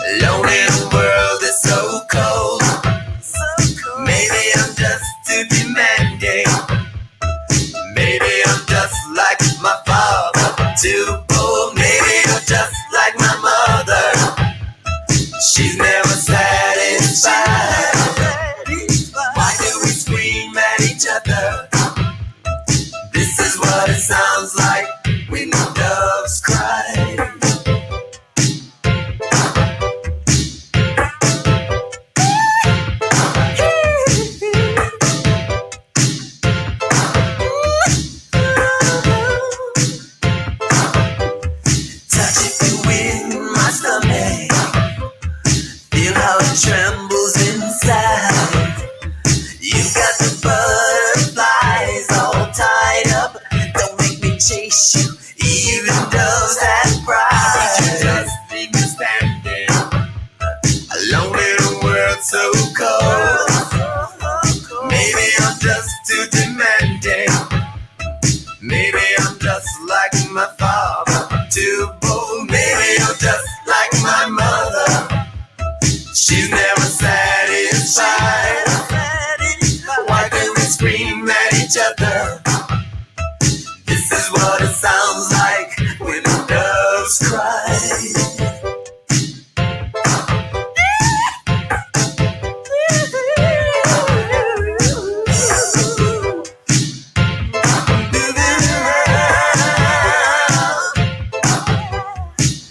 Alone in a world that's so cold. Maybe I'm just too demanding. Maybe I'm just like my father, too bold. Maybe I'm just like my mother. She's never satisfied. Why do we scream at each other? This is what it sounds like when the doves cry. Trembles inside. You've got the butterflies all tied up. Don't make me chase you, even doves have pride. But you just leave me standing alone in a world so cold. Maybe I'm just too demanding. Maybe I'm just like my father, too bold. Maybe I'm just like my mother. She's never satisfied. Why do we scream at each other? This is what it sounds like when the doves cry.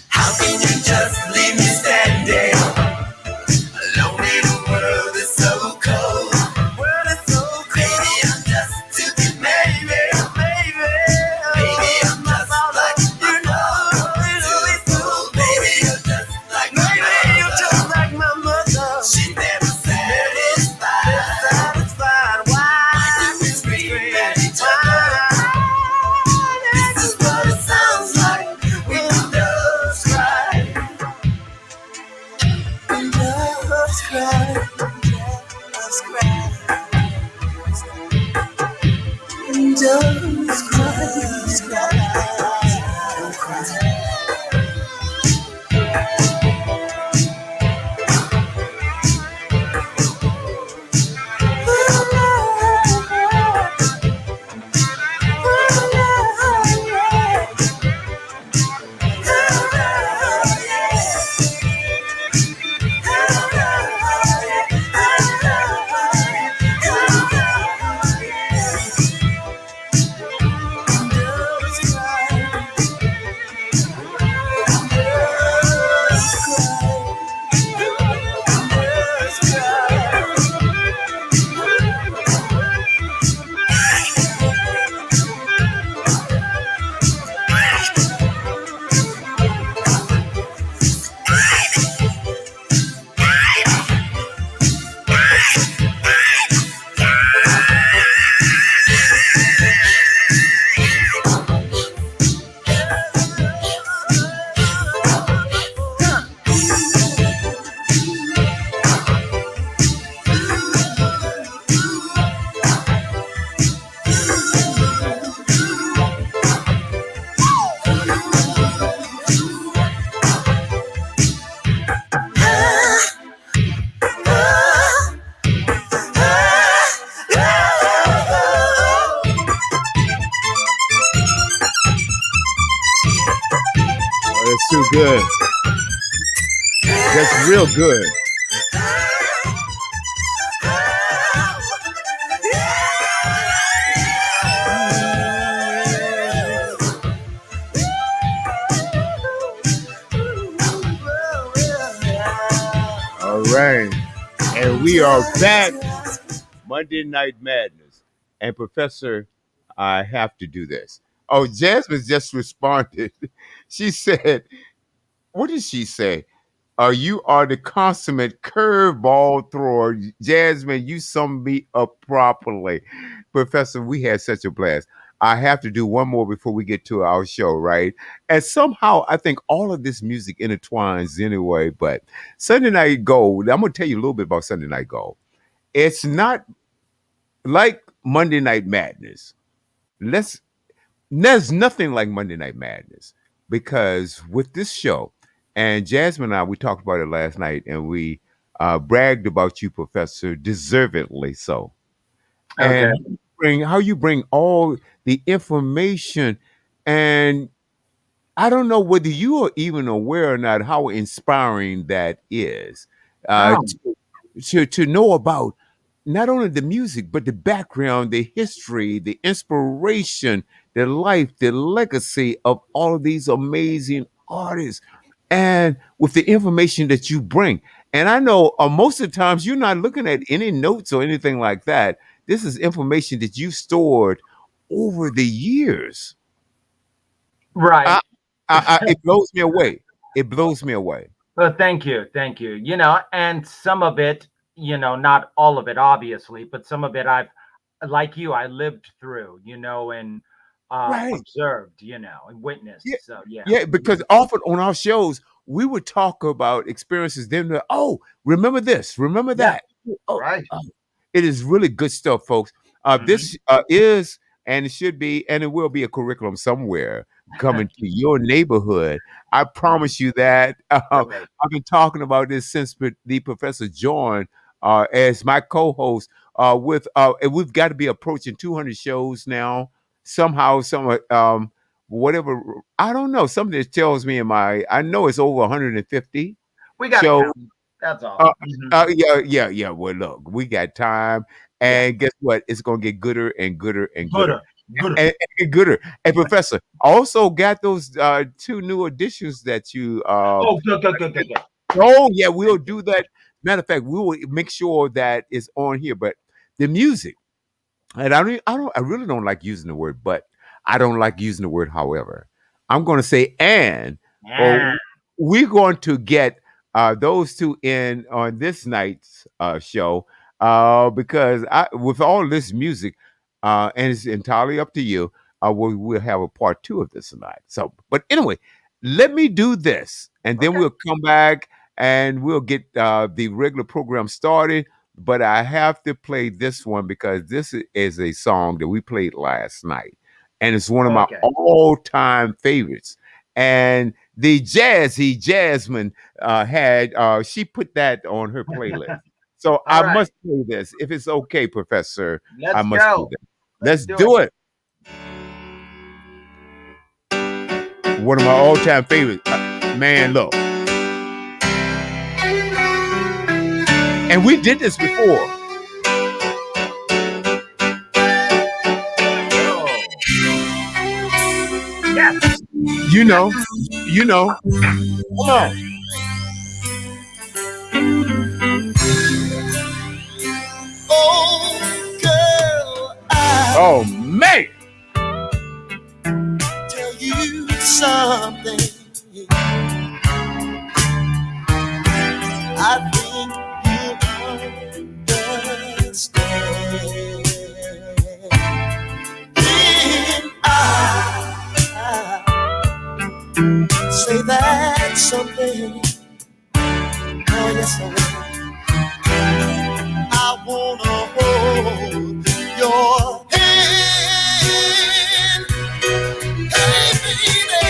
How can you just leave me standing? That's too good. That's real good. All right. And we are back. Monday Night Madness. And Professor, I have to do this. Oh, Jasmine just responded. She said, what did she say? You are the consummate curveball thrower. Jasmine, you summed me up properly. Professor, we had such a blast. I have to do one more before we get to our show, right? And somehow I think all of this music intertwines anyway. But Sunday Night Gold, I'm going to tell you a little bit about Sunday Night Gold. It's not like Monday Night Madness. There's nothing like Monday Night Madness because with this show, And Jasmine and I, we talked about it last night, and we bragged about you, Professor, deservedly so. And Okay. how you bring all the information, and I don't know whether you are even aware or not how inspiring that is. Oh, To know about not only the music but the background, the history, the inspiration, the life, the legacy of all of these amazing artists, and with the information that you bring. And I know most of the times you're not looking at any notes or anything like that. This is information that you stored over the years. I, right. it blows me away. It blows me away. Well, thank you. Thank you. And some of it, not all of it, obviously, but some of it like you, I lived through, and Right. observed, and Yeah, witnessed. So, yeah. yeah, because often on our shows we would talk about experiences. Then, oh, remember this, remember Yeah. that. Oh, Right. it is really good stuff, folks. Hmm. This is and it should be and it will be a curriculum somewhere coming to your neighborhood. I promise you that. Right. I've been talking about this since the professor joined as my co-host. And we've got to be approaching 200 shows now. Somehow, whatever, I don't know. Something that tells me I know it's over 150 We got to shows. count. That's all. uh, yeah, yeah, yeah. Well, look, we got time, Yeah. and guess what? It's gonna get gooder and gooder and gooder Gooder. Gooder. and gooder. Hey, Professor, I also got those two new additions that you. Oh, good, good, good, good, good. Oh, yeah, we'll Thank you. do that. Matter of fact, we will make sure that it's on here. But the music. And I really don't like using the word, but I don't like using the word however. I'm going to say and, but Yeah. we're going to get those two in on this night's show because with all this music, and it's entirely up to you, we'll have a part two of this tonight. So, but anyway, let me do this, and then Okay. we'll come back and we'll get the regular program started, but I have to play this one because this is a song that we played last night, and it's one of my Okay. all-time favorites. And the Jazzy Jasmine had she put that on her playlist, so All I right. must play this if it's okay, Professor. I Let's must do go. that. Let's Let's do it. do it. One of my all-time favorites. Man, look, and we did this before. Oh. Yes. You Yes. know, you know. Come on. Oh, girl, I Oh man. tell you something. I think you understand. When I say that something, oh yes I will. I wanna hold your hand, hey baby.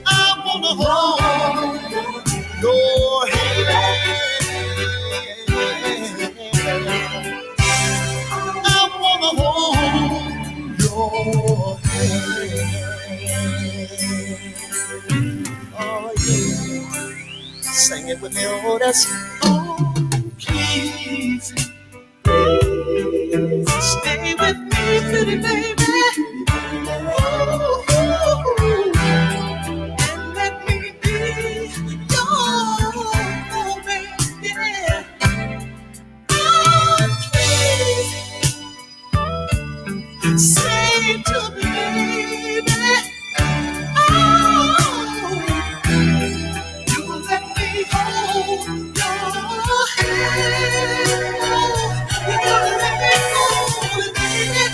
I wanna hold your hand. I wanna hold your hand. Oh yeah, sing it with me, oh that's oh please. Stay with me, pretty baby. Ooh, and let me be your baby. Oh, please say to me, baby. Oh, you let me hold your hand. You gotta let me hold it, baby.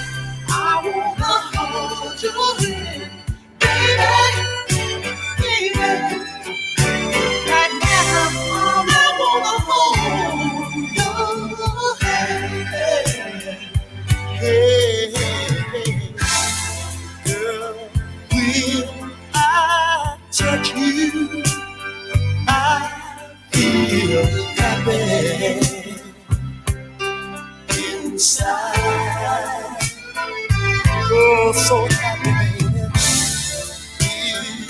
I wanna hold your hand, baby, baby. Right now, I wanna hold your hand. Hey, hey, girl, will I touch you? feel happy inside. Oh, so happy, baby.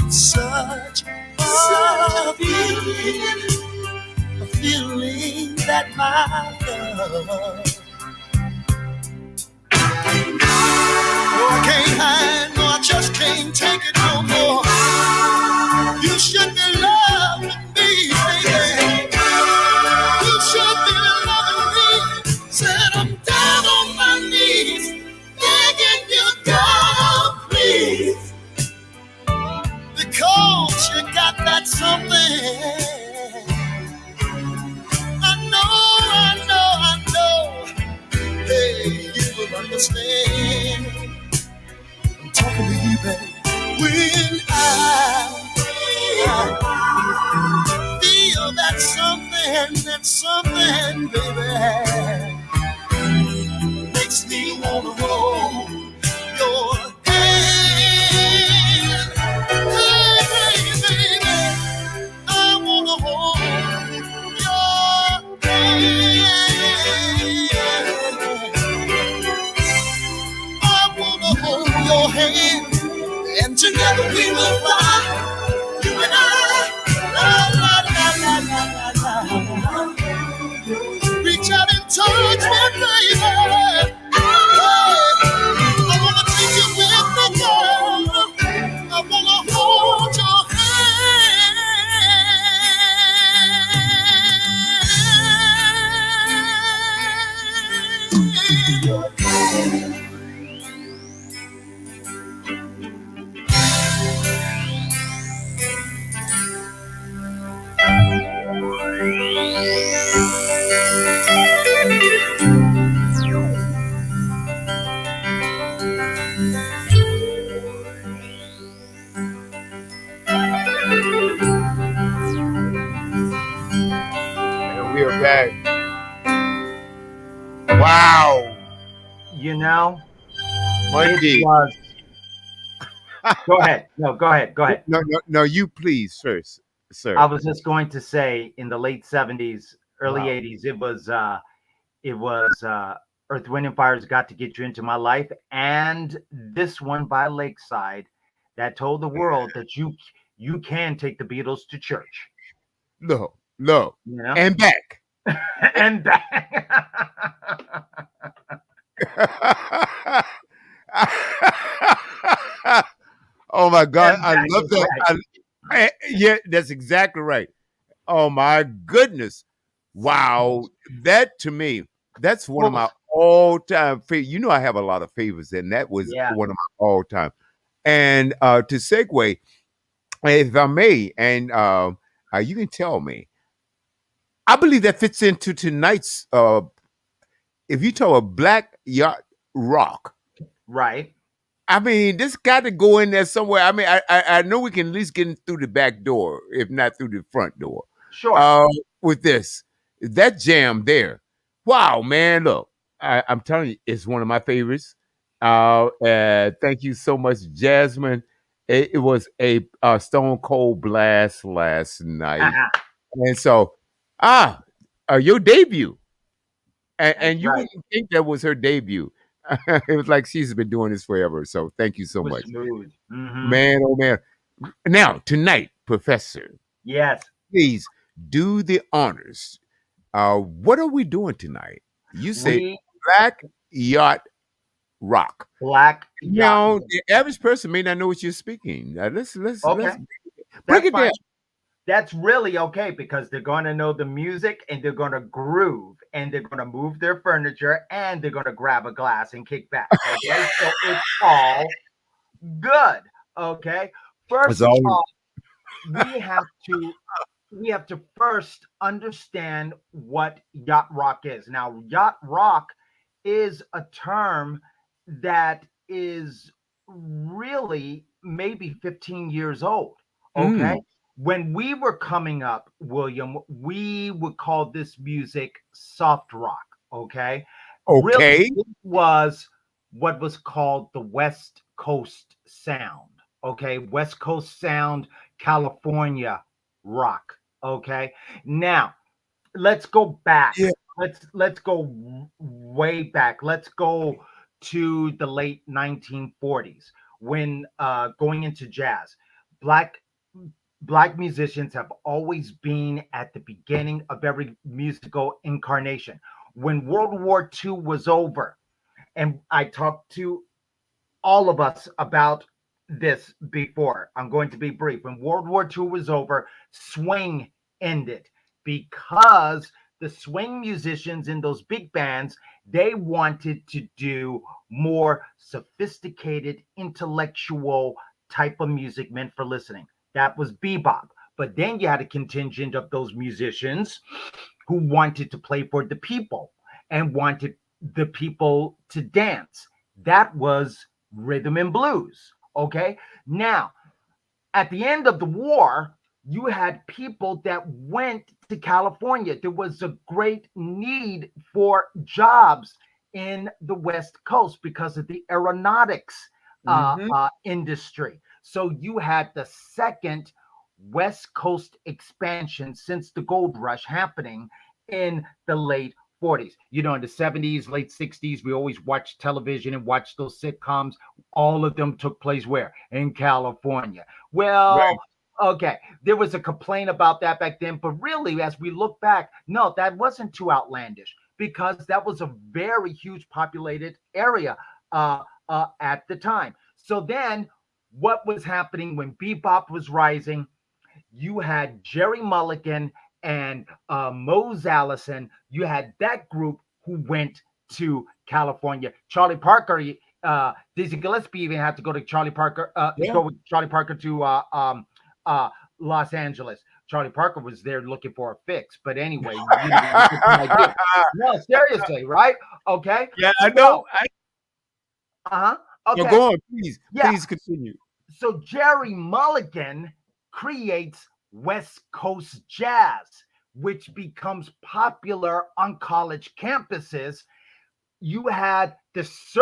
It's such a feeling that my love. No, I can't hide, no, I just can't take it no more. You should be loving me, baby. You should be loving me. Said I'm down on my knees, begging you, God, please. Because you got that something. I know. Hey, you will understand. I'm talking to you, baby. When I feel that something, baby, makes me wanna hold your hand. Hey, baby, I wanna hold your hand. I wanna hold your hand, and together we will fly. You and I, la la la la la la la. Reach out and touch me, baby. I wanna take you with me, girl. I wanna hold your hand. And we are back. Wow. You know, it Monday. was. Go ahead. No, go ahead. Go ahead. No, you please first, I sir. was just going to say, in the late '70s, early Wow. '80s, it was Earth, Wind, and Fire's "Got to Get You Into My Life," and this one by Lakeside that told the world that you can take the Beatles to church. No. You know, And back. and that. Oh my God. And I back love is that. right. Yeah, that's exactly right. Oh my goodness. Wow. That to me, that's one of Well, my all-time favorite. You know, I have a lot of favorites, and that was yeah, one of my all-time. And to segue, if I may, and you can tell me, I believe that fits into tonight's if you tell a black yacht rock. right. I mean, this got to go in there somewhere. I mean, I know we can at least get in through the back door, if not through the front door. Sure. Uh, with this, that jam there, wow, man! Look, I'm telling you, it's one of my favorites. Thank you so much, Jasmine. It was a stone cold blast last night, and so ah, your debut, and That's you right. wouldn't think that was her debut. It was like she's been doing this forever. So thank you It so was much, smooth. man. Oh man! Now tonight, Professor, Yes. please do the honors. What are we doing tonight? You say We Black Yacht Rock. Black Yacht. Now, the average person may not know what you're speaking. Let's Okay, break that's it down. fine. That's really okay because they're going to know the music and they're going to groove and they're going to move their furniture and they're going to grab a glass and kick back. Okay, so it's all good. Okay, That's first all. off, we have to we have to first understand what yacht rock is. Now, yacht rock is a term that is really maybe 15 years old. Okay. Mm, When we were coming up, William, we would call this music soft rock. Okay. Really, okay. it was what was called the West Coast sound. Okay. West Coast sound, California rock. Okay. Now, let's go back. Yeah. Let's go way back. Let's go to the late 1940s when going into jazz. Black black musicians have always been at the beginning of every musical incarnation. When World War II was over, and I talked to all of us about this before. I'm going to be brief. When World War II was over, swing ended because the swing musicians in those big bands, they wanted to do more sophisticated intellectual type of music meant for listening. That was bebop. But then you had a contingent of those musicians who wanted to play for the people and wanted the people to dance. That was rhythm and blues. Okay. Now, at the end of the war, you had people that went to California. There was a great need for jobs in the West Coast because of the aeronautics Mm-hmm. industry. So you had the second West Coast expansion since the gold rush happening in the late 40s. You know, in the 70s, late 60s, we always watched television and watched those sitcoms. All of them took place where? In California. Right. Well, okay, there was a complaint about that back then, but really, as we look back, no, that wasn't too outlandish because that was a very huge populated area at the time. So then, what was happening when bebop was rising? You had Jerry Mulligan and Mose Allison. You had that group who went to California. Charlie Parker, Dizzy Gillespie even had to go to Yeah. go with Charlie Parker to uh, Los Angeles. Charlie Parker was there looking for a fix, but anyway, you know, you get the idea. No, seriously, right? Okay, Yeah, I know. so No, okay, go on, please. yeah. Please continue. So Jerry Mulligan creates West Coast jazz, which becomes popular on college campuses. You had this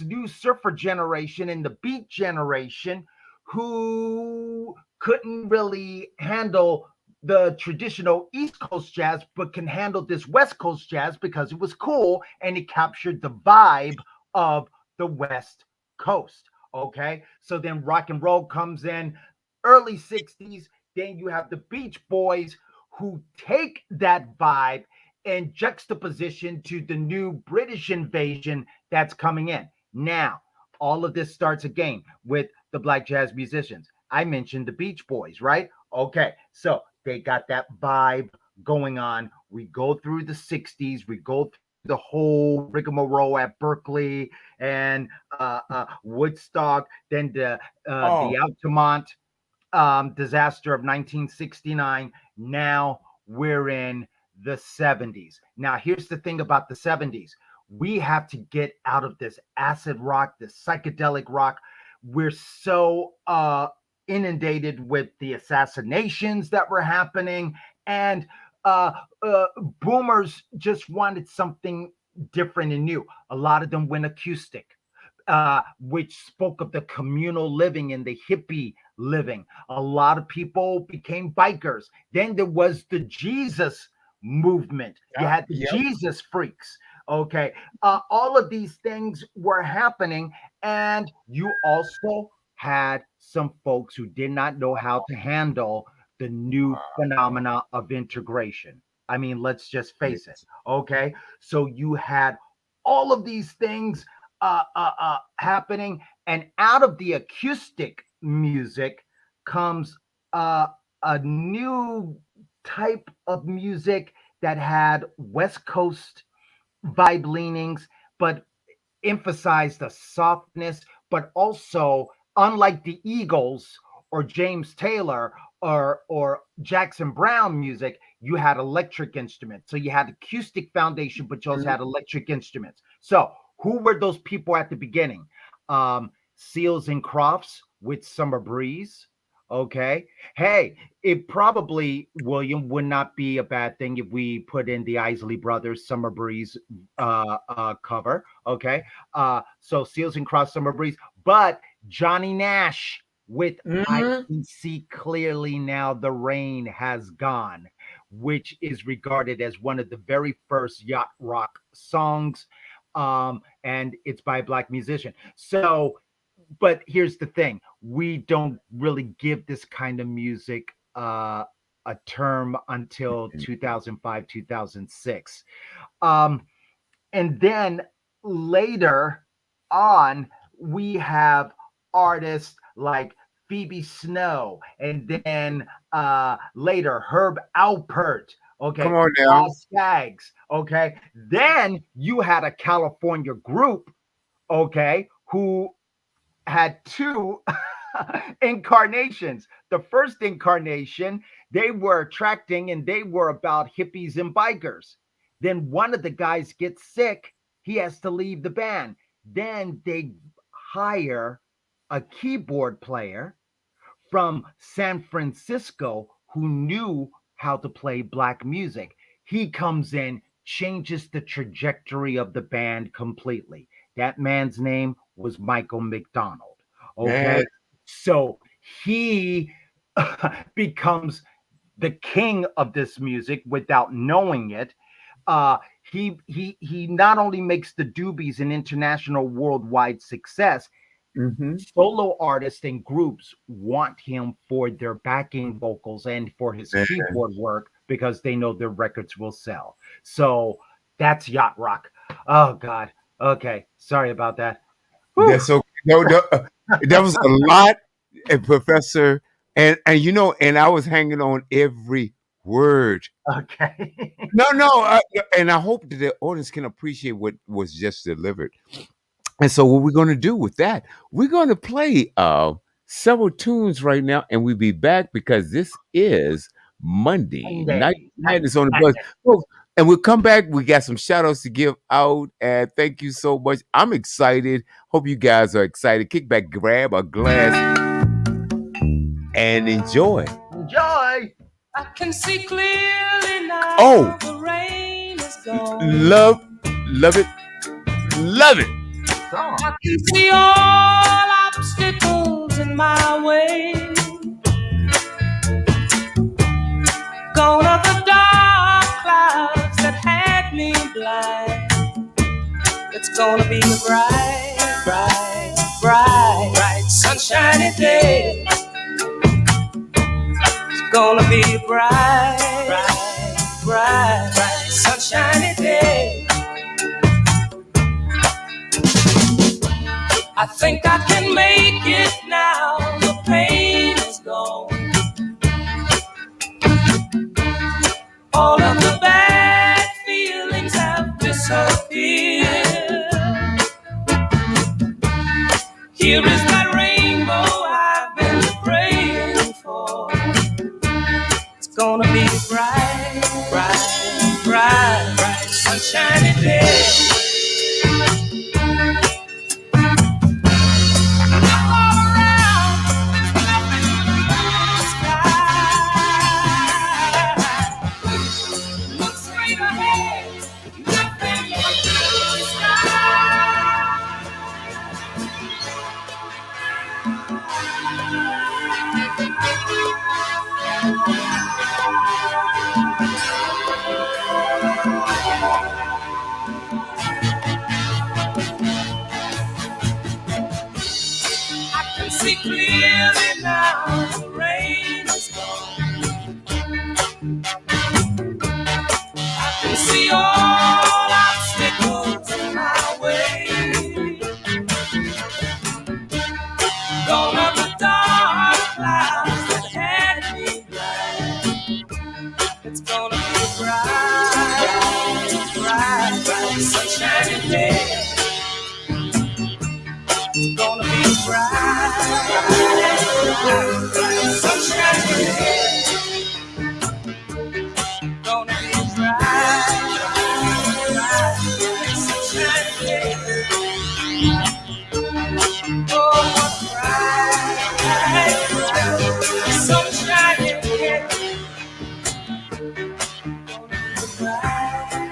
new surfer generation and the beat generation who couldn't really handle the traditional East Coast jazz, but can handle this West Coast jazz because it was cool and it captured the vibe of the West Coast. Okay. So then rock and roll comes in early 60s. Then you have the Beach Boys who take that vibe in juxtaposition to the new British invasion that's coming in. Now, all of this starts again with the black jazz musicians. I mentioned the Beach Boys, right? Okay, so they got that vibe going on. We go through the 60s, we go through the whole rigmarole at Berkeley and Woodstock, then the Oh, Altamont disaster of 1969. Now we're in the 70s. Now, here's the thing about the 70s: we have to get out of this acid rock, this psychedelic rock. We're so inundated with the assassinations that were happening, and uh, uh, boomers just wanted something different and new. A lot of them went acoustic. Which spoke of the communal living and the hippie living. A lot of people became bikers. Then there was the Jesus movement. You yeah, had the yep. Jesus freaks. Okay. All of these things were happening. And you also had some folks who did not know how to handle the new phenomena of integration. I mean, let's just face it. Yes. Okay. So you had all of these things happening. And out of the acoustic music comes a new type of music that had West Coast vibe leanings, but emphasized the softness, but also, unlike the Eagles or James Taylor or Jackson Brown music, you had electric instruments. So you had acoustic foundation, but you also Mhm. had electric instruments. So who were those people at the beginning? Seals and Crofts with Summer Breeze. Okay. Hey, it probably, William, would not be a bad thing if we put in the Isley Brothers Summer Breeze cover. Okay. So Seals and Crofts, Summer Breeze, but Johnny Nash with I Mhm. Can See Clearly Now the Rain Has Gone. which is regarded as one of the very first yacht rock songs. And it's by a black musician. So, but here's the thing, we don't really give this kind of music a term until 2005, 2006. Um, and then later on, we have artists like Phoebe Snow, and then later Herb Alpert, Come okay, on now. Skaggs, okay. Then you had a California group, okay, who had two incarnations. The first incarnation, they were attracting and they were about hippies and bikers. Then one of the guys gets sick, he has to leave the band. Then they hire a keyboard player from San Francisco who knew how to play black music. He comes in, changes the trajectory of the band completely. That man's name was Michael McDonald. Man, Okay. So he becomes the king of this music without knowing it. He not only makes the Doobies an international worldwide success, hmm solo artists and groups want him for their backing vocals and for his man, keyboard work because they know their records will sell. So that's yacht rock. Oh God. Okay. Sorry about that. Whew. that's okay. No, no, that was a lot, Professor. And and I was hanging on every word. Okay. No, no, and I hope that the audience can appreciate what was just delivered. And so, what we're going to do with that, we're going to play several tunes right now, and we'll be back because this is Monday Night Monday. Madness on the bus. Folks, and we'll come back. We got some shout outs to give out, and thank you so much. I'm excited. Hope you guys are excited. Kick back, grab a glass, and enjoy. Enjoy. I can see clearly now. Oh, the rain is gone. love, love it, love it. Song. I can see all obstacles in my way. Gone are the dark clouds that had me blind. It's gonna be a bright, bright, bright, bright, sunshiny day. It's gonna be a bright, bright, bright, bright, sunshiny day. I think I can make it now. The pain is gone. All of the bad feelings have disappeared. Here is that rainbow I've been praying for. It's gonna be a bright, bright, bright, bright, sunshiny day. See clearly now, the rain is gone. I can see all obstacles in my way. Gone are the dark clouds that had me blind. It's gonna be a bright, bright, bright, sunshiny day. It's gonna be a bright, bright, bright, sunshiny day. Gonna be a bright, bright, bright, sunshiny day. Oh, what a bright, bright, sunshiny day. Gonna be a bright.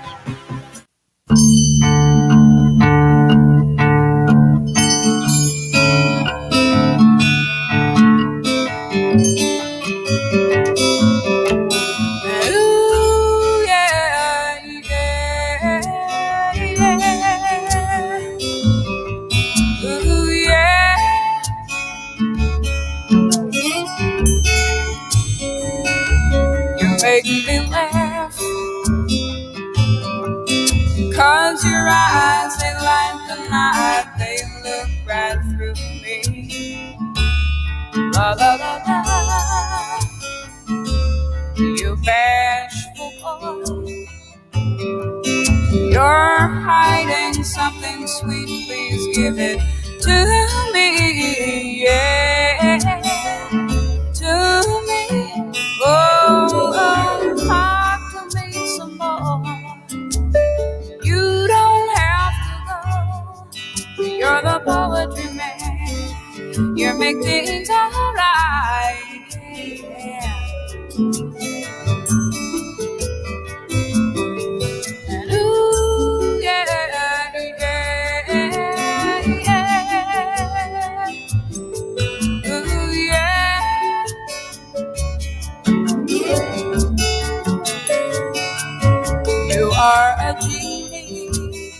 eyes, they light the night, they look right through me. La la la la, you bashful boy, you're hiding something sweet, please give it to me, yeah, to me. Oh, talk to me some more. You don't have to go. You're the poetry man. You make things alright. Yeah. And ooh, yeah, yeah, yeah. Ooh, yeah. You are a genie,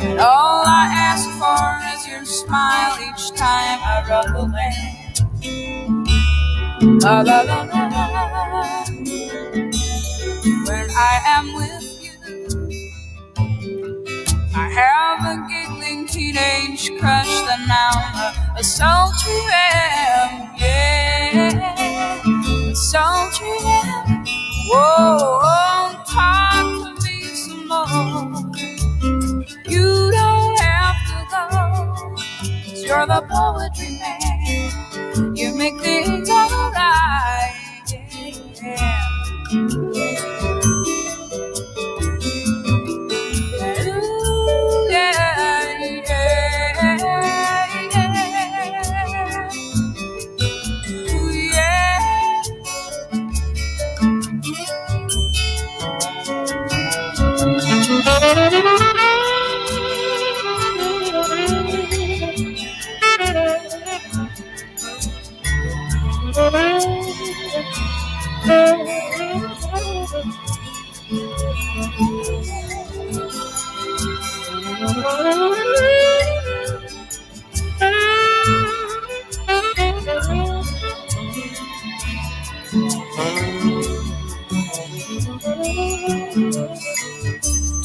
and all I ask for is your smile each time I rub the land. La la la la. When I am with you, I have a giggling teenage crush that now a sultry am, yeah, a sultry am. Whoa, talk to me some more. You don't have to go, 'cause you're the poetry man. You make things alright, yeah. Ooh, yeah, yeah, yeah. Ooh, yeah.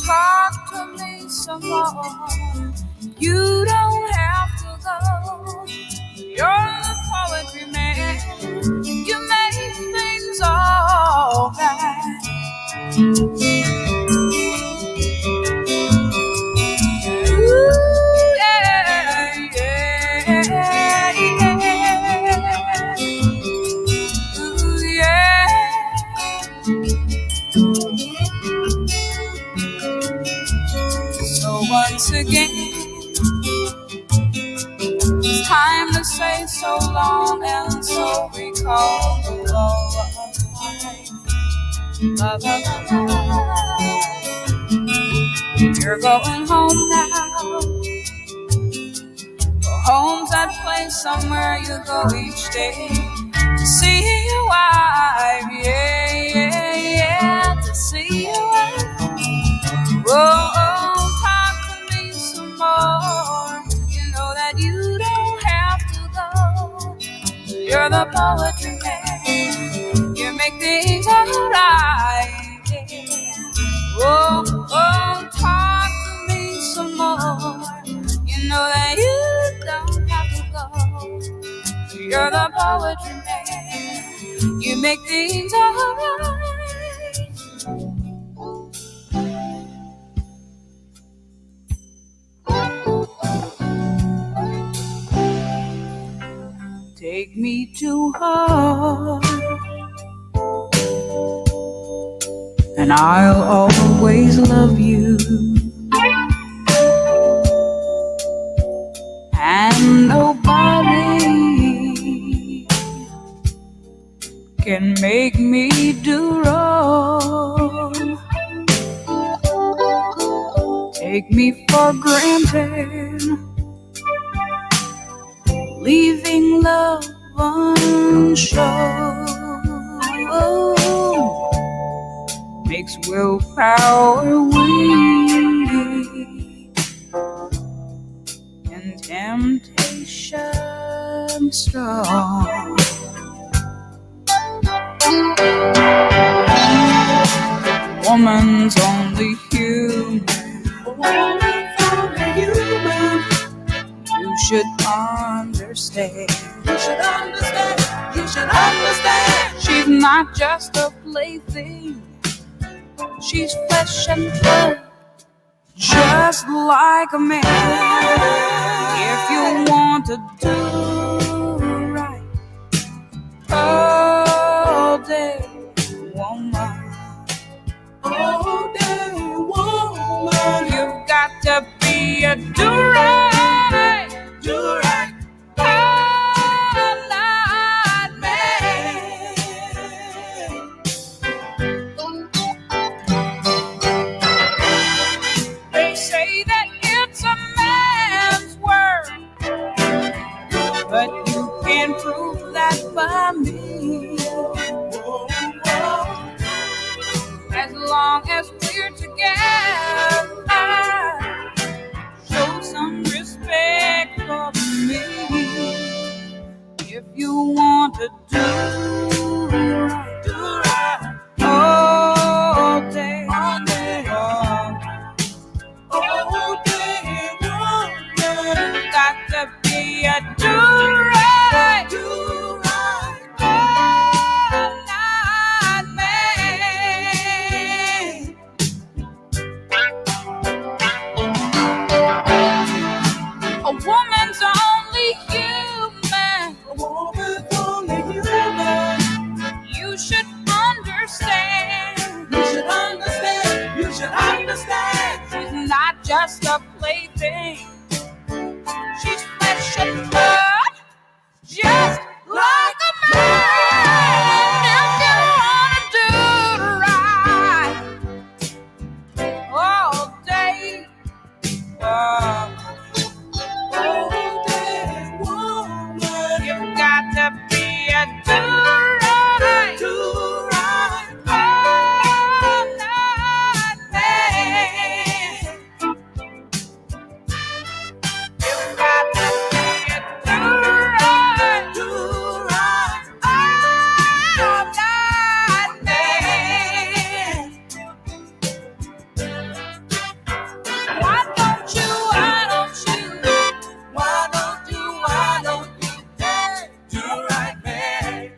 Talk to me some more. You don't have to go. You're the poetry man. You make things all right. Ooh, yeah, yeah, yeah. Ooh, yeah. So once again, it's time to say so long, and so we call the love of life. La la la la. You're going home now. Well, home's that place somewhere you go each day to see your wife. Yeah, yeah, yeah, to see your wife. Whoa, talk to me some more. You know that you don't have to go. You're the poetry man. You make things alright. Oh, talk to me some more. You know that you don't have to go. You're the poetry man. You make things alright. Take me to her, and I'll always love you. And nobody can make me do wrong. Take me for granted, leaving love unshown. Makes willpower weak and temptation strong. Woman's only human woman's only human. You should understand. You should understand. You should understand. She's not just a plaything. She's flesh and blood, just like a man. If you want to do right all day, woman. All day, woman. You've got to be a do-right, do-right, all night man. They say that it's a man's world, but you can prove that by me. As long as we're together, show some respect for me. If you want to do right all day, all day, all day, woman. Got to be a do-right, do-right, all night man. A woman's only human. A woman's only human. You should understand. You should understand. You should understand. She's not just a plaything. She's flesh and blood, just like a man. If you wanna do right all day, all day, woman, you've got to be a do-right, do-right, all night man. You've got to be a do-right, do-right, all night man. Why don't you, why don't you do right, man? Do right, man.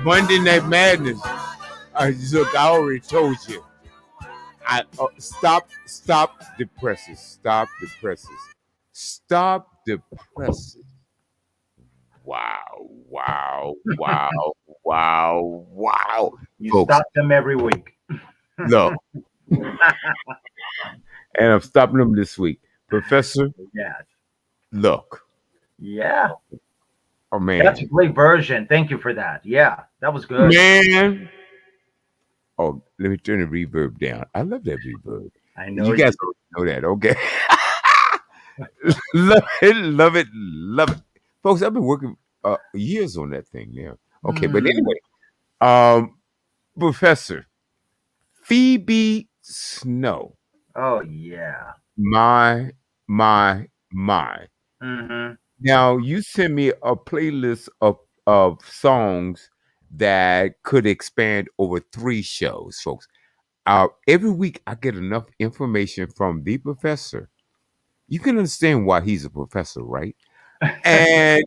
Monday Night Madness. Look, I already told you. Stop the presses. Stop the presses. Stop the presses. Wow, wow, wow, wow, wow. You Folks, stop them every week. look. And I'm stopping them this week. Professor, Yes. look. Yeah. Oh, man. That's a great version. Thank you for that. Yeah, that was good. Man. Oh, let me turn the reverb down. I love that reverb. I know You guys know that, okay? Love it, love it, love it. Folks, I've been working years on that thing now. Okay, but anyway, Professor Phoebe Snow. Oh yeah. My. Mm-hmm. Now you send me a playlist of songs that could expand over 3 shows, folks. Every week I get enough information from the professor. You can understand why he's a professor, right? And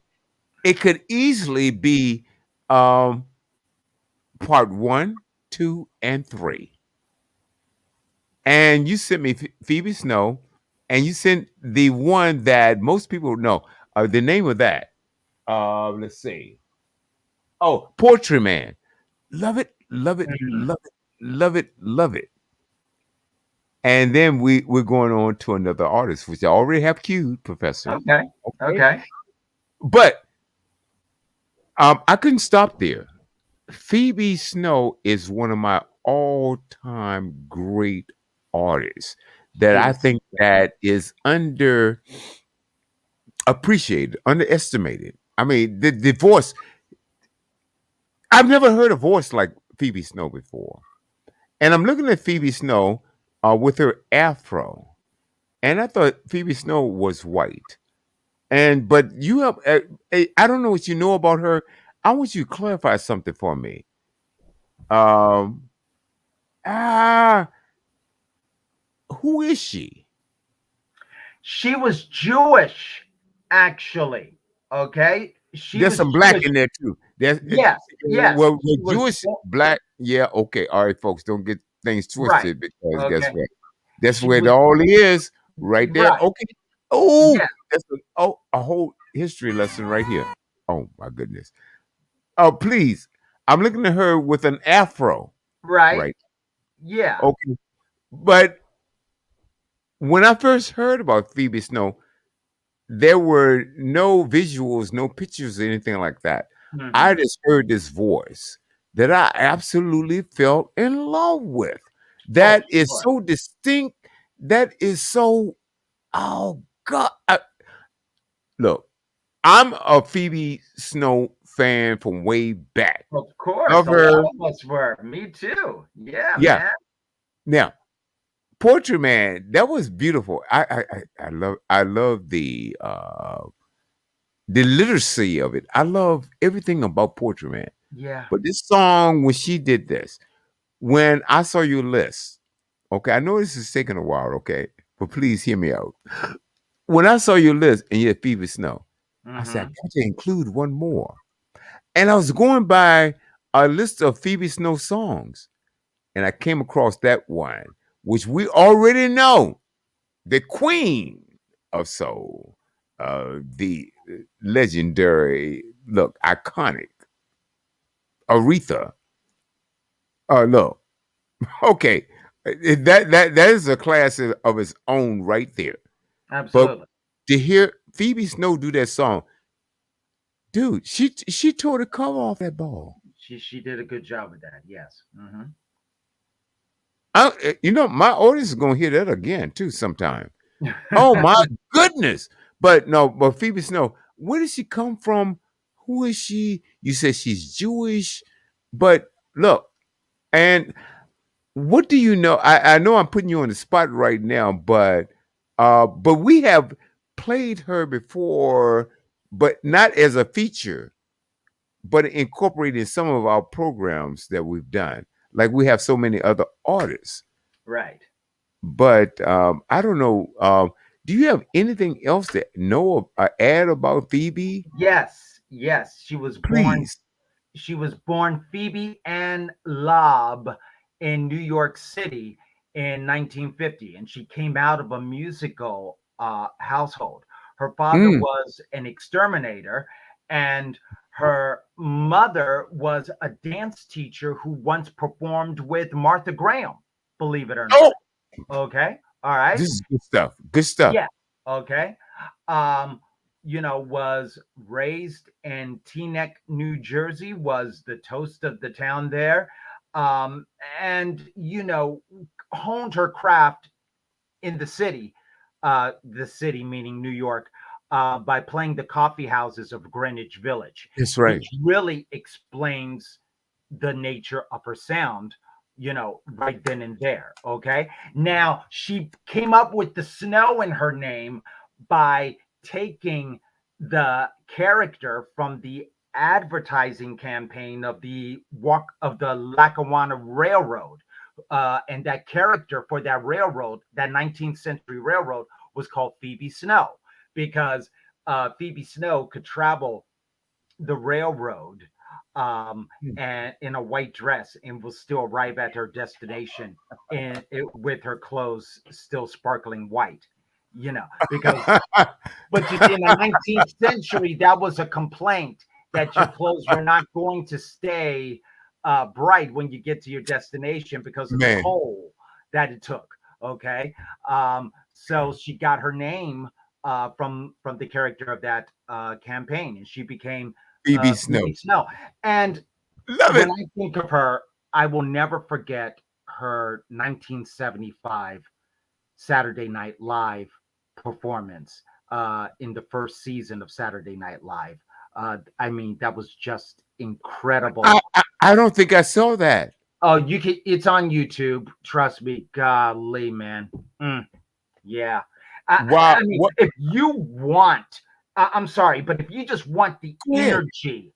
it could easily be part 1, 2, and 3. And you sent me Phoebe Snow, and you sent the one that most people know. The name of that. Let's see. Oh, Poetry Man. Love it, love it, love it, love it, love it. And then we're going on to another artist, which I already have queued, Professor. Okay. But I couldn't stop there. Phoebe Snow is one of my all-time great artists that I think that is underestimated. I mean, the voice. I've never heard a voice like Phoebe Snow before. And I'm looking at Phoebe Snow with her afro. And I thought Phoebe Snow was white. But you have, I don't know what you know about her. I want you to clarify something for me. Ah, who is she? She was Jewish, actually. Okay, she There's was some black Jewish. in there too. There's Yes, yes. well, She was Jewish black. Yeah, okay, all right, folks, don't get things right. twisted because guess Okay, what? That's she where it was all is, right there. right. Okay. Oh, Yeah, that's a whole history lesson right here. Oh my goodness. Oh, please. I'm looking at her with an afro, right. right? Yeah. Okay. But when I first heard about Phoebe Snow, there were no visuals, no pictures, or anything like that. I Hmm. just heard this voice that I absolutely fell in love with. Oh, That is sure. so distinct. That is so, oh God. Look, I'm a Phoebe Snow fan from way back. Of course, Love a lot her. of us were. Me too. Yeah, Yeah. man. Now, Portrait Man, that was beautiful. I love the literacy of it. I love everything about Portrait Man. Yeah. But this song, when she did this, when I saw your list, okay, I know this is taking a while, okay, but please hear me out. When I saw your list and you had Phoebe Snow, I said, I Hmm. got to include one more. And I was going by a list of Phoebe Snow songs, and I came across that one, which we already know, the queen of soul, the legendary, look, iconic Aretha. Look, okay, that is a class of its own right there. But Absolutely. to hear Phoebe Snow do that song, dude, she tore the cover off that ball. She did a good job with that. Yes. Hmm. My audience is gonna hear that again too sometime. Oh my goodness! But no, but Phoebe Snow, where does she come from? Who is she? You said she's Jewish, but look, and what do you know? I know I'm putting you on the spot right now, but we have played her before, but not as a feature, but incorporated in some of our programs that we've done. Like we have so many other artists. Right. But I don't know. Do you have anything else to know add about Phoebe? Yes. Yes. She was born. Please. She was born Phoebe Ann Lobb in New York City in 1950, and she came out of a musical household. Her father Mm. was an exterminator, and her mother was a dance teacher who once performed with Martha Graham, believe it or not. Oh, Okay. All right. this is good stuff. Good stuff. Yeah. Okay. Um, was raised in Teaneck, New Jersey, was the toast of the town there. And, honed her craft in the city meaning New York, by playing the coffee houses of Greenwich Village, That's which right. really explains the nature of her sound, right then and there. Okay. Now, she came up with the snow in her name by taking the character from the advertising campaign of the walk of the Lackawanna Railroad. And that character for that railroad, that 19th century railroad, was called Phoebe Snow because Phoebe Snow could travel the railroad, um, Mm. and in a white dress and will still arrive at her destination with her clothes still sparkling white. Because but you see, in the 19th century, that was a complaint that your clothes were not going to stay bright when you get to your destination because of the Man, coal that it took. Okay, so she got her name from the character of that campaign, and she became Phoebe Snow. Phoebe Snow. And Love when it. I think of her, I will never forget her 1975 Saturday Night Live performance in the first season of Saturday Night Live. I mean, that was just incredible. I don't think I saw that. Oh, you can. It's on YouTube. Trust me. Golly, man. Mm, yeah. Wow. I mean, What? if you want, I'm sorry, but if you just want the Go ahead. energy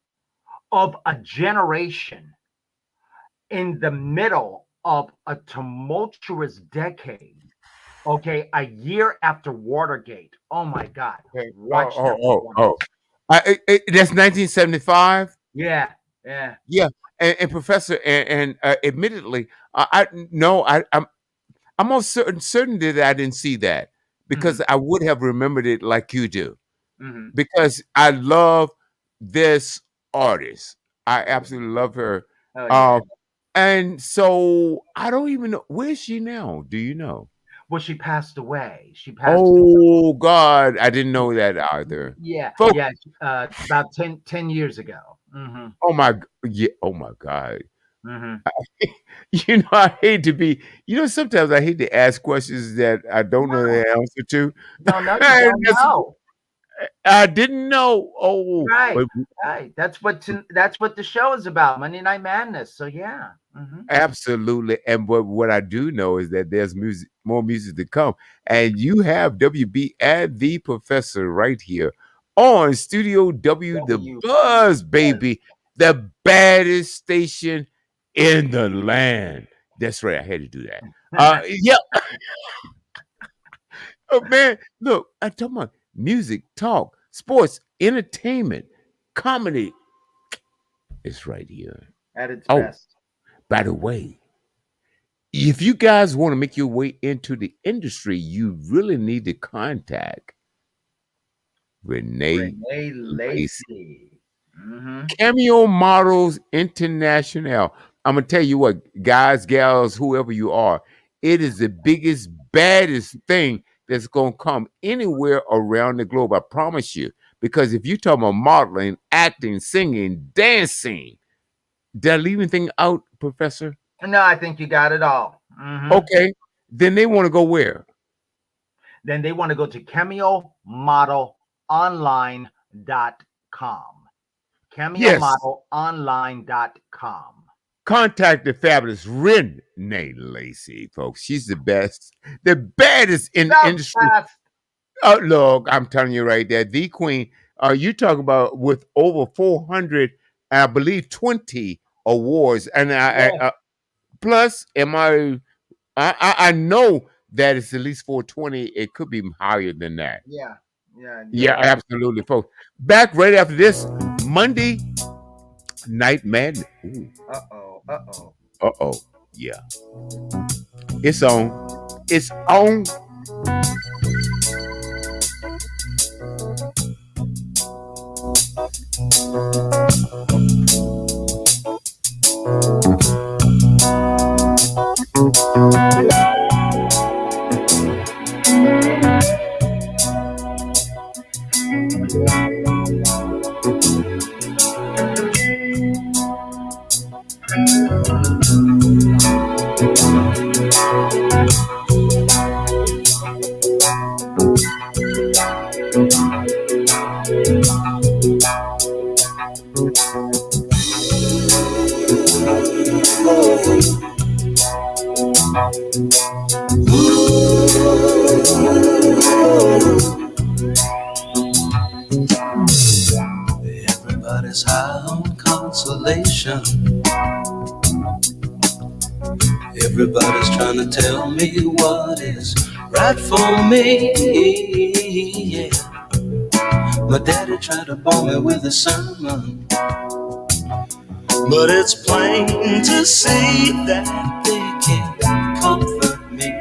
of a generation in the middle of a tumultuous decade. Okay, a year after Watergate. Oh my God, Okay. watch that one once. That's 1975. Yeah, yeah. Yeah, and Professor, and admittedly, I no, I'm almost certain that I didn't see that Hmm. because I would have remembered it like you do Hmm. because I love this artist. I absolutely love her. Oh yeah. Um, and so I don't even know where is she now. Do you know? Well, she passed away. She passed away. Oh God, I didn't know that either, Yeah, folks. yeah. About 10 years ago. Hmm. Yeah, oh my God. Hmm. I hate to be, sometimes I hate to ask questions that I don't know No, the answer to. no, no. You And don't that's, know. I didn't know. Oh, Right, but right. That's what the show is about. Monday Night Madness. So yeah. Hmm. absolutely. And but what I do know is that there's more music to come. And you have WB and the professor right here on Studio W, the W. Buzz, baby, the baddest station in the land. That's right. I had to do that. Yeah. Oh man, look, I talk about music, talk, sports, entertainment, comedy. It's right here. At its Oh, best. by the way, if you guys want to make your way into the industry, you really need to contact Renee Renee Lacey. Lacey. Hmm. Cameo Models International. I'm gonna tell you what, guys, gals, whoever you are, it is the biggest, baddest thing that's gonna come anywhere around the globe. I promise you. Because if you talk about modeling, acting, singing, dancing, did I leave anything out, Professor? No, I think you got it all. Hmm. Okay, then they want to go where? Then they want to go to cameomodelonline.com. Yes, Cameomodelonline.com. contact the fabulous Renee Lacey, folks. She's the best, the baddest in the So industry. fast. Oh, look, I'm telling you right there, the queen. You talk about with over 400, I believe 20 awards, and Yeah, plus, I know that it's at least 420. It could be higher than that. yeah, yeah. You're Yeah, right. absolutely, folks. Back right after this Monday Night Madness. Uh oh. Uh oh. Uh oh. Yeah, it's on. It's on. Everybody's high on consolation. Everybody's trying to tell me what is right for me. Yeah. My daddy tried to bore me with a sermon, but it's plain to see that they can't comfort me.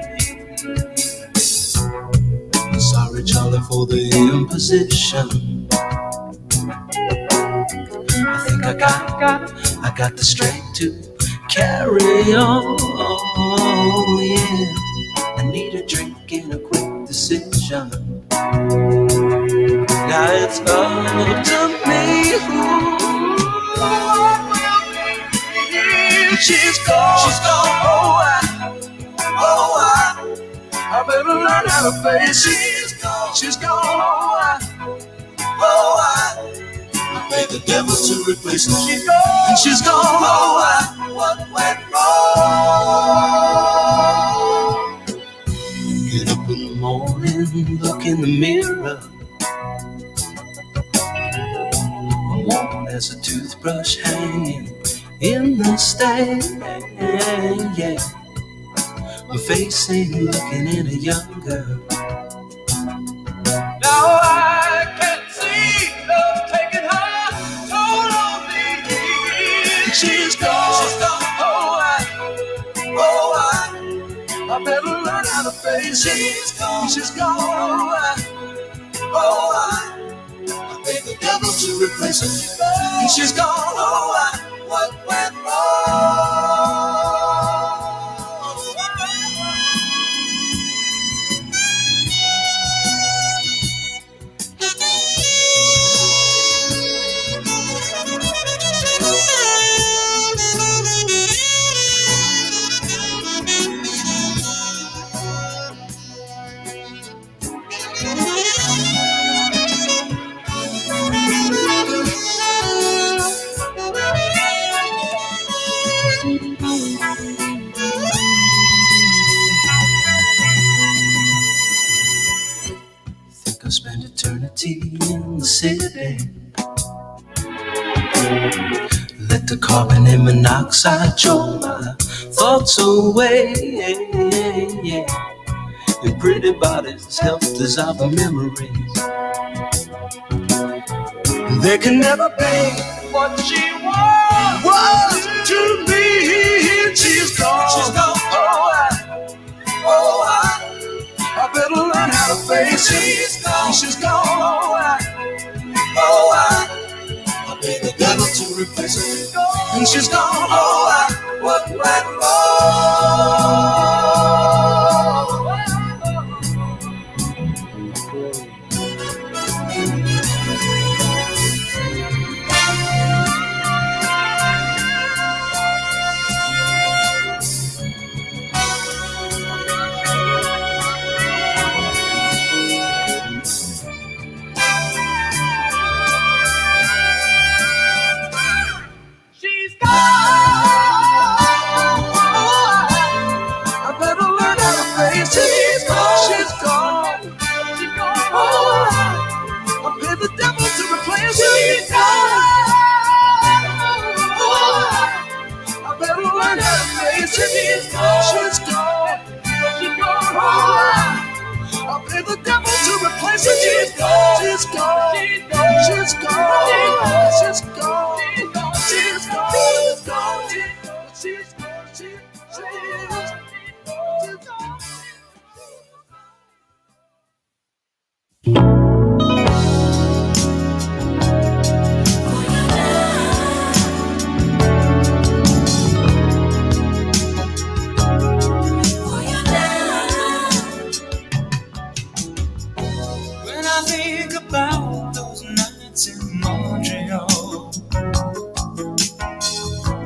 Sorry, Charlie, for the imposition. I think I got the strength to carry on. Yeah, I need a drink and a quick decision. Now it's up to me who she's gone. She's gone. I better learn how to face it. She's gone. I paid the devil to replace her. She's gone. And she's gone. What went wrong? Get up in the morning, look in the mirror. I'm worn as a toothbrush hanging in the stand. Yeah, my face ain't looking any younger. Now I can see love taking her toll on me. She's gone. She's gone. I better learn how to face it. She's gone. She's gone. I paid the devil to replace her. And she's gone. What went wrong? Think I'll spend eternity in the city. Let the carbon and monoxide choke my thoughts away. And pretty bodies help dissolve the memories. They can never be what she was to me. She's gone. She's gone. I better learn how to face it. She's gone. She's gone. I paid the devil to replace her. And she's gone. What went wrong? She's gone. I'll pay the devil to replace her. She's gone. She's gone. She's gone. She's gone. She's gone. She's gone. She's gone. She's gone. About those nights in Montreal,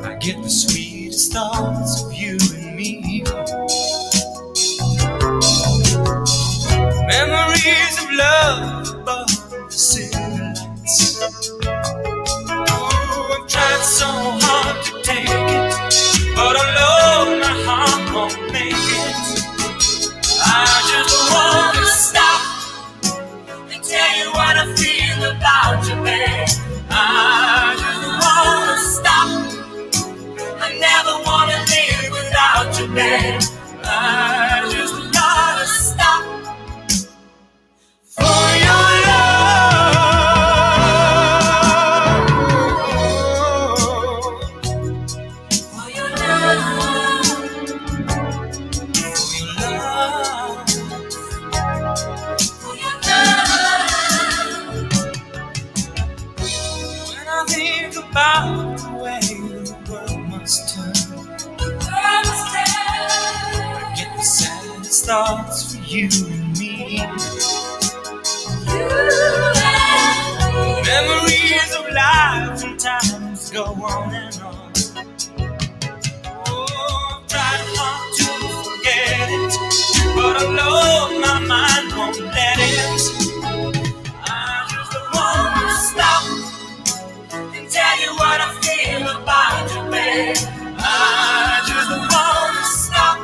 I get the sweetest thoughts of you and me. Memories of love above the city lights. Oh, I've tried so hard to take it, but I know my heart won't make it. I just wanna stop and tell you what I feel about you, babe. I just wanna stop. I never wanna live without you, babe. I just gotta stop for your love. For your love. For your love. For your love. When I think about the way the world must turn, I get the saddest thoughts for you and me. Memories of life and times go on and on. Oh, I've tried hard to forget it, but I know my mind won't let it. I just wanna stop and tell you what I feel about you, babe. I just wanna stop.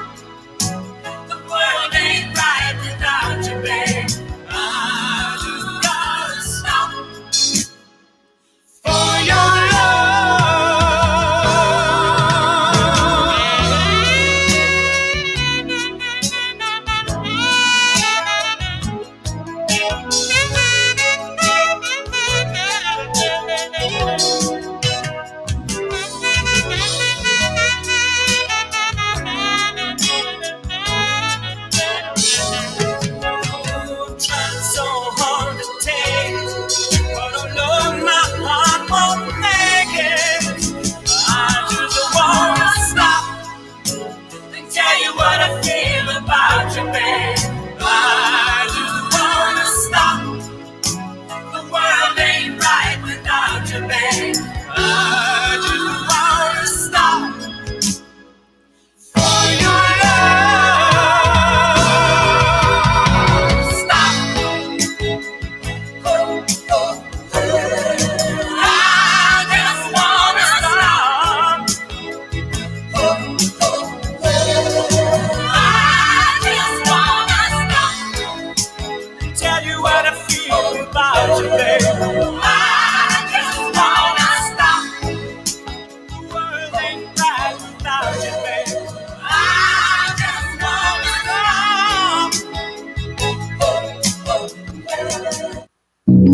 The world ain't right without you, babe. I just gotta stop for your love.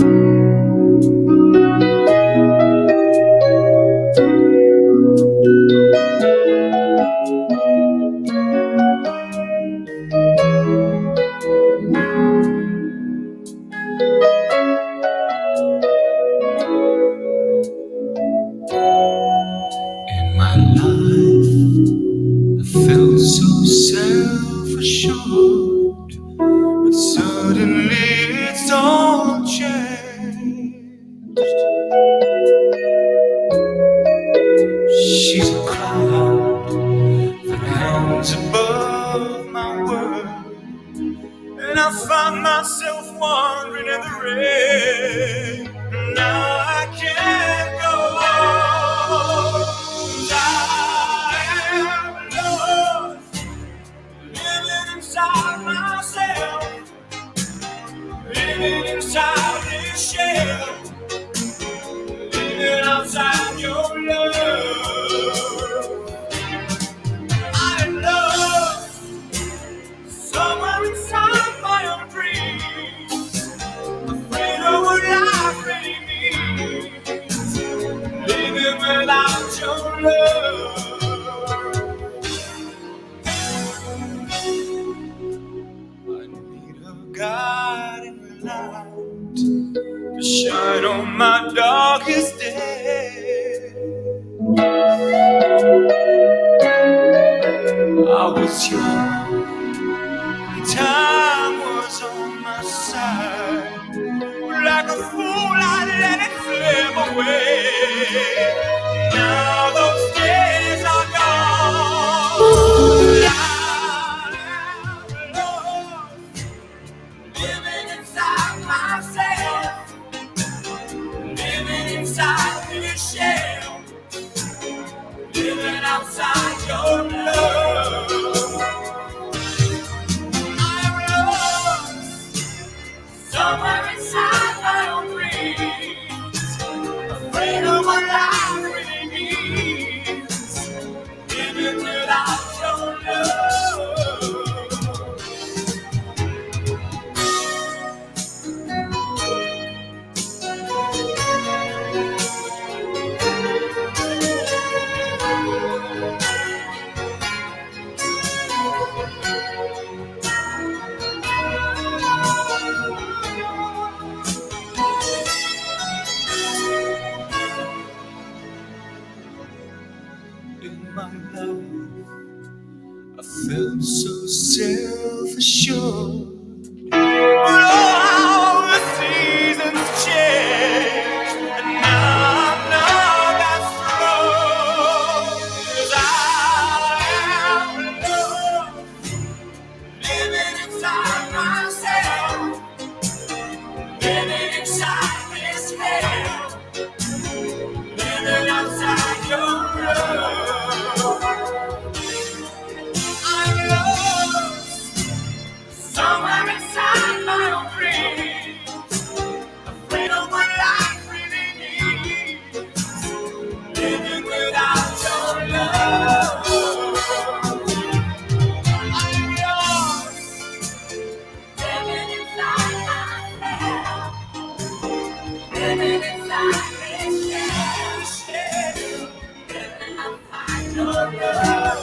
In my life, I felt so self-assured, but suddenly it's all changed. She's a cloud that hangs above my world, and I find myself wandering in the rain. Now I can't go on. I am lost, living inside myself, living inside this shell, living outside your love. I'm lost somewhere inside my own dreams, afraid of what life really means, living without your love. I need a guiding light to shine on my darkest day. I was young, time was on my side. Like a fool, I let it slip away. Now those days are gone. I'm lost, living inside myself, living inside this shell, living outside your love. I'm lost somewhere inside my own dreams, afraid of what life really means, living without your love. In my life, I felt so self-assured. But all the seasons change, and now I'm not as strong as I am alone, living inside myself, living inside this hell, living outside your love. I'm lost somewhere inside my own dreams, afraid of what life really means, living without your love. I'm lost, living inside myself, living inside this shell, living outside your love.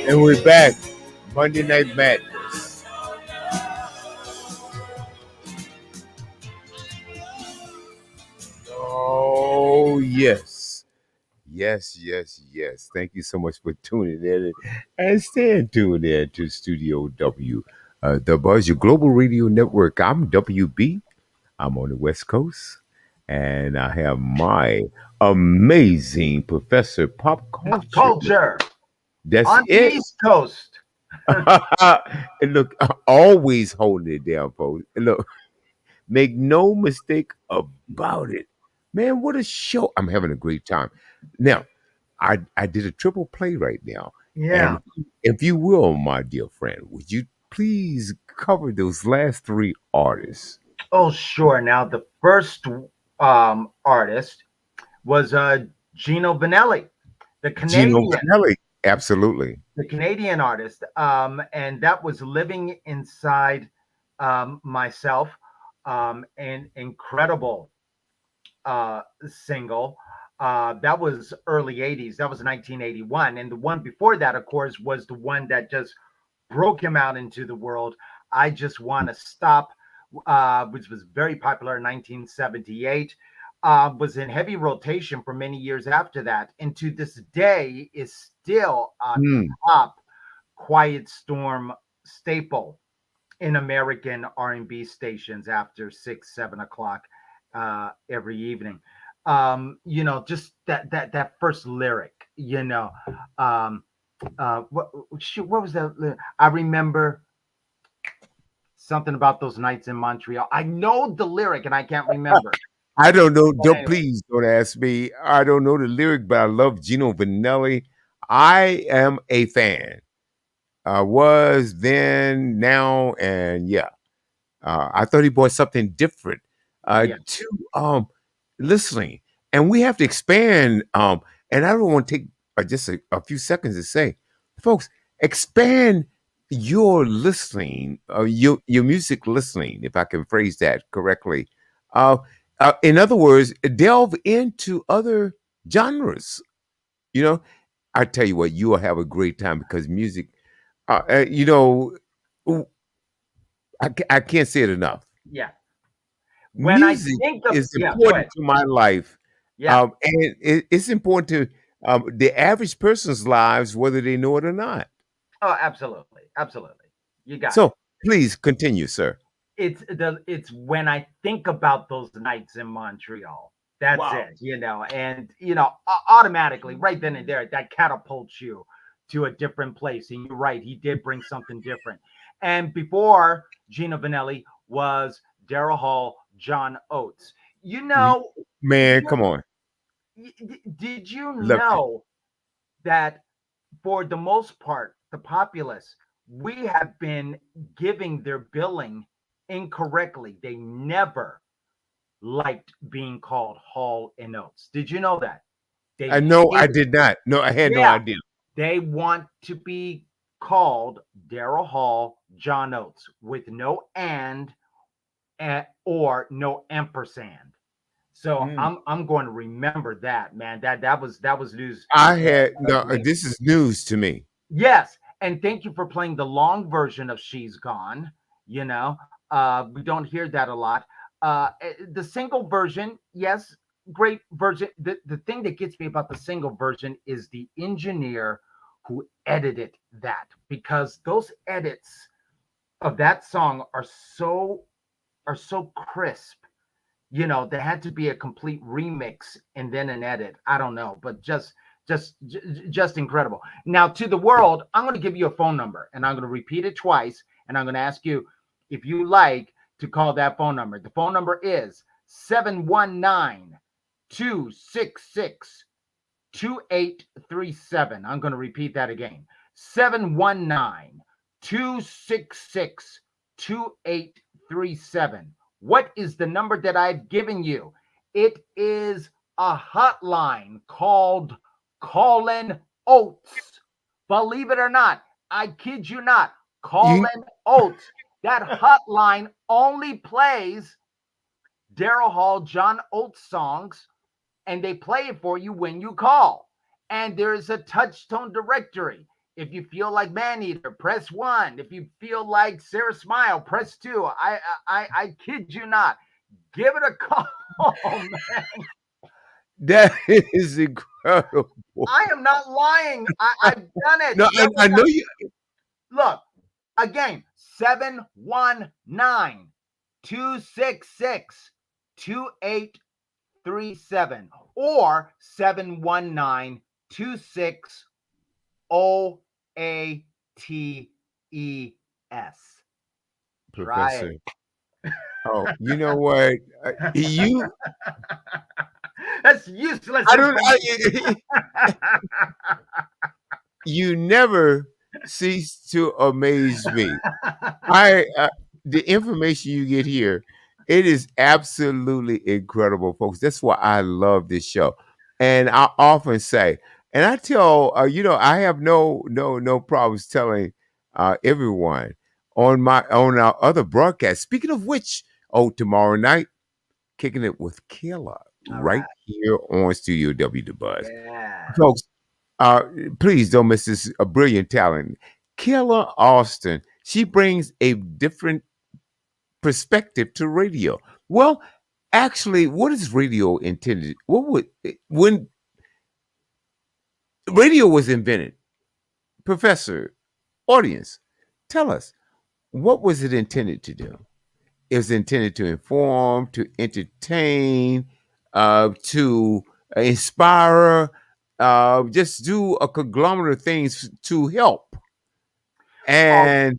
And we're back. Monday Night Madness. Oh, yes. Yes, yes, yes. Thank you so much for tuning in and staying tuned in to Studio W, the Buzz, your global radio network. I'm WB. I'm on the West Coast, and I have my amazing Professor Pop Pop Culture. culture That's on the it. East Coast. And look, always holding it down, folks. And look, make no mistake about it. Man, what a show. I'm having a great time. Now, I did a triple play right now. Yeah. And if you will, my dear friend, would you please cover those last three artists? Oh, sure. Now, the first artist was Gino Vanelli, the Gino Canadian, Vanelli. Absolutely. the Canadian artist, and that was living inside myself, an incredible single. That was early 80s. That was 1981. And the one before that, of course, was the one that just broke him out into the world. I Just Want to Stop, which was very popular in 1978. Was in heavy rotation for many years after that. And to this day is still a Mm. top Quiet Storm staple in American R&B stations after 6, 7 o'clock every evening. Just that first lyric. Um, what was that? I remember something about those nights in Montreal. I know the lyric and I can't remember. I don't know. But Don't anyway, please don't ask me. I don't know the lyric, but I love Gino Vanelli. I am a fan. I was then, now, and yeah. I thought he brought something different yeah, to listening, and we have to expand. And I don't want to take just a few seconds to say, folks, expand your listening, your music listening, if I can phrase that correctly. Uh, in other words, delve into other genres. You know, I tell you what, you will have a great time because music. Uh, uh, you know, I can't say it enough. yeah. When I Music think of is yeah, go important ahead. to my life, Yeah. and it's important to the average person's lives, whether they know it or not. Oh, absolutely, absolutely. You got it. So please continue, sir. It's when I think about those nights in Montreal. That's Wow. it, and automatically right then and there that catapults you to a different place. And you're right, he did bring something different. And before Gino Vanelli was Daryl Hall, John Oates. You Y- know, did Man, you come on. did you Love you. know that for the most part, the populace, we have been giving their billing incorrectly. They never liked being called Hall and Oates. Did you know that? They No, I hated it. did not. No, I had no Yeah, idea. they want to be called Daryl Hall, John Oates with no or no ampersand. So Mm. I'm going to remember that, man. That was news I had no. to me. This is news to me. Yes, and thank you for playing the long version of "She's Gone." You know, we don't hear that a lot. The single version, yes, great version. The thing that gets me about the single version is the engineer who edited that, because those edits of that song are so crisp. There had to be a complete remix and then an edit. I don't know, but just incredible. Now, to the world, I'm going to give you a phone number and I'm going to repeat it twice, and I'm going to ask you if you like to call that phone number. The phone number is 719-266-2837. I'm going to repeat that again. 719-266-2837. What is the number that I've given you? It is a hotline called Callin' Oates. Believe it or not, I kid you not, You, Callin' Oates. That hotline only plays Daryl Hall, John Oates songs, and they play it for you when you call. And there's a touchtone directory. If you feel like Maneater, press 1. If you feel like Sarah Smile, press 2. I kid you not. Give it a call, man. that is incredible. I am not lying. I've done it No, several I know times. you. Look, again, 719-266-2837 or 719-266-OATES. Try it. Professor. Oh, you know what? You, That's useless I don't. information. You never cease to amaze me. I the information you get here, it is absolutely incredible, folks. That's why I love this show. And I often say, and I tell, I have no problems telling everyone on our other broadcast. Speaking of which, tomorrow night, kicking it with Kayla All right right. here on Studio W the Buzz, Yeah. folks. Uh, please don't miss this a brilliant talent, Kayla Austin. She brings a different perspective to radio. Well, actually, what is radio intended? What would when radio was invented? Professor, audience, tell us, what was it intended to do? It was intended to inform, to entertain, to inspire, just do a conglomerate of things to help. Oh, And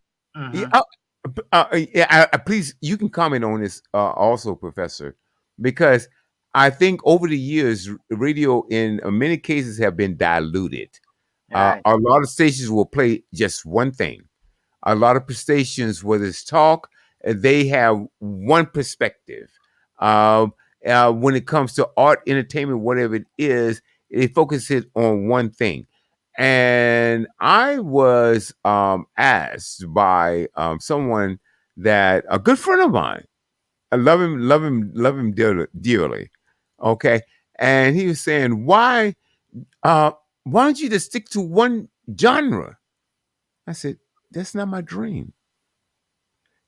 yeah, mhm. yeah, please, you can comment on this also, Professor, because I think over the years, radio in many cases have been diluted. Right. A lot of stations will play just one thing. A lot of stations, whether it's talk, they have one perspective. Um, when it comes to art, entertainment, whatever it is, they focus it on one thing. And I was asked by someone that a good friend of mine, I love him dearly. Okay, and he was saying, uh, why don't you just stick to one genre? I said, that's not my dream.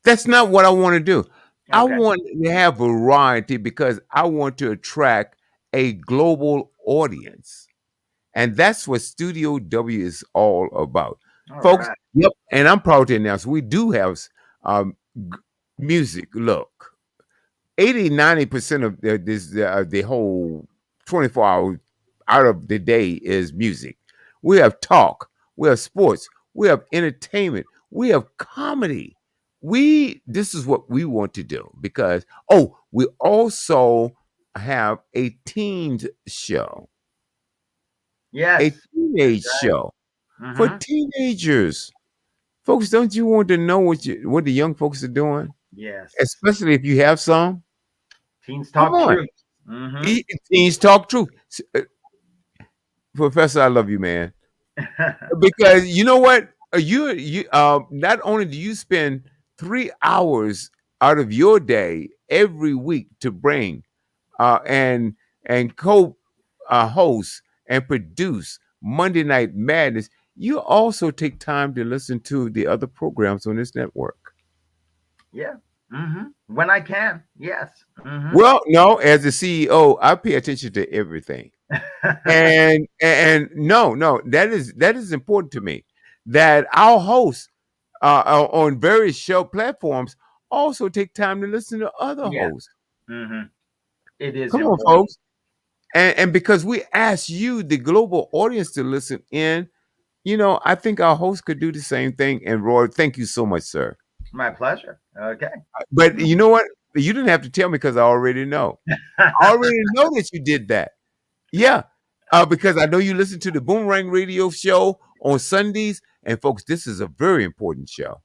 That's not what I want to do. I Okay. want to have variety because I want to attract a global audience. And that's what Studio W is all about. All Folks, right. yep. And I'm proud to announce we do have um, music. Look, 80-90% of the whole 24 hours out of the day is music. We have talk, we have sports, we have entertainment, we have comedy. This is what we want to do because we also have a teens show, a Yes. That's teenage right. show for Mhm. teenagers. Folks, don't you want to know what the young folks are doing? Yes. Especially if you have some. Teens Come talk on. truth. Mhm. Teens talk truth. Professor, I love you, man. Because you know what? You not only do you spend 3 hours out of your day every week to bring and co host and produce Monday Night Madness, you also take time to listen to the other programs on this network. Yeah. Mhm. When I can. Yes. Mhm. Well, no, as the CEO, I pay attention to everything. And no, that is important to me. That our hosts on various show platforms also take time to listen to other Yeah. hosts. Mhm. It is Come on, important. folks. And because we ask you, the global audience, to listen in, I think our hosts could do the same thing. And Roy, thank you so much, sir. My pleasure. Okay. But you know what? You didn't have to tell me because I already know. I already know that you did that. Yeah. Because I know you listen to the Boomerang Radio Show on Sundays. And folks, this is a very important show.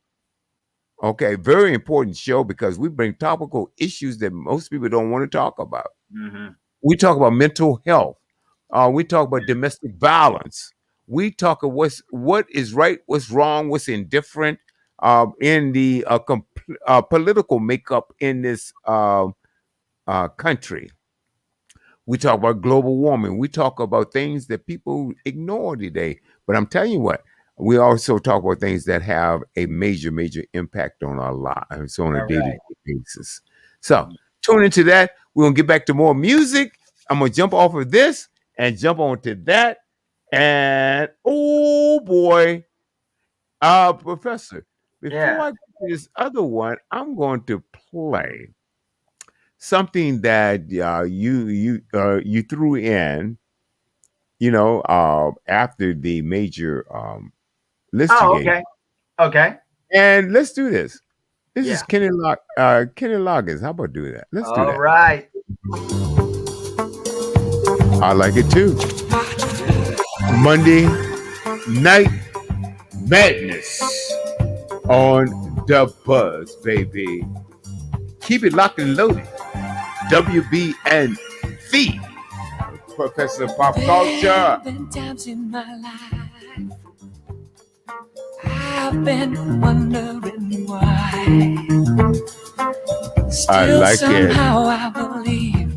Okay, very important show because we bring topical issues that most people don't want to talk about. Mhm. We talk about mental health. We talk about domestic violence. We talk of what is right, what's wrong, what's indifferent in the political makeup in this country. We talk about global warming. We talk about things that people ignore today. But I'm telling you what, we also talk about things that have a major, major impact on our lives on a All daily right. basis. So tune into that. We're going to get back to more music. I'm going to jump off of this and jump onto that. And oh boy, Professor, before Yeah. I get to this other one, I'm going to play something that you threw in, after the major list you Oh, gave. okay. Okay. And let's do this. This is Yeah. Kenny Loggins. How about do that? Let's do All that. right. I like it too. Monday Night Madness on the Buzz, baby. Keep it locked and loaded. WBNV. Professor of Pop Culture. There have been times in my life I've been wondering why. Still I like it. somehow I believe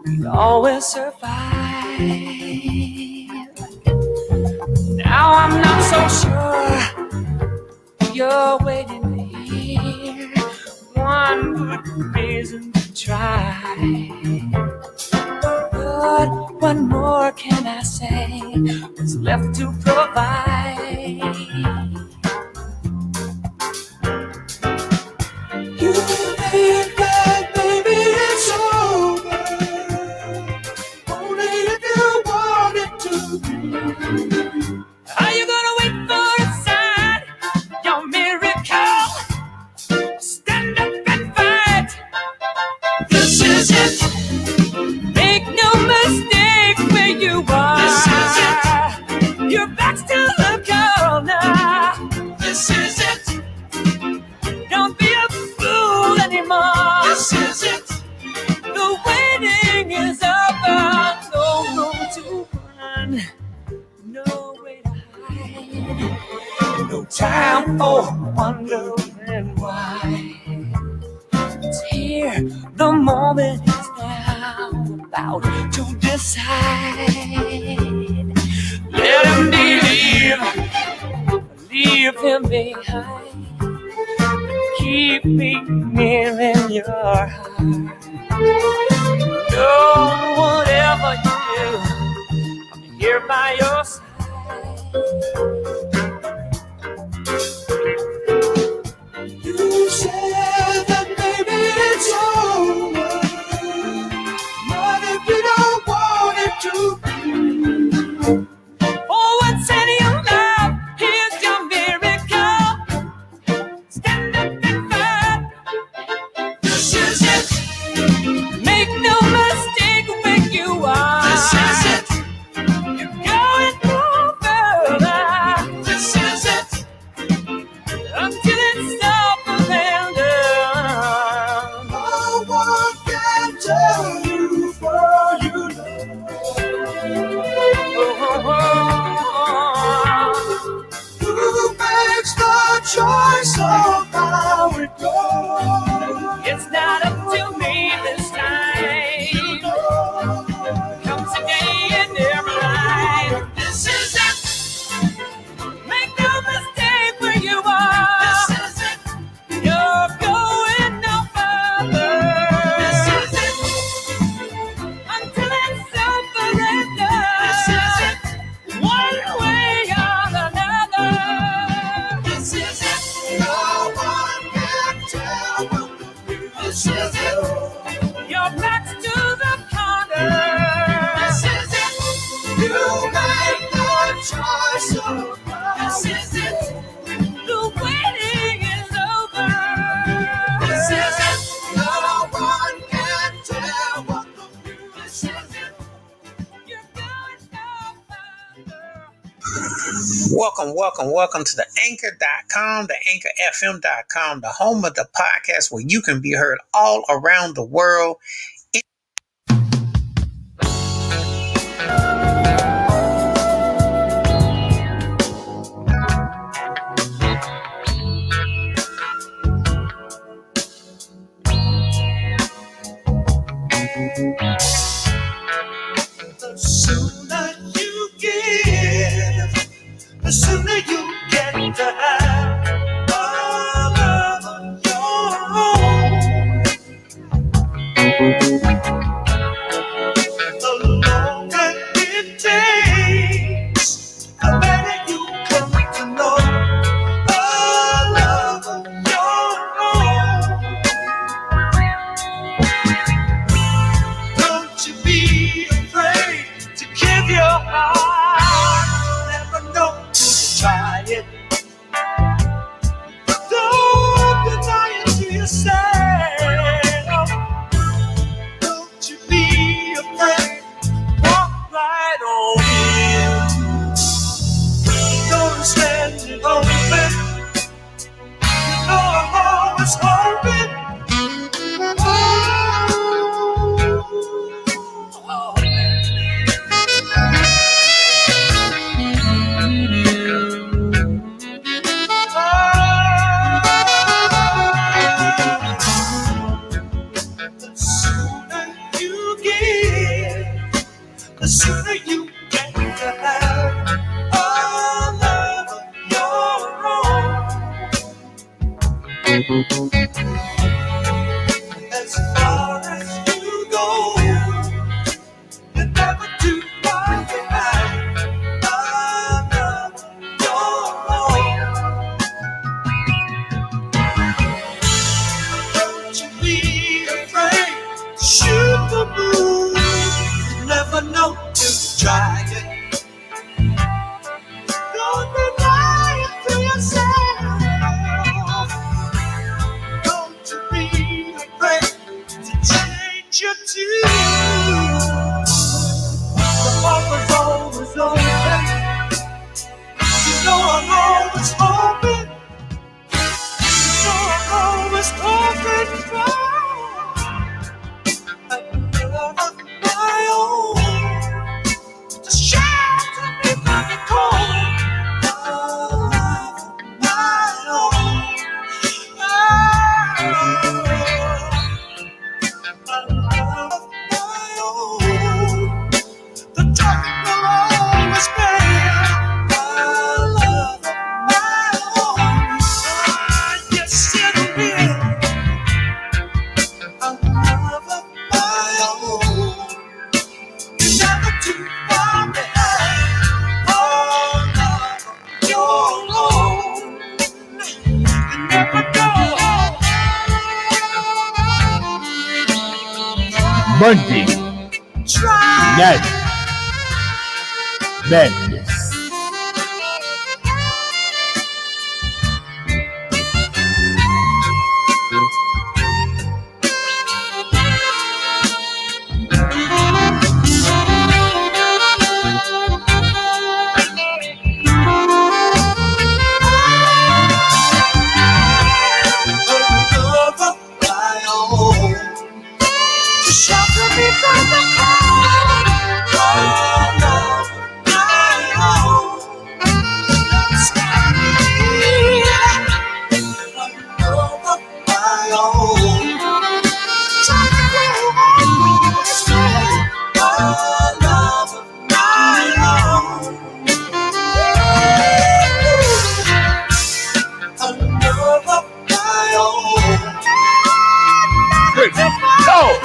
we'd always survive. Now I'm not so sure you're waiting to hear one good reason to try. But what more can I say? What's left to provide? You think that maybe it's over, only if you want it to be. Are you gonna wait for a sign? Your miracle. Stand up and fight. This is it. Make no mistake where you are. This is it. Your back's to the corner. This is it. Don't be a fool anymore. This is it. The waiting is over. No room to run. No way to hide. No time for wondering why. It's here. The moment is now. About to decide. Let him believe. Leave him behind. Keep me near in your heart. No, whatever you do, I'm here by your side. You said that maybe it's over, but if you don't want it to be, for once in your life, here's your miracle. Stand up and fight. This is it. Make no mistake where you are. This is it. You're going no further. This is it. Until it's up and done. No one can tell you for you know. Who makes the choice of how it goes? It's not up to me this time. You know. Comes a day in every life. This is it. Make no mistake where you are. This is it. You're going no further. This is it. Until it's over and done. This is it. One way or another. This is it. No one can tell what to do. This is it. Your back's to the corner. This is it. You make the choice of this is it. The waiting is over. This is it. No one can tell what to do. This is it. You're going no further. Welcome to the anchor.com, the anchorfm.com, the home of the podcast where you can be heard all around the world. The sooner you give, the sooner you get to have a love of your own. As far as you go, you're never too far behind. I love your own. Don't you be afraid to shoot the moon. You never know till you try it. Don't be lying to yourself. Don't you be afraid to change your tune. The offer's always open. You know I'm always hoping. You know I'm always hoping for a love of my own. To shelter me from the cold. A love of my own. The dark will always be my love, my own. Yes, it will. A love of my own. You're never too far behind. Oh, love of your own. You never know. Monday Try. Night Madness. Love of my own. To shelter me from the cold. Oh, love of my own. Stand me. Love of my own. Try to always be. Oh, love of my own. A love of my own. Good. Go.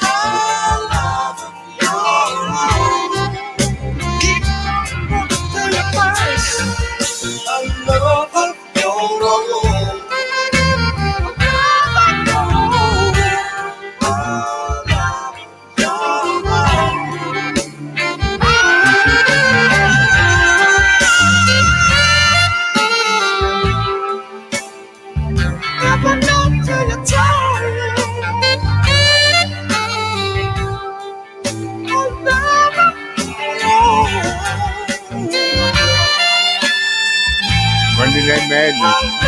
A love of your own. Keep on till you find a love of your own. A love of your own. Never know till you try. A love of your own. Monday Night Madness.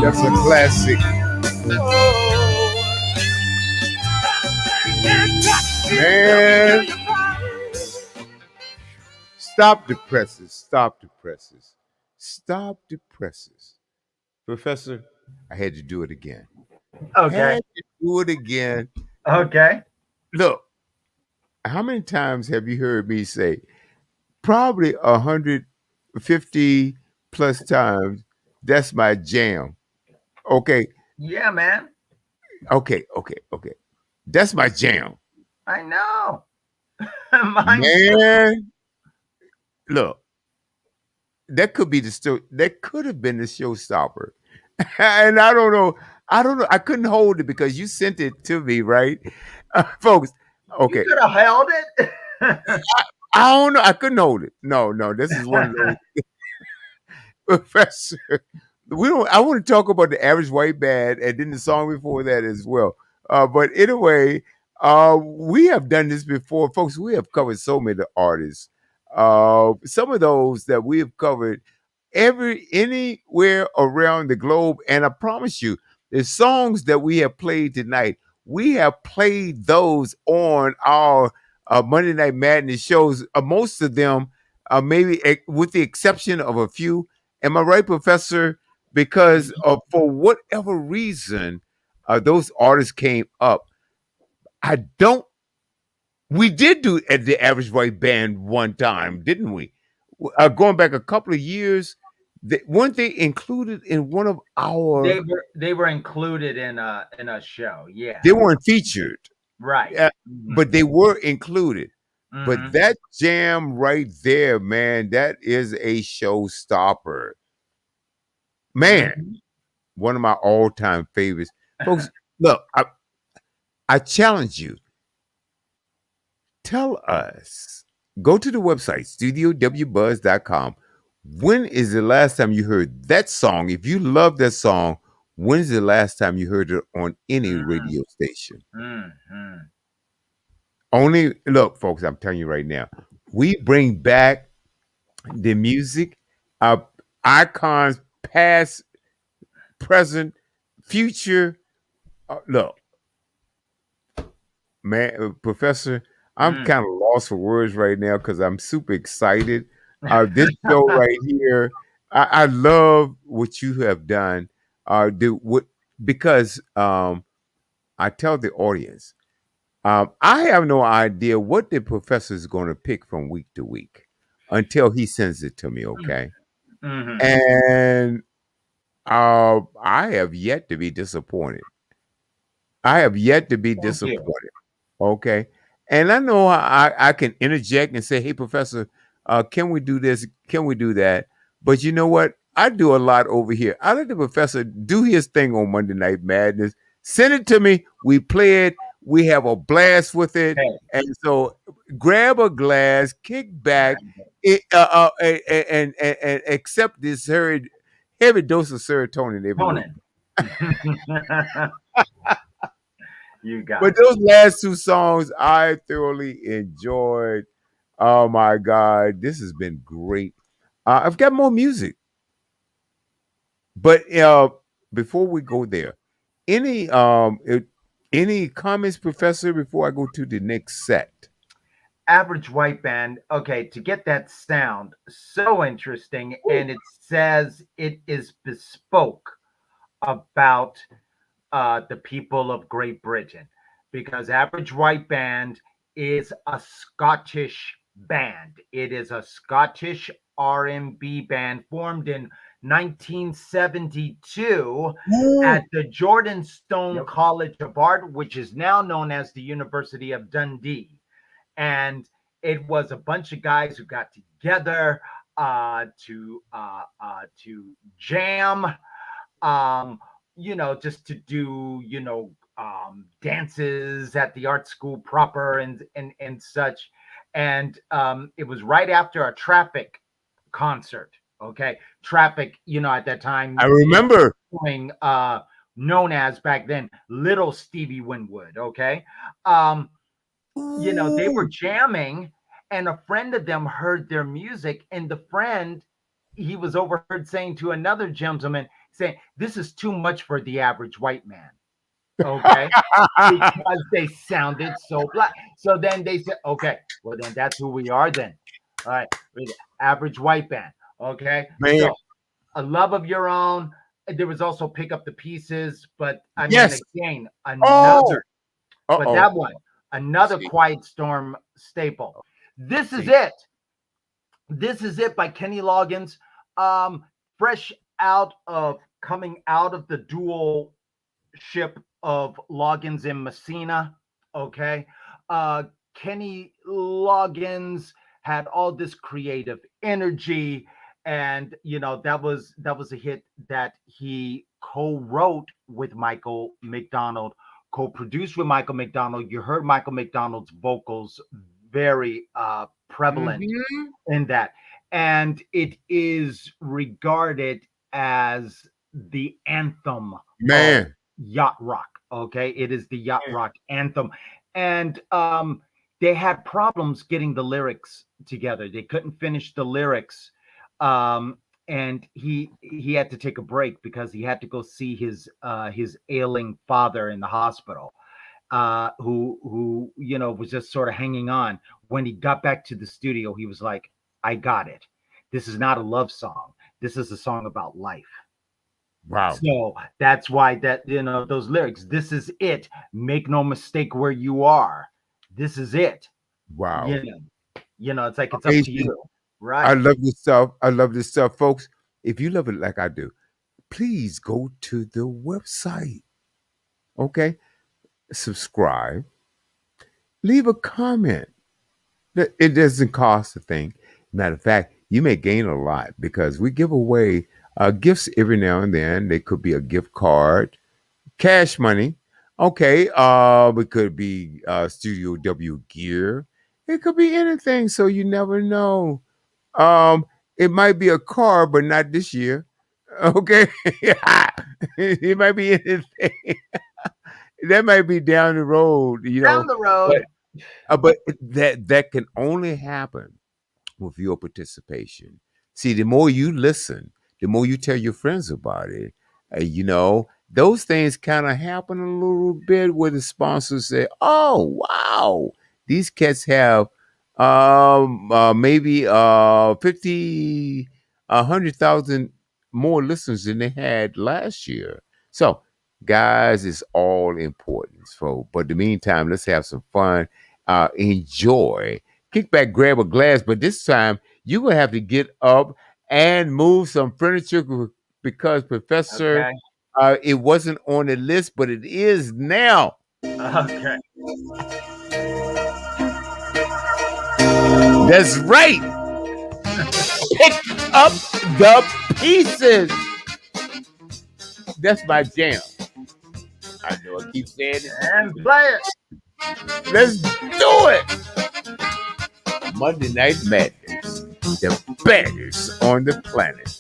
That's a classic. Man. Stop the presses. Stop the presses. Stop the presses. Professor, I had to do it again. Okay. Had to do it again. Okay. Look, how many times have you heard me say? Probably 150 plus times. That's my jam. Okay, Yeah, man. okay. That's my jam. I know. Mine's Man, look, that could be the still that could have been the showstopper. And I don't know. I don't know. I couldn't hold it because you sent it to me, right? Folks, You okay. could have held it. I don't know. I couldn't hold it. No, this is one of those. Professor, we don't. I want to talk about the average white band and then the song before that as well. But anyway, we have done this before, folks. We have covered so many artists. Some of those that we have covered anywhere around the globe, and I promise you, the songs that we have played tonight, we have played those on our Monday Night Madness shows. Most of them, maybe with the exception of a few. Am I right, Professor? because for whatever reason, those artists came up. I don't. We did do at the Average White Band one time, didn't we? Going back a couple of years, weren't they included in one of our? They were included in a show. Yeah. They weren't featured, Right. uh, Mhm. but they were included. But Mhm. that jam right there, man, that is a showstopper. Man, Mhm. one of my all-time favorites. Folks, look, I challenge you. Tell us. Go to the website, studiowbuzz.com. When is the last time you heard that song? If you love that song, when's the last time you heard it on any Mhm. radio station? Mhm. Only, look, folks, I'm telling you right now, we bring back the music, uh, icons, past, present, future. Look, man, Professor, I'm Mm. kind of lost for words right now because I'm super excited. This show right here, I love what you have done. Because I tell the audience, I have no idea what the professor is going to pick from week to week until he sends it to me. Okay, Mhm. and I have yet to be disappointed. I have yet to be Thank you. disappointed. Okay. And I know I can interject and say, hey, Professor, can we do this? Can we do that? But you know what? I do a lot over here. I let the professor do his thing on Monday Night Madness. Send it to me. We play it. We have a blast with it. Hey. And so grab a glass, kick back, and accept this heavy dose of serotonin every week. Conan. You But got it. those last two songs I thoroughly enjoyed. Oh my God, this has been great. I've got more music, but before we go there, any any comments, Professor, before I go to the next set? Average White Band. Okay, to get that sound so interesting, Ooh. and it says it is bespoke about the people of Great Britain, because Average White Band is a Scottish band. It is a Scottish R&B band formed in 1972 Ooh. at the Jordan Stone Yep. College of Art, which is now known as the University of Dundee. And it was a bunch of guys who got together to jam, um, just to do, dances at the art school proper and such. And it was right after a Traffic concert. Okay, Traffic, at that I time, remember. doing known as back then Little Stevie Winwood. Okay, um, they were Ooh. jamming, and a friend of them heard their music, and the friend, he was overheard saying to another gentleman, saying, "This is too much for the average white man." Okay, because they sounded so black. So then they said, "Okay, well then that's who we are then." All right, we're the average white band. Okay, Man, so A Love of Your Own. There was also Pick Up the Pieces, but I mean, yes. again, Oh. another, but Uh-oh. that one, another See. Quiet Storm staple. Oh, This is see. it. This is it by Kenny Loggins. Um, Fresh out of coming out of the dual ship of Loggins and Messina. Okay. Uh, Kenny Loggins had all this creative energy, and that was a hit that he co-wrote with Michael McDonald, co-produced with Michael McDonald. You heard Michael McDonald's vocals very prevalent Hmm. in that, and it is regarded as the anthem of Man. yacht rock. Okay, it is the yacht rock anthem, and they had problems getting the lyrics together. They couldn't finish the lyrics, um, and he had to take a break because he had to go see his ailing father in the hospital, who was just sort of hanging on. When he got back to the studio, he was like, "I got it. This is not a love song. This is a song about life." Wow. So that's why that those lyrics. This is it. Make no mistake where you are. This is it. Wow. You know. It's like it's up to Amazing. you. I Right. love this stuff. I love this stuff, folks. If you love it like I do, please go to the website. Okay? Subscribe. Leave a comment. It doesn't cost a thing. Matter of fact, you may gain a lot because we give away gifts every now and then. They could be a gift card, cash money. Okay, it could be Studio W gear. It could be anything, so you never know. Um, it might be a car, but not this year. Okay, it might be anything. That might be down the road, Down the road. but that can only happen with your participation. See, the more you listen, the more you tell your friends about it. Those things kind of happen a little bit where the sponsors say, "Oh, wow, these cats have maybe 50, 100,000 more listeners than they had last year." So, guys, it's all important. So, but in the meantime, let's have some fun. Enjoy. Kick back, grab a glass, but this time you're gonna have to get up and move some furniture because Professor, Okay. it wasn't on the list, but it is now. Okay. That's right. Pick up the pieces. That's my jam. I know I keep saying it. And play it. Let's do it. Monday Night Madness, the baddest on the planet.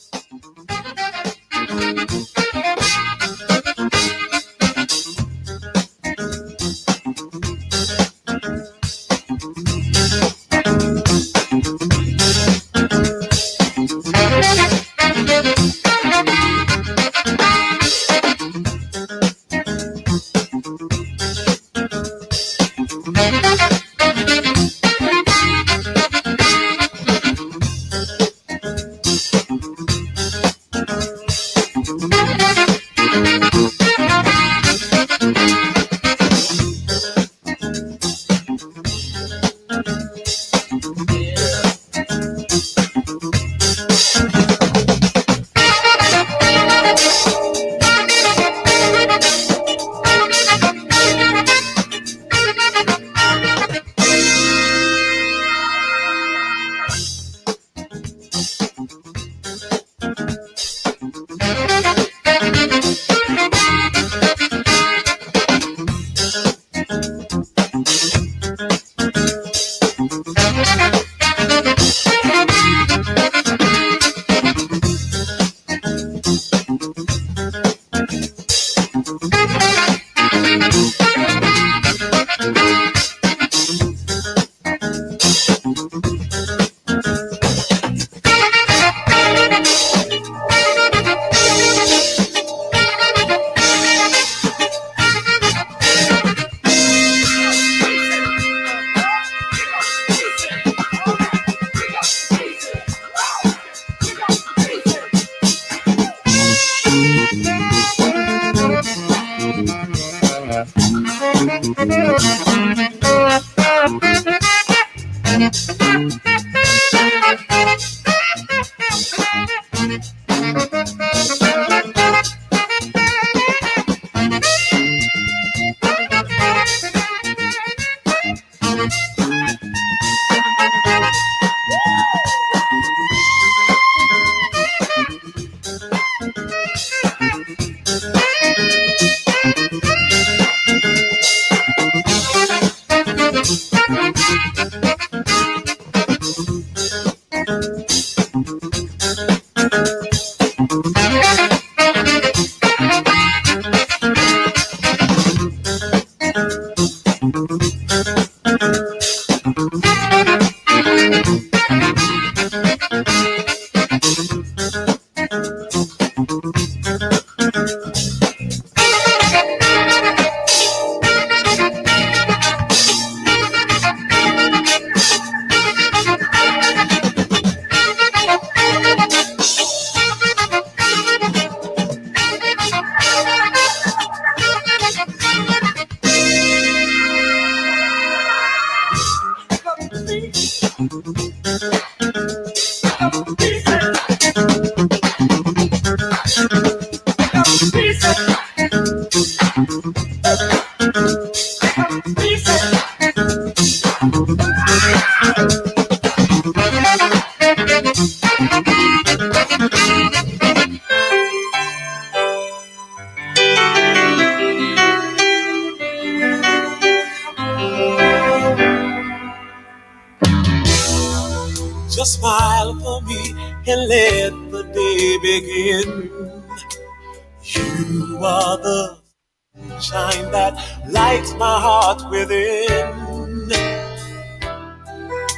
Just smile for me and let the day begin. You are the shine that lights my heart within.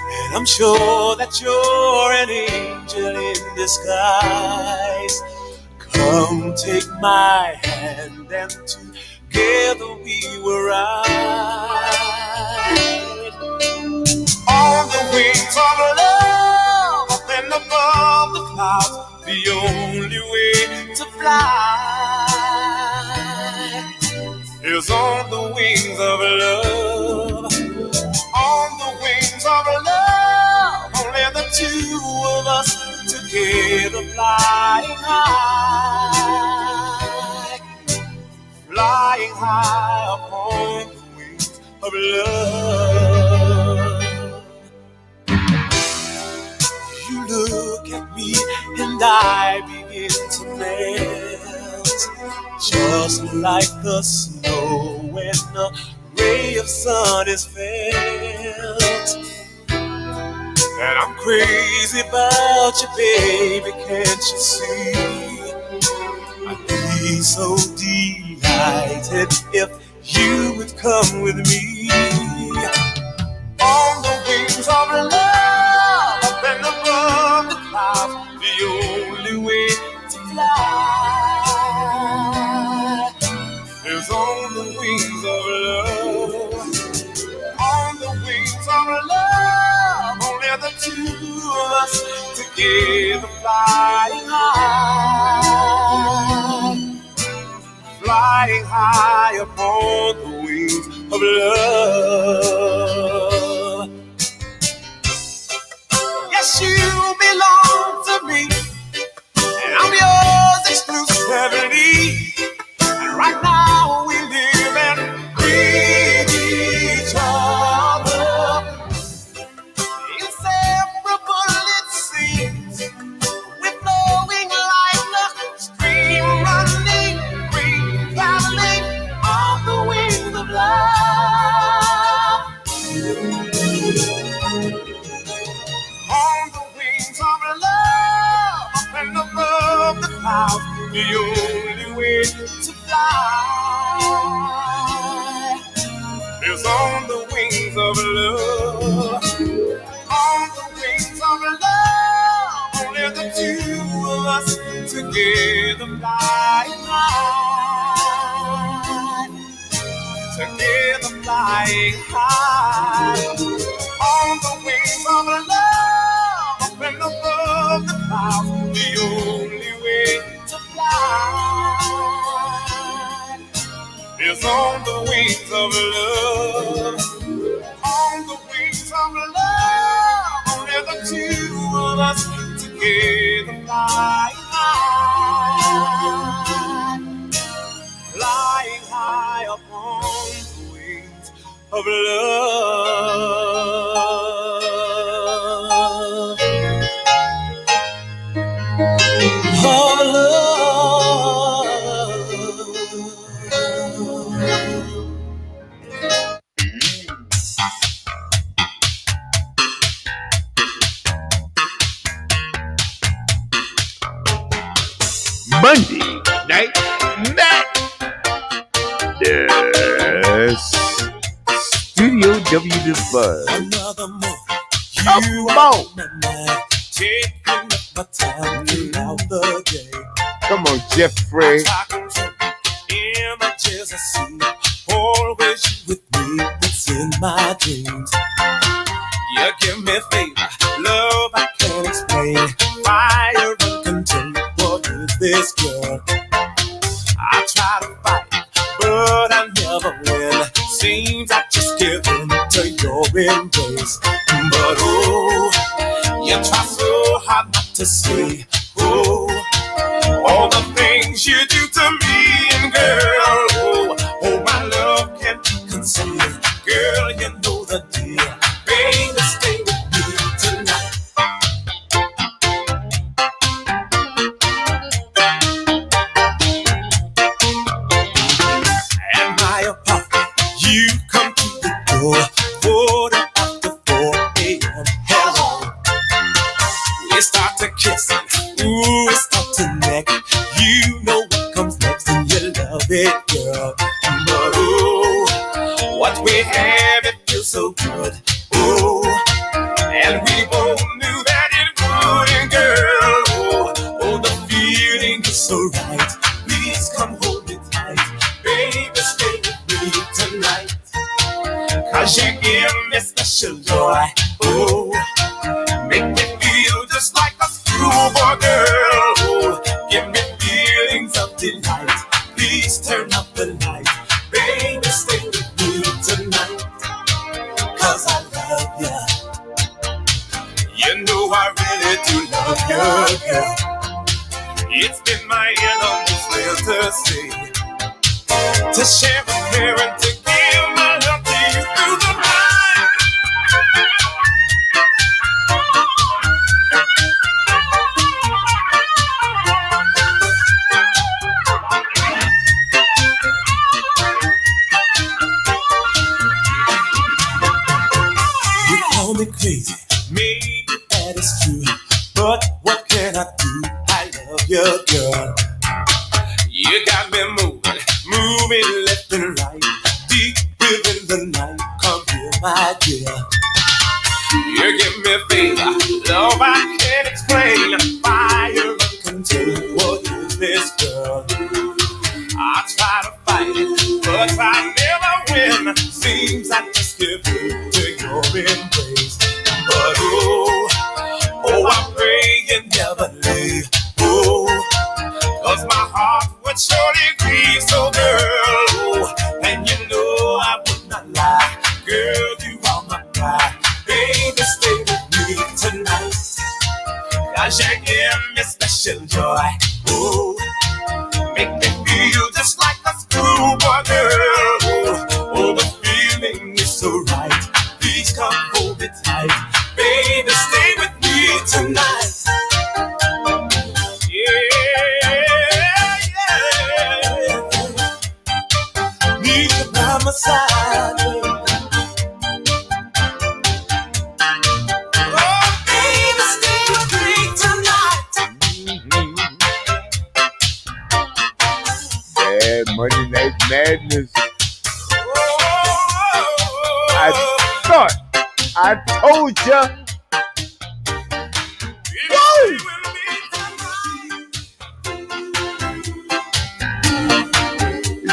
And I'm sure that you're an angel in disguise. Come take my hand and together we will ride on the wings of love up and above the clouds. The only way to fly is on the wings of love. On the wings of love, only the two of us together flying high. Flying high upon the wings of love. You look at me and I begin to melt, just like the snow when a ray of sun is felt. And I'm crazy about you, baby, can't you see? I'd be so delighted if you would come with me. On the wings of love, up and above the clouds, the only way to fly is on the wings of love. On the wings of love, only the two of us together flying high. Flying high upon the wings of love. Yes, you belong to me, and I'm yours exclusively. And right now we live and breathe each other. Inseparable it seems, we're flowing like a stream running, free, traveling on the wings of love. On the wings of love, up and above the clouds, the only way to fly is on the wings of love. On the wings of love, only the two of us together flying high. Together flying high. On the wings of love, up and above the clouds, the only way to fly is on the wings of love. On the wings of love, only the two of us together flying high. Flying high upon the wings of love. Oh, Monday Night Madness. Studio W the Buzz. another morning, Come you on. are my mind, taking up my time throughout the day. Come on, Jeffrey. Images I see, always you with me, it's in my dreams. You give me favor, love I can't explain, fire uncontained. What is this girl? I try to fight, but I never win. Seems I just give in to your embrace, but oh. You try so hard not to say, oh, all the things you do to me, and girl, oh, my love can't be concealed. Girl, you know the deal. Baby, stay with me tonight. At my apartment, you come to the door, quarter after 4 a.m. Hello. We start to kissing, ooh, we start to neck. You know what comes next, and you love it, girl. But oh, what we have, it feels so good. Oh, and we both knew that it would, and girl, oh, the feeling is so right. Please come hold me tight, baby, stay with me tonight. 'Cause you give me special joy. Oh, make me feel just like a schoolboy girl. Oh, give me feelings of delight. Please turn up the light. Baby, stay with me tonight. 'Cause I love you. You know I really do love you, girl. It's been my enemy's will to say, to share a prayer and to give my love to you through the night. You call me crazy, maybe that is true, but what can I do? I love you, girl. You got me moving, moving left and right, deep within the night. Come here, my dear. You give me fever, love I can't explain, fire uncontained. What is this, girl? I try to fight it, but I never win. Seems I just give in to your embrace. But oh, oh, I pray you never leave. Oh, 'cause my heart would surely grieve. So girl, oh, and you know I would not lie. Girl, you are my pride. Baby, stay with me tonight. 'Cause you give me special joy. Oh, make me feel just like a schoolboy girl. Oh, the feeling is so right. Please come hold me tight. Baby, stay with me tonight. Yeah, yeah. Need you by my side. Oh, baby, stay with me tonight. Yeah, Monday Night Madness. I Thought I told ya. Woo!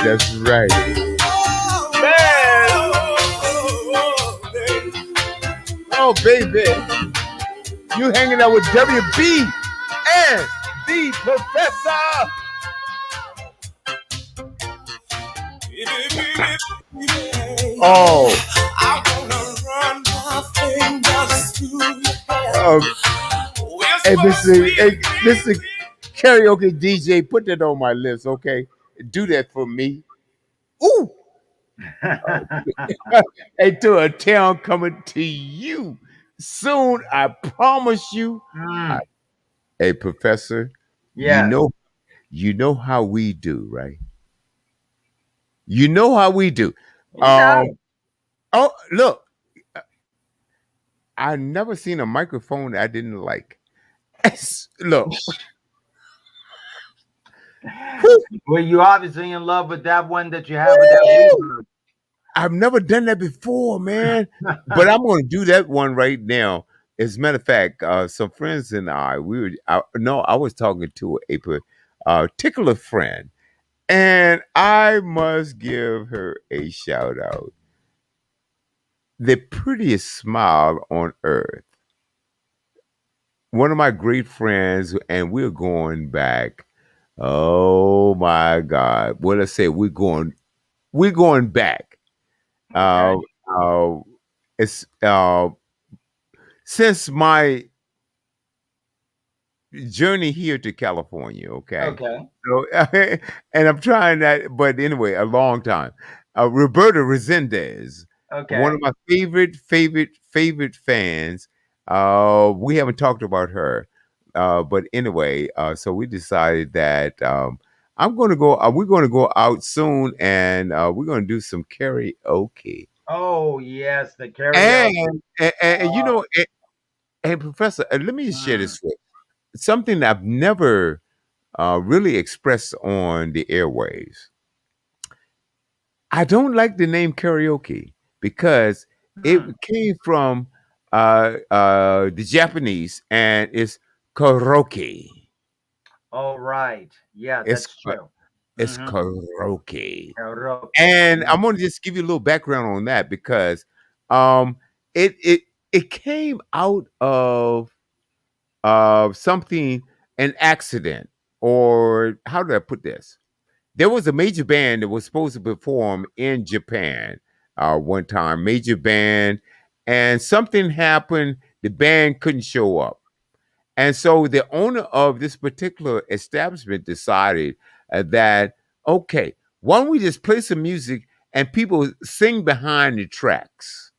That's right. Man. Oh, baby. You hanging out with WB and the Professor. Oh. I wanna run my fingers through your hair. Hey, Mr. Karaoke DJ, put that on my list, okay? Do that for me. Ooh. Hey, to a town coming to you soon, I promise you. Mm, Hey, Professor, yes. you know how we do, right? You know how we do. You got it. Oh, look, I never seen a microphone I didn't like. Look, Well, you obviously in love with that one that you have with that reverb. I've never done that before, man. But I'm going to do that one right now. As a matter of fact, some friends and I was talking to a particular friend, and I must give her a shout out. The prettiest smile on earth. One of my great friends, and we're going back. Oh my God! Well, let's say we're going back. Uh, Okay. uh, it's since my journey here to California. Okay, Okay. so and I'm trying that, but anyway, a long time. Roberta Resendez, one of Okay. my favorite fans. We haven't talked about her, but anyway, so we decided that I'm going to go. We're going to go out soon, and we're going to do some karaoke. Oh yes, the karaoke. And you Uh, know, and Professor, let me just share mm, this with something I've never really expressed on the airwaves. I don't like the name karaoke because it mm. came from the Japanese and it's karaoke. All right. Yeah, It's that's true. it's Mm-hmm. karaoke. Karaoke. And Yeah. I'm gonna just give you a little background on that because um, it came out of something, an accident, or how did I put this? There was a major band that was supposed to perform in Japan one time, major band, and something happened. The band couldn't show up. And so the owner of this particular establishment decided that, okay, why don't we just play some music and people sing behind the tracks?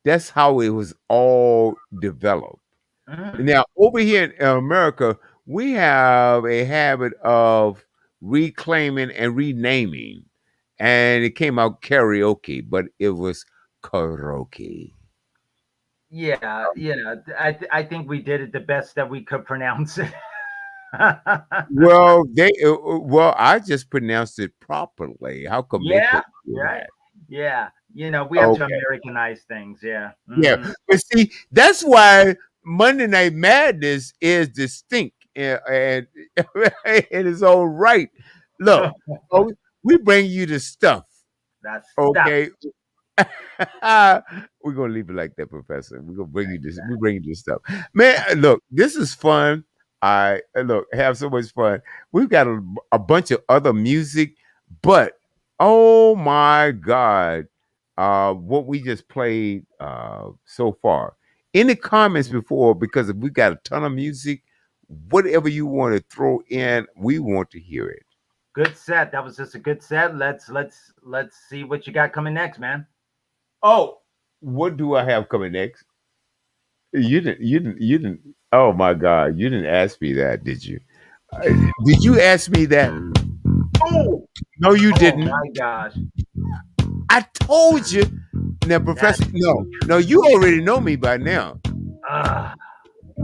That's how it was all developed. Mm. Now, over here in America, we have a habit of reclaiming and renaming, and it came out karaoke, but it was karaoke. Yeah, I think we did it the best that we could pronounce it. Well, I just pronounced it properly. How come they Yeah, couldn't do right. that? Yeah, we have to Okay. Americanize things. Yeah. Yeah, Hmm. but see, that's why Monday Night Madness is distinct and in its own right. Look, oh, we bring you the stuff, That's stuff. okay? We're gonna leave it like that, Professor. We're gonna bring you this. We bring you this stuff, man. Look, this is fun. I look have so much fun. We've got a bunch of other music, but oh my god, what we just played so far. Any comments before? Because we got a ton of music. Whatever you want to throw in, we want to hear it. Good set. That was just a good set. Let's see what you got coming next, man. Oh, what do I have coming next? You didn't. Oh my God, you didn't ask me that, did you? Did you ask me that? Oh, No, you oh didn't. my gosh. I told you. Now, That's Professor, no, you already know me by now. uh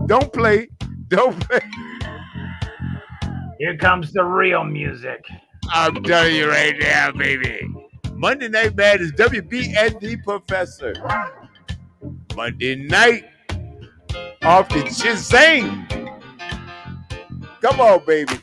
Don't play. Don't play. here comes the real music. I'm telling you right now, baby. Monday Night Madness, WB and the Professor. Monday night off the Shazam. Come on, baby.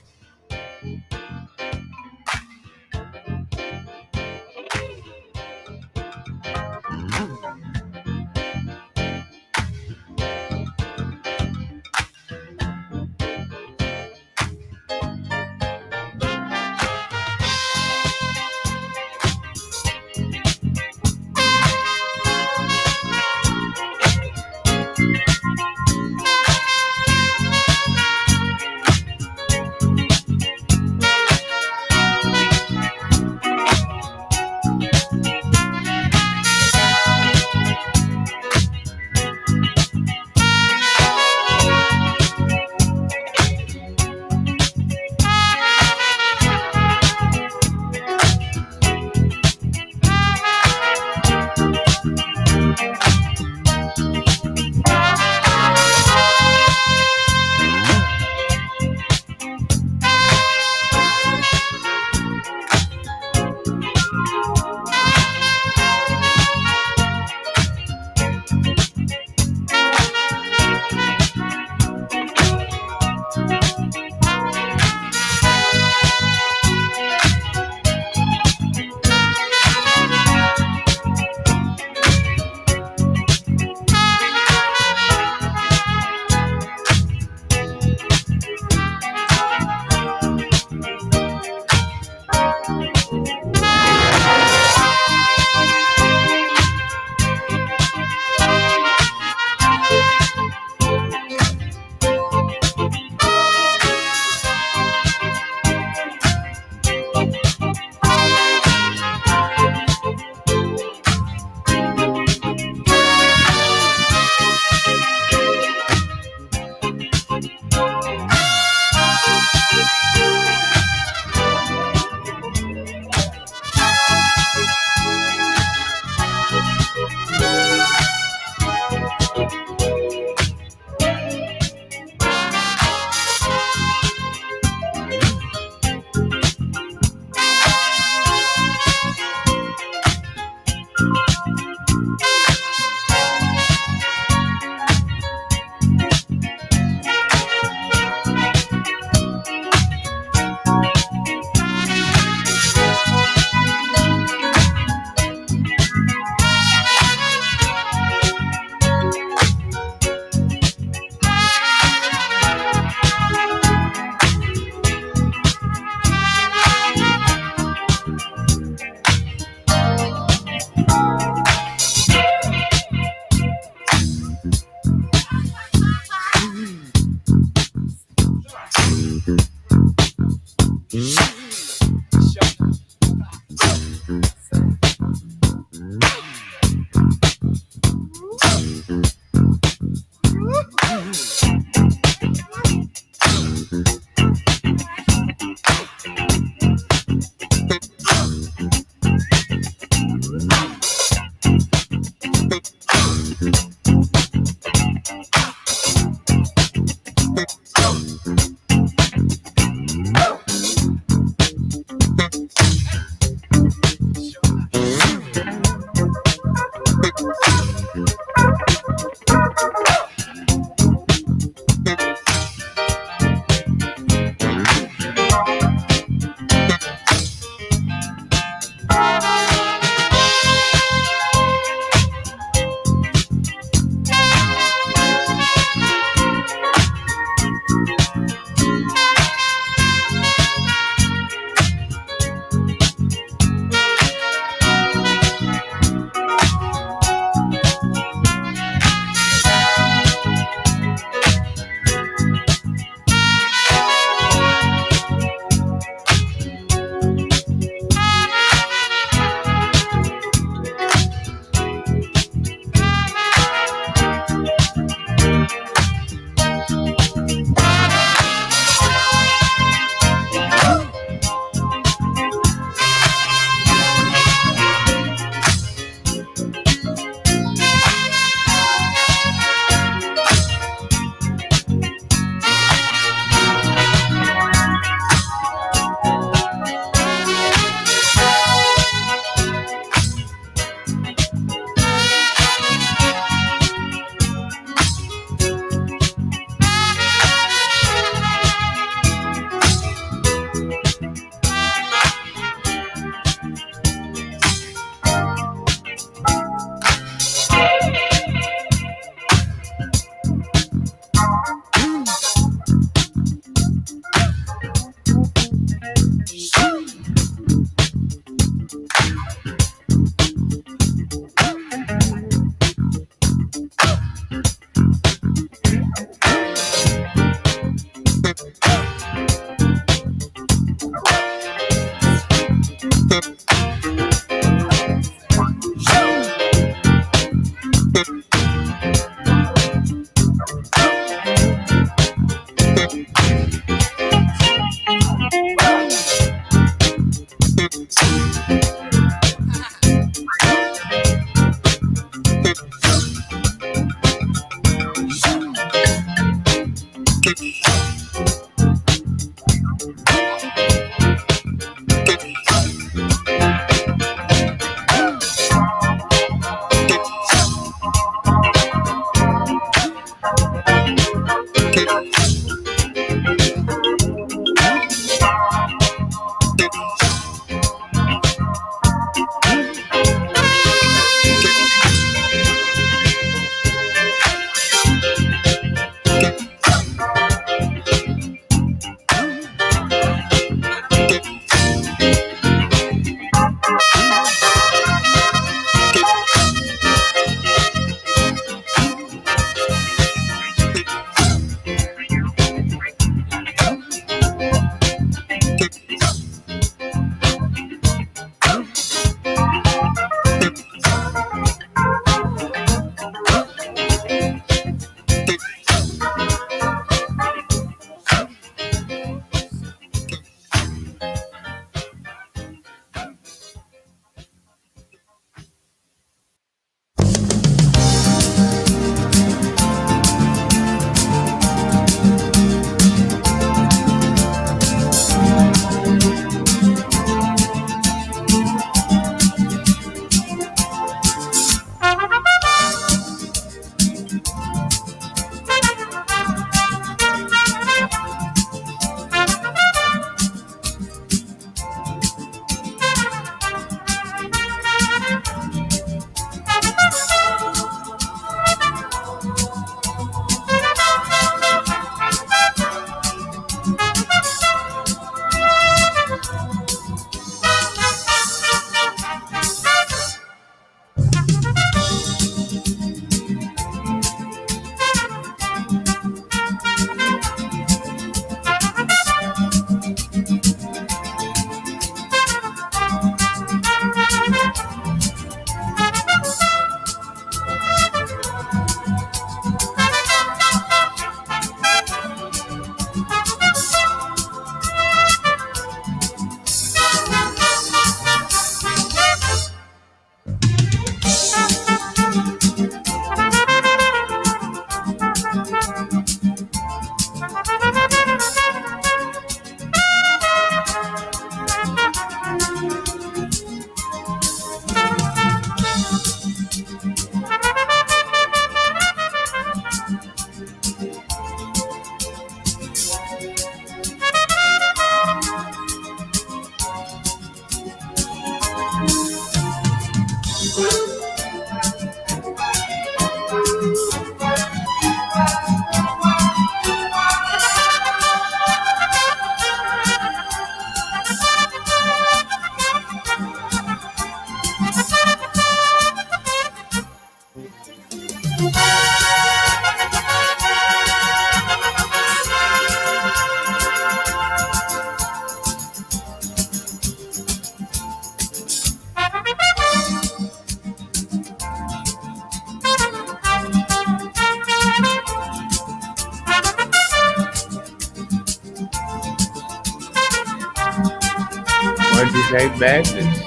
Night Madness.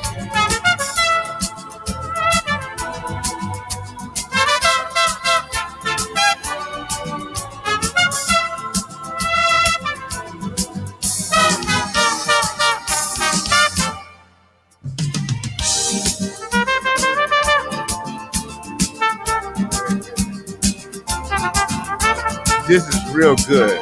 This is real good.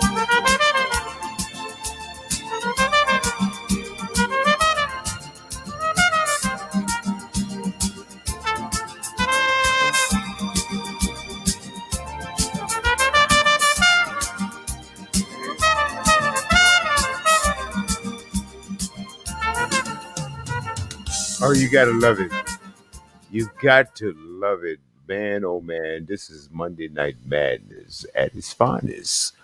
Oh, you gotta love it. You got to love it, man. Oh man, this is Monday Night Madness at its finest.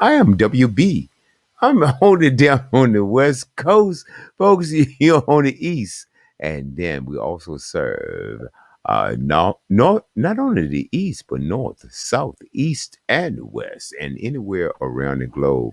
I am WB. I'm holding down on the West Coast, folks. Here on the East, and then we also serve not only the East but North, South, East, and West, and anywhere around the globe.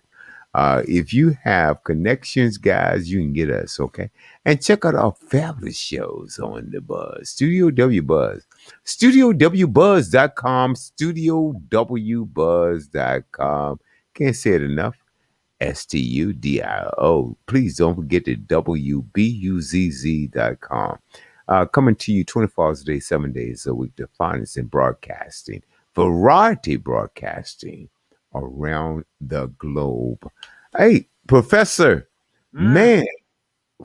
If you have connections, guys, you can get us, okay? And check out our fabulous shows on the Buzz, Studio W Buzz, StudioWBuzz.com, StudioWBuzz.com. Can't say it enough. STUDIO. Please don't forget the WBUZZ.com. Coming to you 24 hours a day, 7 days a week, the finest in broadcasting, variety broadcasting around the globe. Hey, Professor, man,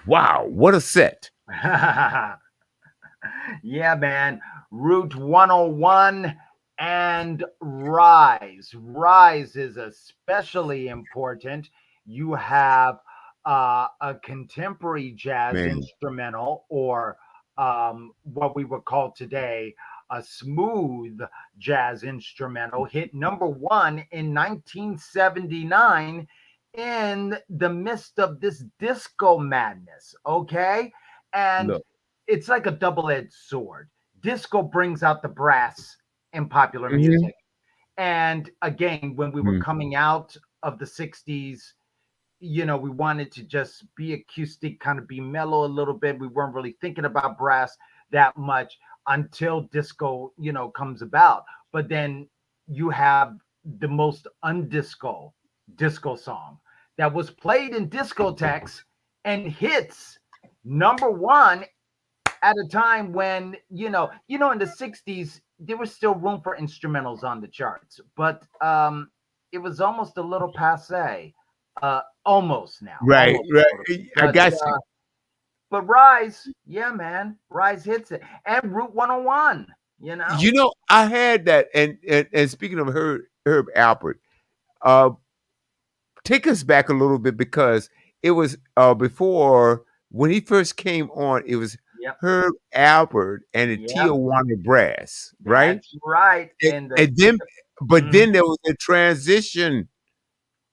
wow, what a set. Yeah, man. Route 101 and Rise. Rise is especially important. You have a contemporary jazz Man. instrumental, or what we would call today a smooth jazz instrumental, hit number one in 1979 in the midst of this disco madness. Okay. And Look. it's like a double-edged sword. Disco brings out the brass in popular Mhm. music. And again, when we were Mhm. coming out of the 60s, we wanted to just be acoustic, kind of be mellow a little bit. We weren't really thinking about brass that much until disco, comes about. But then you have the most undisco disco song that was played in discotheques and hits number one at a time when in the 60s there was still room for instrumentals on the charts, but it was almost a little passe. Almost now, Right, almost a little bit. right. I got you. But Rise, yeah, man, Rise hits it. And Route 101, You know, I had that, and speaking of Herb Alpert, uh, take us back a little bit because it was before when he first came on. It was Yep. Herb Alpert and the Yep. Tijuana Brass, right? That's right. And then, but then there was a transition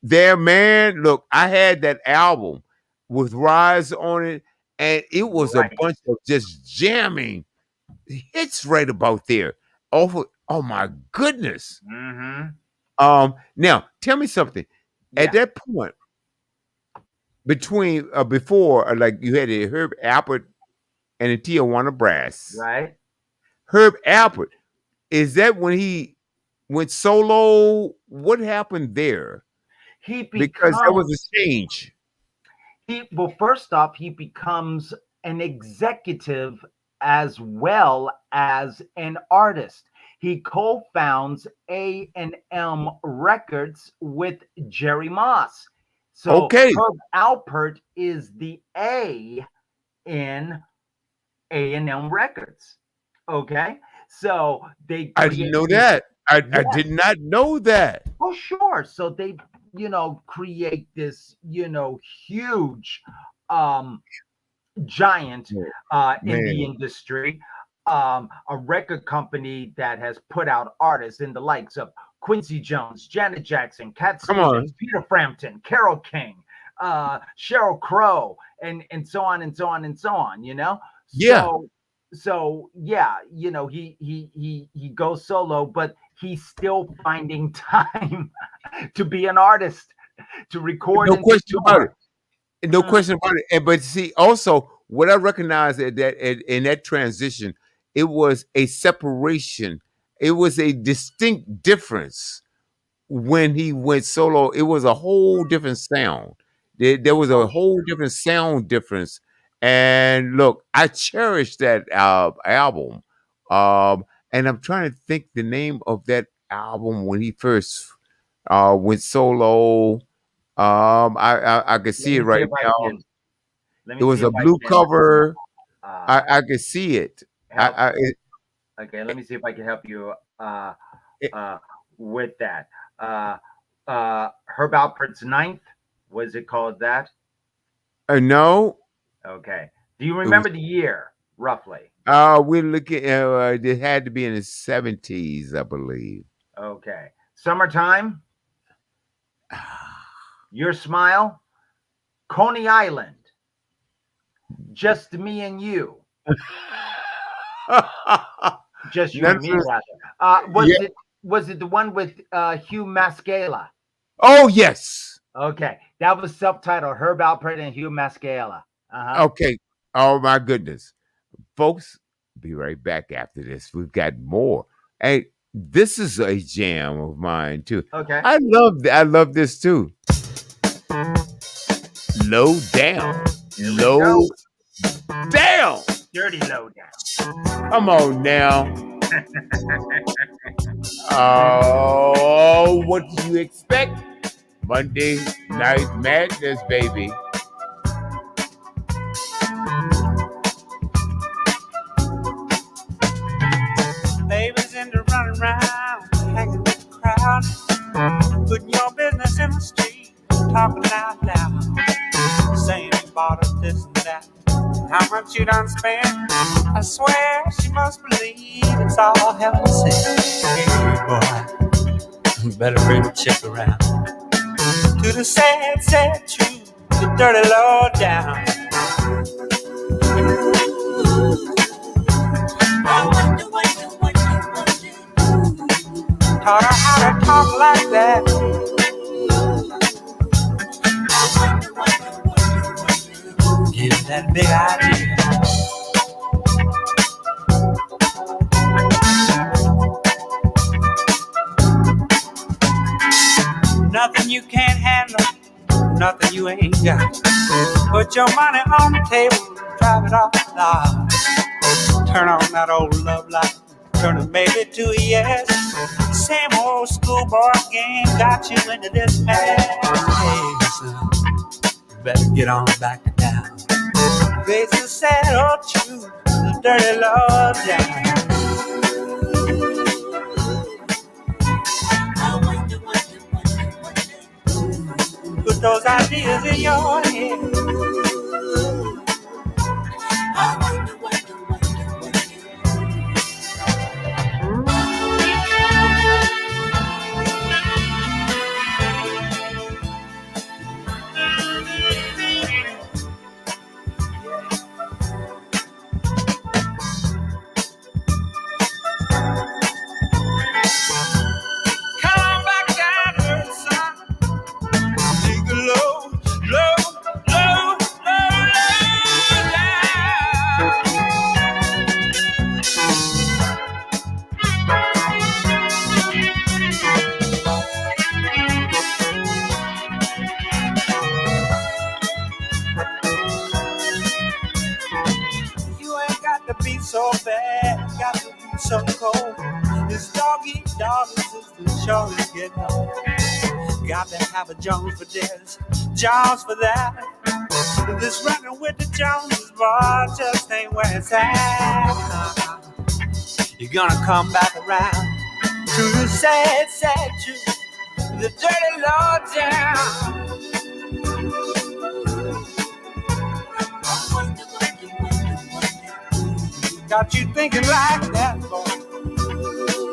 there, man. Look, I had that album with Rise on it, and it was a Right. bunch of just jamming hits right about there. Oh my goodness. Now tell me something. Yeah. At that point, between before, like you had the Herb Alpert and the Tijuana Brass. Right. Herb Alpert, is that when he went solo? What happened there? Because there was a change. Well, first off, he becomes an executive as well as an artist. He co-founds A&M Records with Jerry Moss. So Okay. Herb Alpert is the A in A&M Records. Okay. So I didn't know that. I did not know that. Oh, sure. So they, create this, huge giant in the industry. A record company that has put out artists in the likes of Quincy Jones, Janet Jackson, Cat Stevens, Peter Frampton, Carole King, Sheryl Crow, and so on and so on and so on. Yeah. So yeah, he goes solo, but he's still finding time to be an artist, to record. No question about it. No question about it. And but see, also what I recognize in that transition, it was a separation. It was a distinct difference when he went solo. It was a whole different sound. There was a Oh, whole different sound difference. And look, I cherish that album. And I'm trying to think the name of that album when he first went solo. I can let see it me see right if I now. can. Let It me was see a if I blue can cover. uh, I could see it. help. It, Okay, let me see if I can help you it uh, with that. Uh, Herb Alpert's Ninth. Was it called that? no, Okay. Do you it was. remember the year roughly? We're looking. It had to be in the 70s, I believe. Okay. Summertime. Your Smile. Coney Island. Just Me and You. Just You and That's Me, a- rather. yeah. Was it the one with Hugh Mascala? Oh yes. Okay, that was subtitled Herb Alpert and Hugh Mascala. Uh-huh. Okay. Oh my goodness, folks. Be right back after this. We've got more. Hey, this is a jam of mine too. Okay. I love this too. Low down. Here we go. Low down. Dirty Lowdown. Come on now. Oh, what do you expect? Monday Night Madness, baby. Babies into running around, hanging with the crowd, putting your business in the street, talking out loud, saying you bought us this and that, how much you done spent. I swear she must believe it's all heaven sent. Hey boy, you better bring the chick around to the sad, sad truth, the dirty low down. Taught her how to talk like that. Give her that big idea. Nothing you can't handle, nothing you ain't got. Put your money on the table, drive it off the lot. Turn on that old love light, turn a maybe to a yes. Same old schoolboy game got you into this mess. Hey, son, you better get on back to town. Face the sad old truth, the dirty love down. Put those ideas in your head. Come back down here, son. Take a low, low, low, low, low down. You ain't got to be so bad, got to be so cold. This dog eat dog is sure is getting old. Got to have a Jones for this, Jones for that. This running with the Joneses, boy, just ain't where it's at. You're gonna come back around to the sad, sad truth, the dirty low down. Got you thinking like that, boy.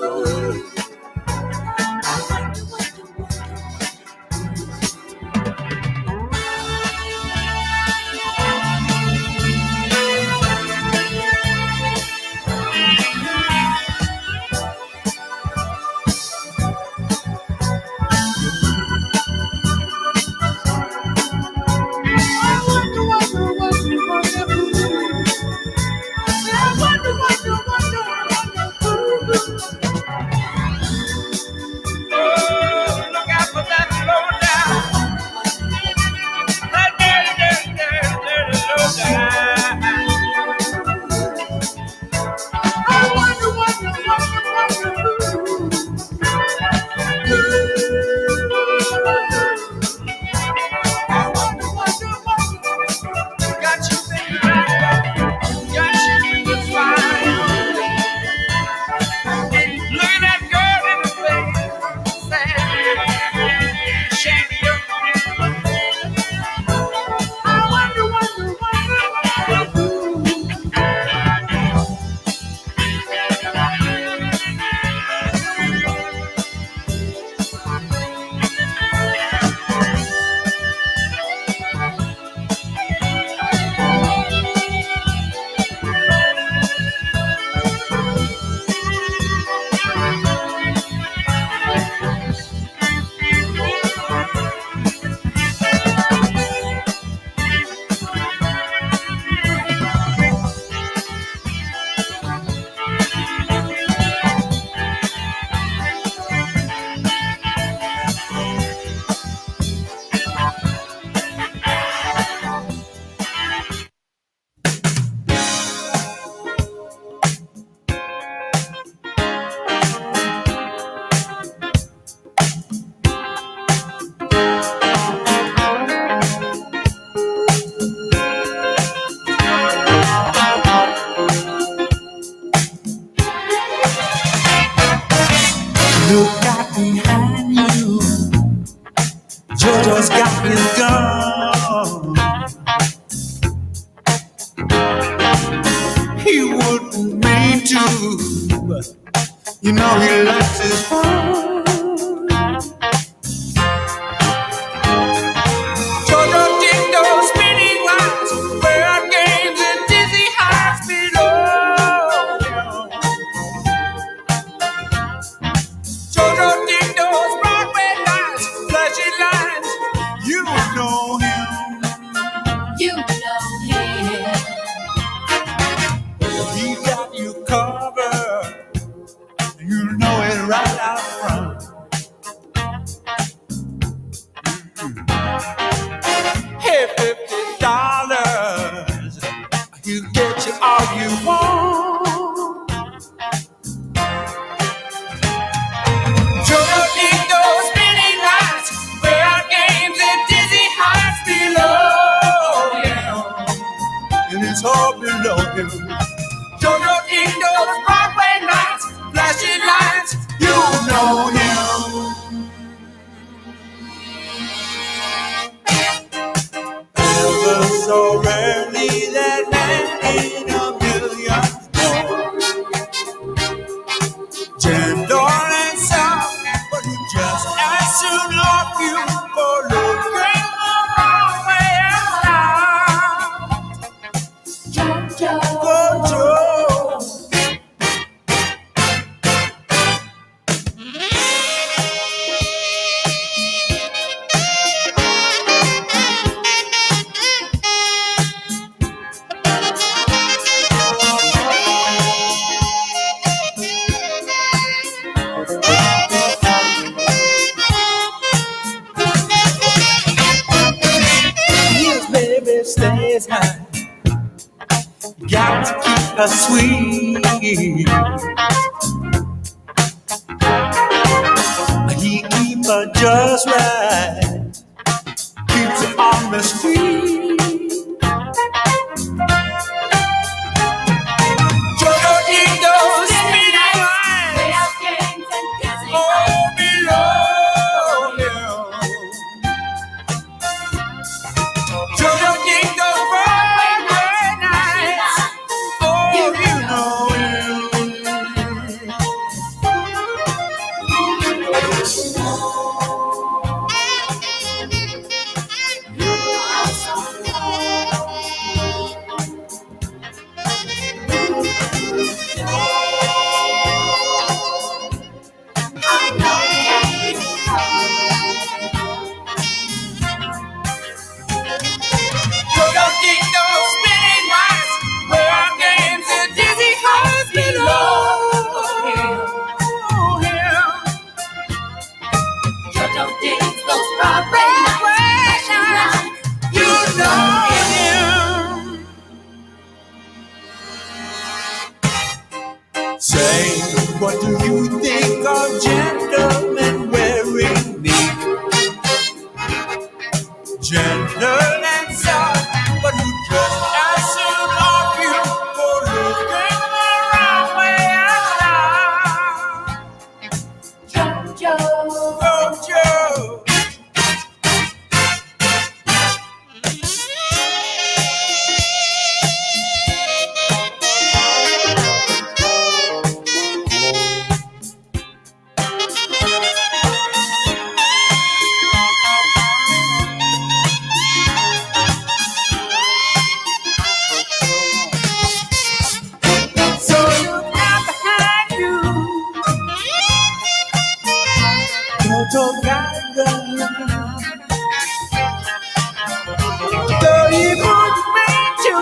Look out behind you. Jojo's got his gun. He wouldn't mean to, but you know he likes his fun. Jojo did those spinning lines, bird games and dizzy heights below. Jojo did those Broadway lines, flashing lines. You know him. You know him. He got you covered. You know it right out front. Hey, $50, he'll get you all you want. Jojo did those spinning lights, fair games and dizzy heights below him. And it's all below him. Jojo did those Broadway nights, flashing lights, you know him. Ever so rarely that man in a million born. Gentle and soft, but he just as soon love you for looking the wrong way around. Jojo. His baby stays high. Got to keep her sweet. He keep her just right. Keeps her on the street. Jojo did those spinning lines, all below him. Jojo did those Broadway nights, oh, you know him. Jojo did those spinning lights, where games and dizzy heights below him. Jojo did those Broadway nights, you know him. Say, what do you think of gentlemen wearing me? Gentle and soft, but who just as soon love you for looking the wrong way around. Jojo. So look out behind you. Jojo got a gun. Though he wouldn't mean to,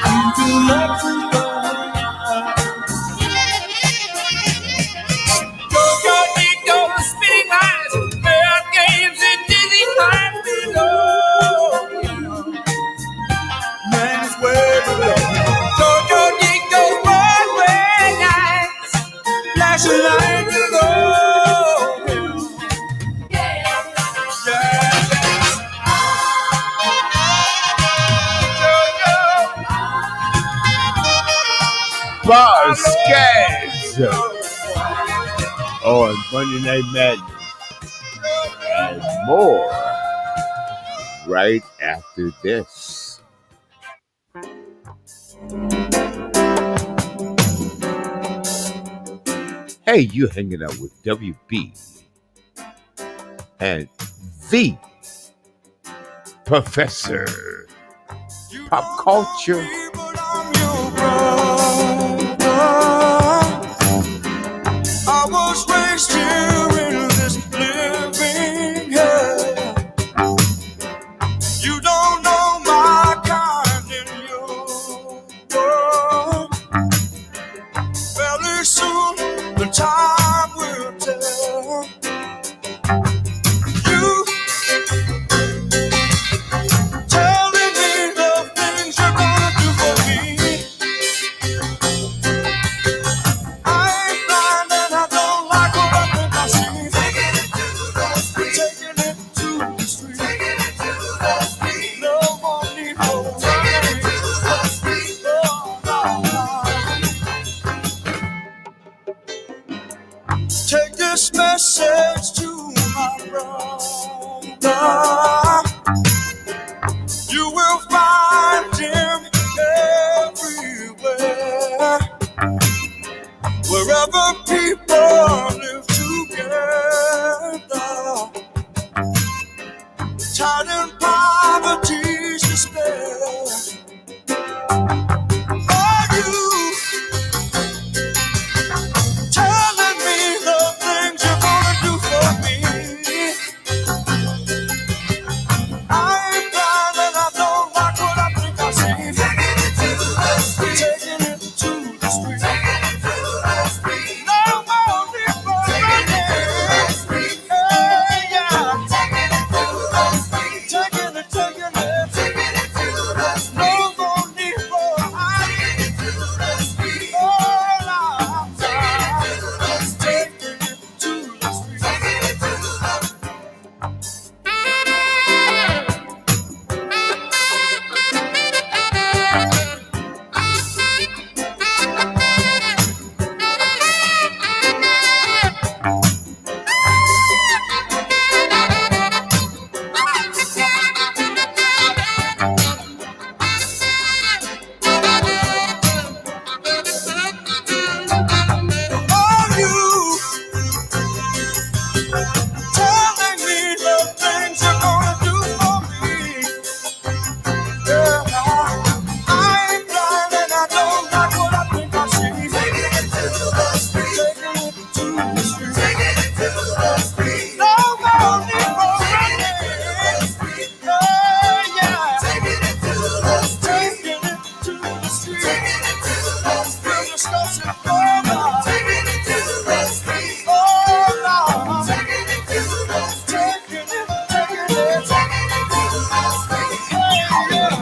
I'm too much to Jojo did those spinning lines, fair games and dizzy heights below him. Man is way below him. Jojo did those Broadway nights, flashing lights below him. Yeah. Jojo. Boss Cats. on Monday Night Madness and more right after this. Hey, you hanging out with WB and the Professor. Pop culture. I was raised here in this living hell. You don't know my kind in your world. Very soon the time will tell. You telling me the things you're gonna do for me. I ain't blind and I don't like what I think I see. Taking it to the street. Taking it to the street. Taking it to the street. No more need for taking it to the street. Oh, no. Take this message to my brother. You will find him everywhere. Wherever people live together, tied in poverty's despair. Are you telling me the things you're gonna do for me? I ain't blind and I don't like what I think I see. Taking it to the street. Taking it to the street. Taking it to the street. No more need for running. Hey, yeah. Taking it to the street. Taking it, taking it. Taking it to the street. No more need for hiding. Taking it to the street. Oh, Lord. Taking it to the street. Taking it to the street. Taking it to the Are you telling me the things you're gonna do for me? Yeah, I ain't blind and I don't like what I think I see. Taking it to the street. Taking it to the street. Taking it to the street. No more need for running. Yeah. Taking it to the street. Taking it to the street. Taking it to the street. We'll discuss it further. Taking it to the street. Oh, Lord. Taking it to the street. Taking it, taking it. Taking it to the street. Hey, yeah.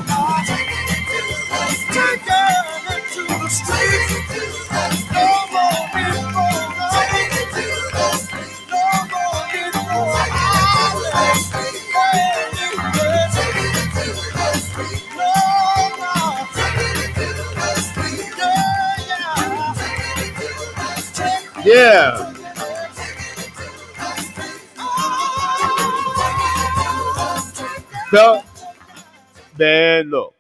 Taking it to the street. Taking it to the street. No more need for running. Taking it to the street. No more need for hiding. Hey, yeah. Taking it to the street. No, no. Taking it to the street. Yeah, yeah. Yeah. So, man, look.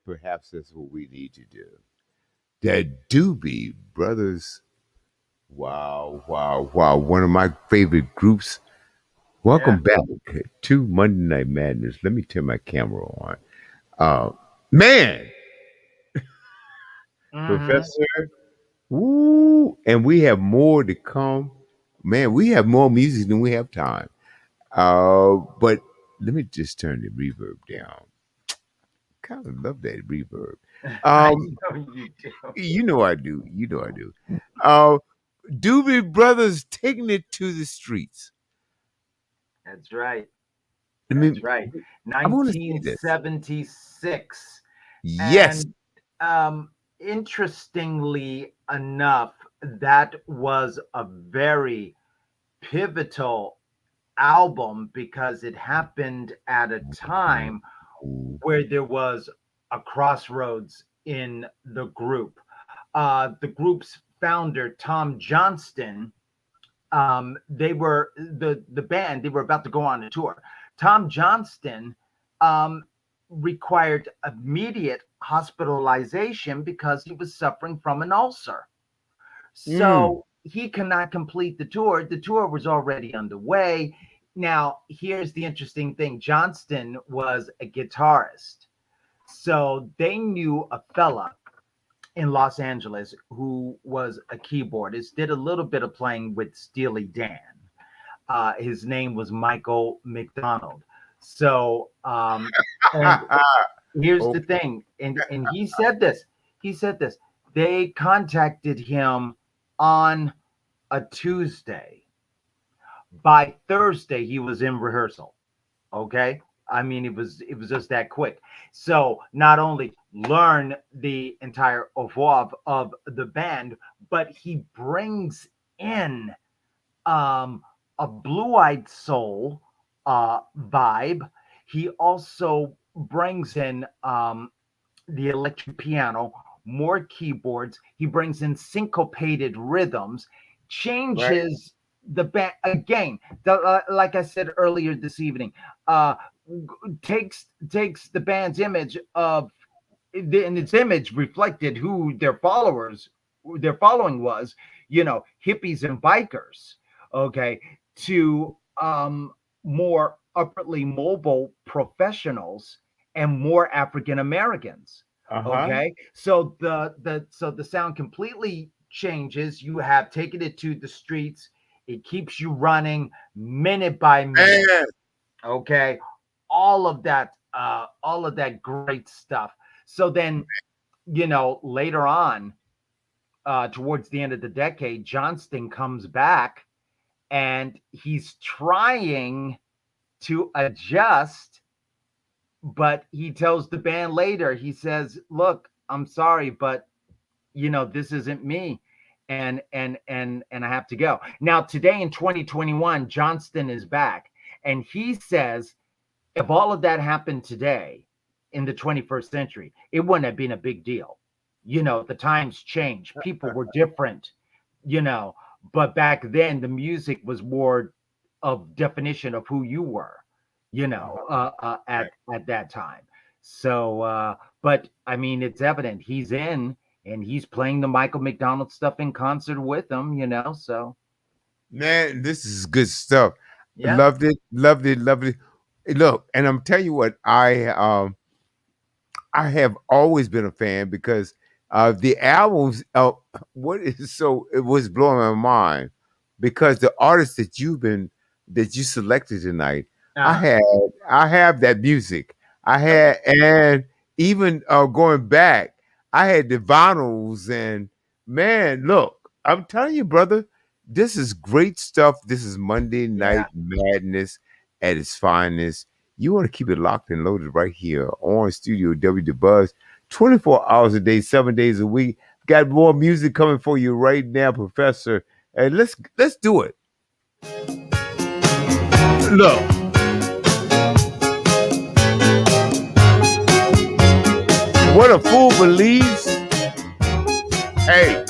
Perhaps that's what we need to do. The Doobie Brothers. Wow, wow, wow. One of my favorite groups. Welcome back to Monday Night Madness. Let me turn my camera on. Man, Professor. Woo. And we have more to come. Man, we have more music than we have time. But let me just turn the reverb down. Kind of love that reverb. I know you do. You know I do. You know I do. Doobie Brothers taking it to the streets. That's right. I mean, That's right. I wanna see this. 1976. Yes. And interestingly enough, that was a very pivotal album because it happened at a time where there was a crossroads in the group. The group's founder Tom Johnston, they were the band. They were about to go on a tour. Tom Johnston required immediate hospitalization because he was suffering from an ulcer. So he cannot complete the tour. The tour was already underway. Now, here's the interesting thing. Johnston was a guitarist. So they knew a fella in Los Angeles who was a keyboardist, did a little bit of playing with Steely Dan. His name was Michael McDonald. So, and here's the thing, and he said this. He said this. They contacted him on a Tuesday. By Thursday, he was in rehearsal. Okay. I mean, it was just that quick. So not only learn the entire oeuvre of the band, but he brings in a blue-eyed soul vibe. He also brings in the electric piano, more keyboards. He brings in syncopated rhythms, changes the band again. Like I said earlier this evening, takes the band's image of, and its image reflected who their following was, hippies and bikers, okay, to more upwardly mobile professionals and more African Americans. Okay, so the sound completely changes. You have taken it to the streets. It keeps you running minute by minute. Okay, all of that great stuff. So then, later on, towards the end of the decade, Johnston comes back and he's trying to adjust, but he tells the band later, he says, look, I'm sorry, but this isn't me. And I have to go. Now, today in 2021, Johnston is back, and he says, if all of that happened today in the 21st century, it wouldn't have been a big deal. The times changed. People were different, but back then the music was more of definition of who you were, at that time. So, but I mean, it's evident he's in and he's playing the Michael McDonald stuff in concert with them, so. Man, this is good stuff. Yeah. Loved it. Look, and I'm telling you what, I have always been a fan because the albums. It was blowing my mind because the artists that you selected tonight, I have that music. I had, and even going back, I had the vinyls, and man, look, I'm telling you, brother, this is great stuff. This is Monday Night Madness at its finest. You want to keep it locked and loaded right here on Studio W The Buzz, 24 hours a day, 7 days a week. Got more music coming for you right now, Professor. And let's do it. Look. What a fool believes. Hey.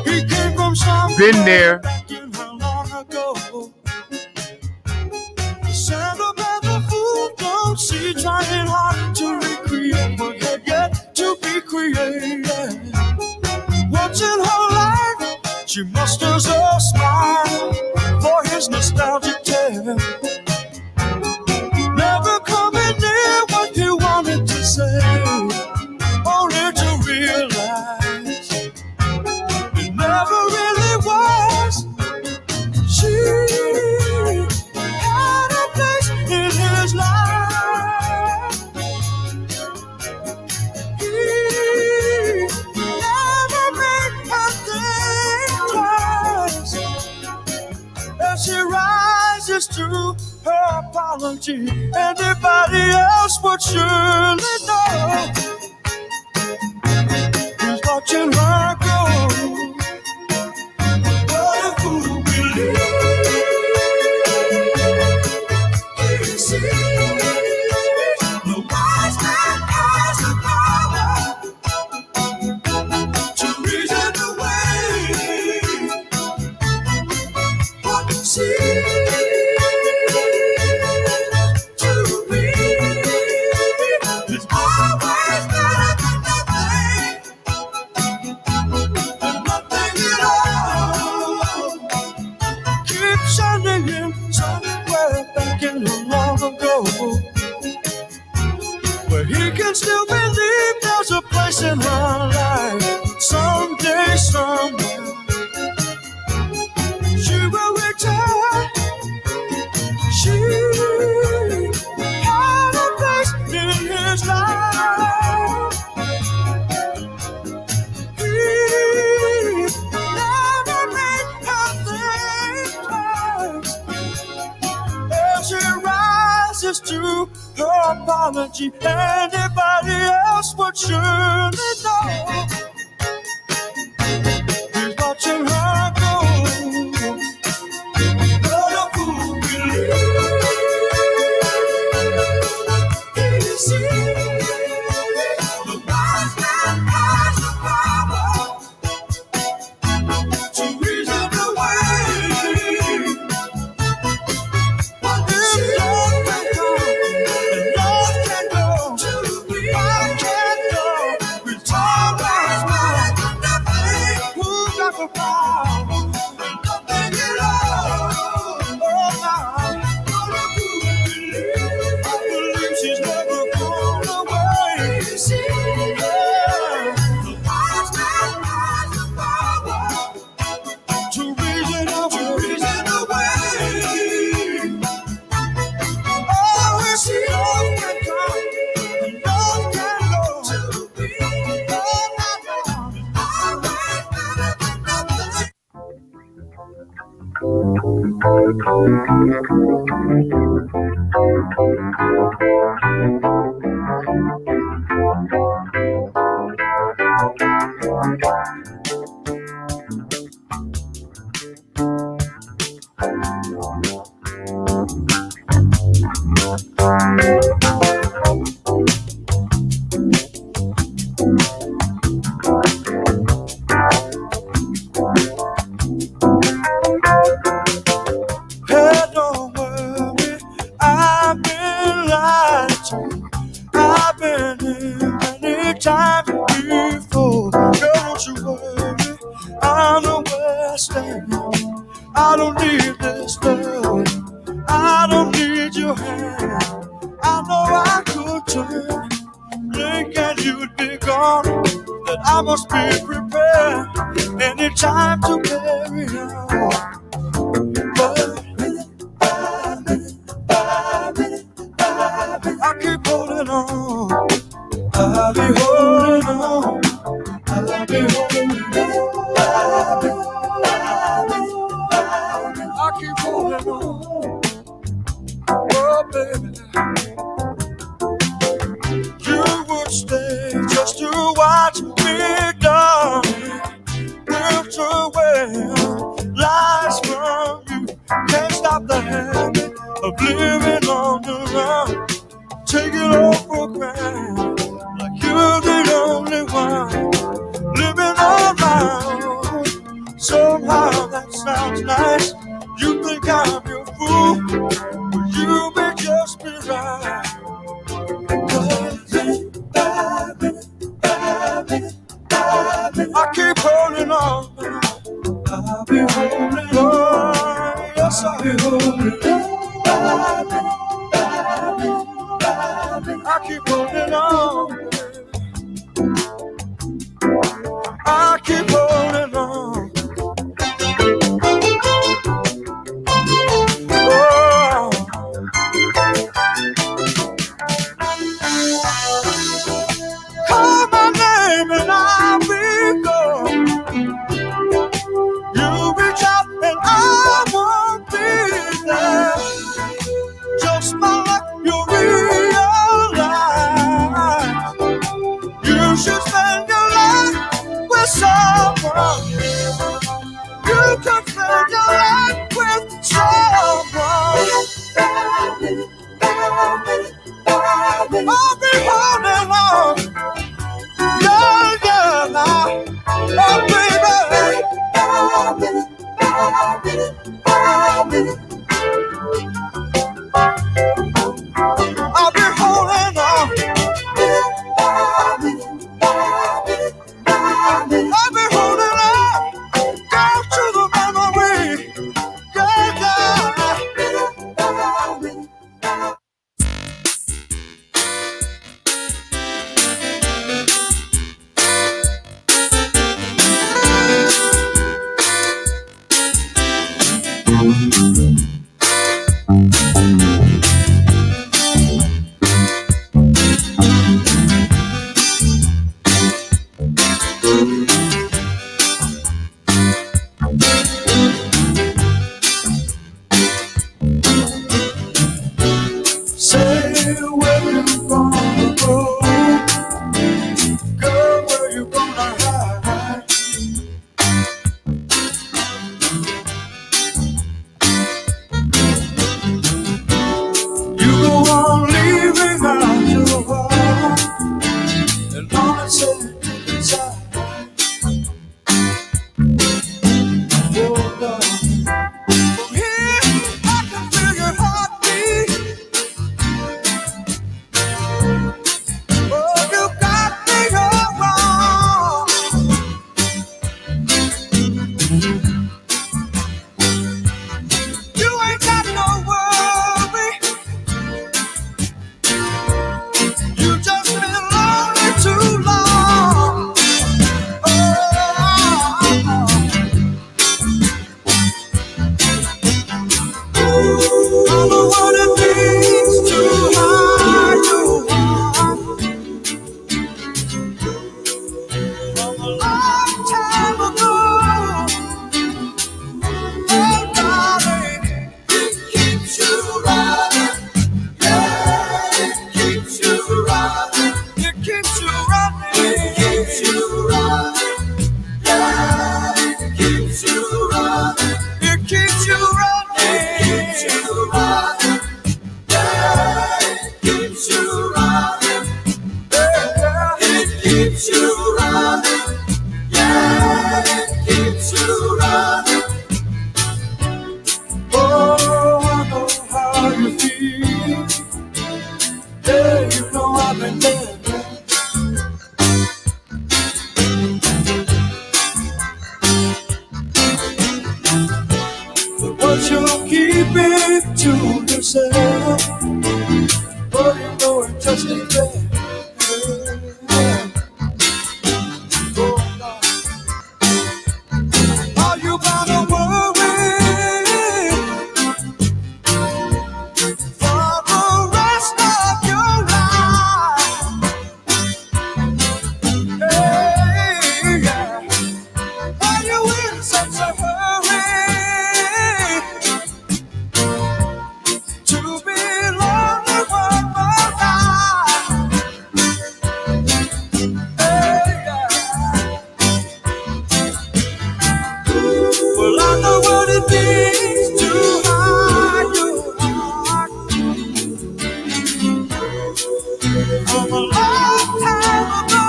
He came from some been there. Sentimental fool, don't see, trying hard to recreate what had yet to be created. Once in her life, she musters a smile for his nostalgic tale. Never coming near what he wanted to say, only to realize it never really was. She had a place in his life. He never made a thing twice. As she rises to her apology, anybody else would surely know. He's watching her go. What a fool believes. The wise man has the power to reason still believe there's a place in her life. Someday, somewhere, she will return. She had a place in his life. He never made her think twice. As she rises to her apology, anybody else would surely know. He's watching her go. But a fool believes he the wise man has the power to reason away. But if love can come and love can go, I can't go with time wise man. Who got the power? Nothing at all. Oh, now I believe she's never gone away. Yeah. The wise man has the power to reason away. Oh, if love can come and love can go, oh, now, always better than nothing. Hey, don't worry, I've been lied to. I've been here many times before. Girl, don't you worry, I know where I stand. I don't need this love, I don't need your hand. I know I could turn, blink and you'd be gone. That I must be prepared anytime to carry on. But I keep holding on. I'll be holding on. I'll be holding on. I keep holding on. Oh, baby. You would stay just to watch me, darling. Drift away lies from you. Can't stop the habit of living on the run. Take it all for granted, like you're the only one living on my own. Somehow that sounds nice. You think I'm your fool, but you may just be right. 'Cause I keep holding on. I'll be holding on. Yes, I'll be holding on. I keep holding on. I keep holding on. Oh. Call my name and I'll be gone. You reach out and I won't be there. Just my luck, you realize you should spend your life with someone. You could spend your life with someone. I'll be holding on. Yeah, yeah, now. Oh, baby. I'll be holding on. I'll be holding said deep inside, oh Lord. From here I can feel your heartbeat. Oh, you got me all wrong. You ain't got no worry. You just been lonely too long. I know what it means to hide you from a long time ago. Oh, darling, it keeps you running. Yeah, it keeps you running. It keeps you running. It keeps you running. Yeah, it keeps you running. It keeps you running. It keeps you running. Yeah, it keeps you running. Yeah, it keeps you running. Yeah, it keeps you running. Oh, I know how you feel. Yeah, you know I've been there. But you keep it to yourself. But you know it just ain't fair. Oh, Lord. Are you gonna worry for the rest of your life? Hey, yeah. Are you in such a hurry to be lonely one more time? Hey, yeah. Well, I know what it means to hide your heart from a long time ago.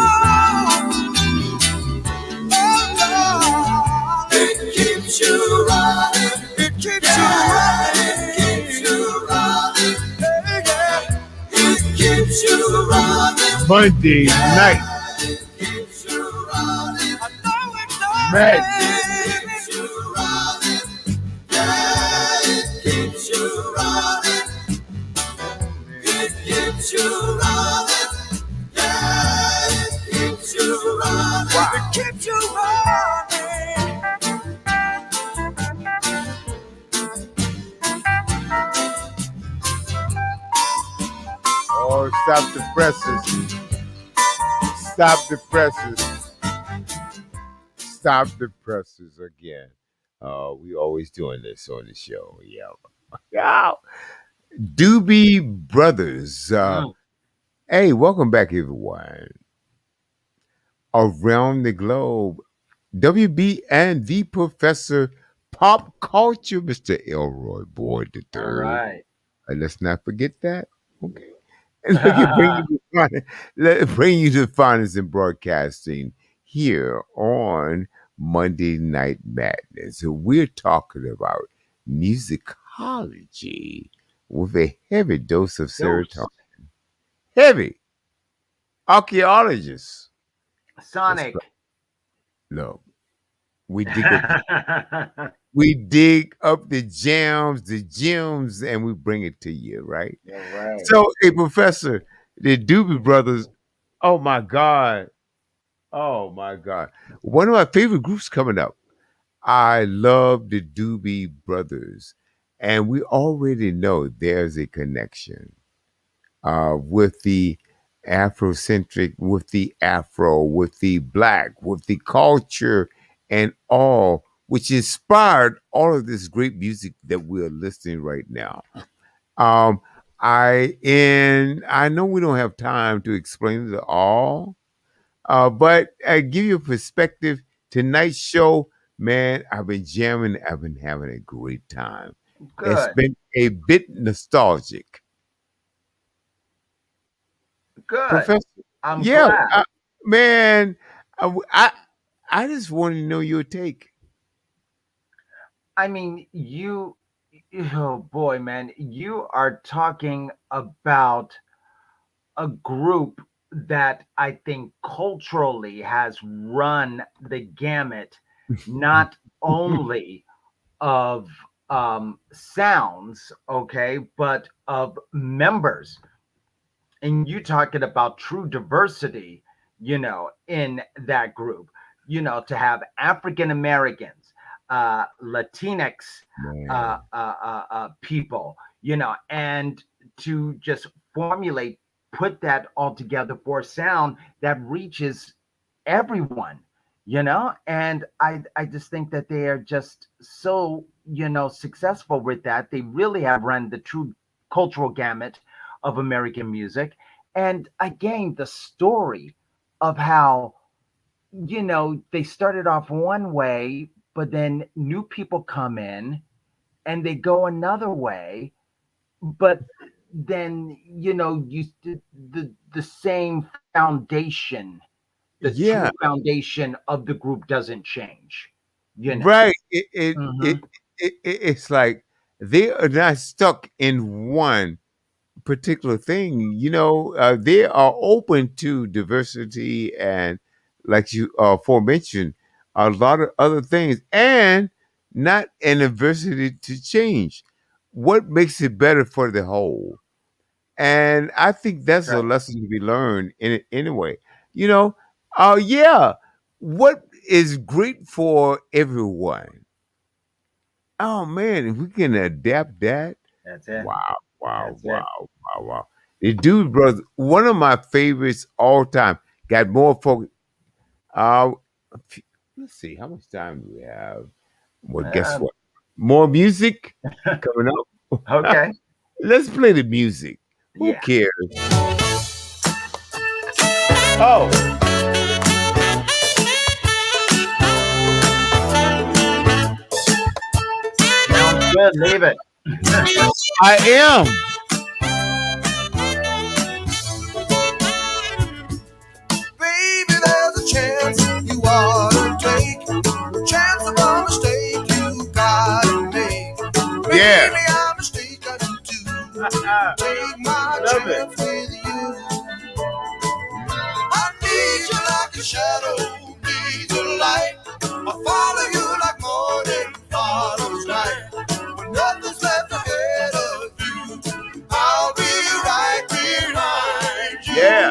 Oh, Lord, it keeps you running. It keeps you running. It keeps you running. Hey, yeah. It keeps you running. Monday night It keeps you running. I know it does. Madness. It keeps you running. Yeah, it keeps you running. It keeps you running. Yeah, it keeps you running. It keeps you running. Oh, stop the presses. Stop the presses. Stop the presses again. We always doing this on the show. Yeah. Yeah. Doobie Brothers. Hey, welcome back, everyone. Around the globe. WB and the Professor Pop Culture, Mr. Elroy Boyd the All Third. right. Let's not forget that. Okay. And look at bring you to the finest in broadcasting here on Monday Night Madness. So we're talking about musicology with a heavy dose of serotonin. Dose. Heavy archaeologists. That's Sonic. right. Look, we dig up we dig up the jams, the gems, and we bring it to you, right? Yeah, right. So, hey, Professor, the Doobie Brothers, oh my God. Oh my God. One of my favorite groups coming up. I love the Doobie Brothers. And we already know there's a connection with the Afrocentric, with the Afro, with the Black, with the culture and all, which inspired all of this great music that we're listening right now. Um, I know we don't have time to explain it all, but I give you a perspective. Tonight's show, man, I've been jamming. I've been having a great time. It's Good. been a bit nostalgic, Good. Professor. I'm Yeah, glad. Man, I just want to know your take. I mean, oh boy, man, you are talking about a group that I think culturally has run the gamut, not only of sounds, okay, but of members. And you talking about true diversity, in that group, to have African Americans, Latinx Man. people, and to just formulate, put that all together for a sound that reaches everyone, and I just think that they are just so, successful with that. They really have run the true cultural gamut of American music. And again, the story of how, they started off one way, but then new people come in and they go another way, but then, the same foundation, the true Yeah, foundation of the group doesn't change, you know. right. Hmm. It's like they are not stuck in one particular thing. They are open to diversity and, like you aforementioned, a lot of other things, and not an adversity to change. What makes it better for the whole? And I think that's a Right. lesson to be learned in it anyway. You know, yeah, what is great for everyone? Oh man, if we can adapt that, That's it. wow, wow, That's it. wow, wow, wow. The Dude Brothers, one of my favorites all time. Got more folk. Uh, let's see, how much time do we have? Well, guess Um, what? More music coming up. okay. Let's play the music. Who Yeah. cares? Oh, Sounds good. Leave it. I am. Baby, there's a chance you ought to take. A chance of a mistake you gotta make. Yeah. Baby, I'm mistaken too. Take my Love it. chance with you. I need you like a shadow needs a light. I follow you like morning follows night. When nothing's left ahead of you, I'll be right behind you. Yeah.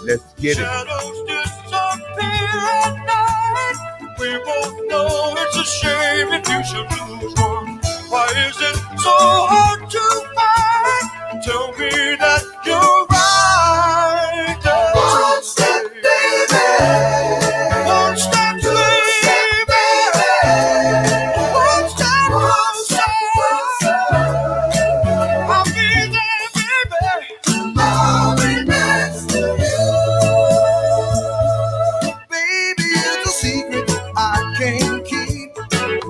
Let's get it. Shadows disappear at night. We both know it's a shame if you should lose one. Why is it so hard to find? Tell me that you're right. One step, baby. One step, baby. One step closer. I'll be there, baby. I'll be next to you. Baby, it's a secret I can't keep.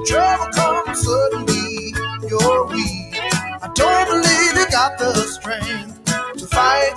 Trouble comes suddenly, you're weak. I don't believe you got the strength to fight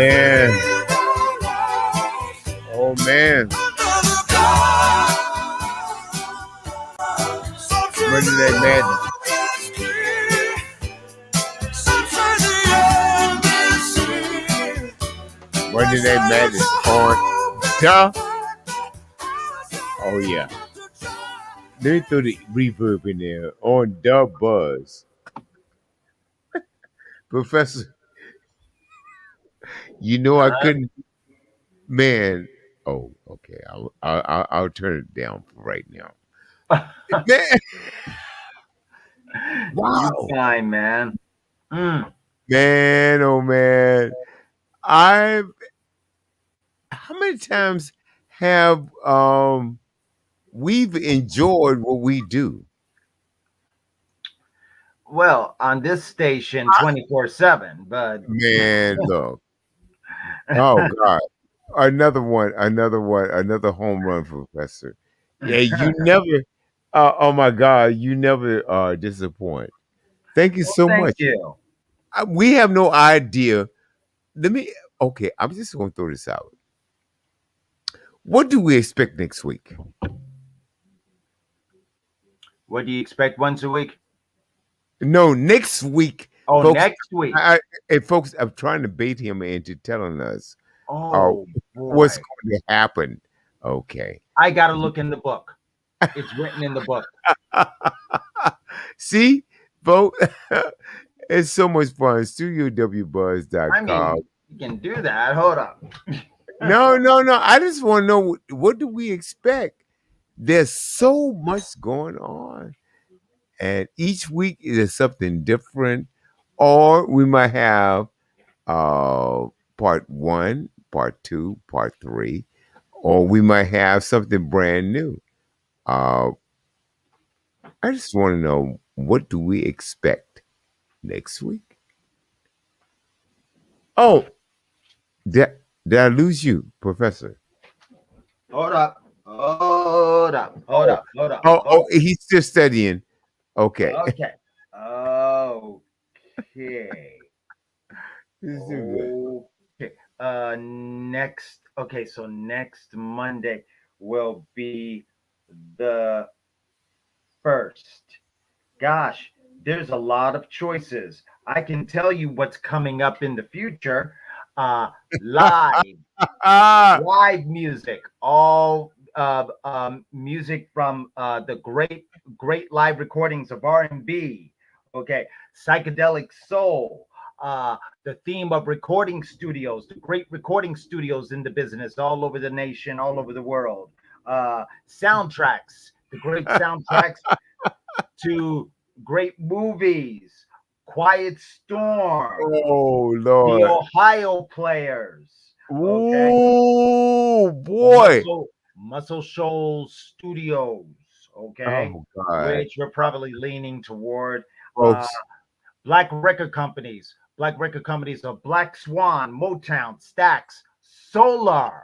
man. Oh man. Monday Night Madness. Monday Night Madness on the. Oh yeah. Let me throw the reverb in there on the buzz. Professor, you know I couldn't. Man. Oh, okay. I'll turn it down for right now. Man. You Wow. fine, man. Mm. Man, oh man. I've how many times have we've enjoyed what we do? Well, on this station, 24/7, but Man, look. Oh God. Another home run, Professor. Yeah, you never oh my God, you never disappoint. Thank you well, so thank much. you. We have no idea. Let me okay, I'm just gonna throw this out. What do we expect next week? What do you expect once a week? No, next week, Oh, folks. next week. Folks, I'm trying to bait him into telling us uh, Oh what's boy. going to happen. Okay. I got to look in the book. It's written in the book. See, folks, it's so much fun. I StudioWBuzz.com. mean, you can do that. Hold up. No, no, no. I just want to know what do we expect? There's so much going on. And each week is something different. Or we might have part one, part two, part three, or we might have something brand new. Uh, I just want to know what do we expect next week? Oh, did I lose you, Professor? Hold up. Hold up. Hold Oh, up. Hold up. oh, he's still studying. Okay. Okay. Okay. This is too good. Okay. So next Monday will be the first. Gosh, there's a lot of choices. I can tell you what's coming up in the future. Uh, live, Ah, live music, all music from the great live recordings of R&B. Okay, psychedelic soul. The theme of recording studios, the great recording studios in the business all over the nation, all over the world. Soundtracks, the great soundtracks to great movies. Quiet Storm, oh the Lord. Ohio Players. Okay, Ooh, boy. Muscle Shoals Studios. Okay, Oh God, which we're probably leaning toward. Uh, folks. Black record companies of Black Swan, Motown, Stax, Solar,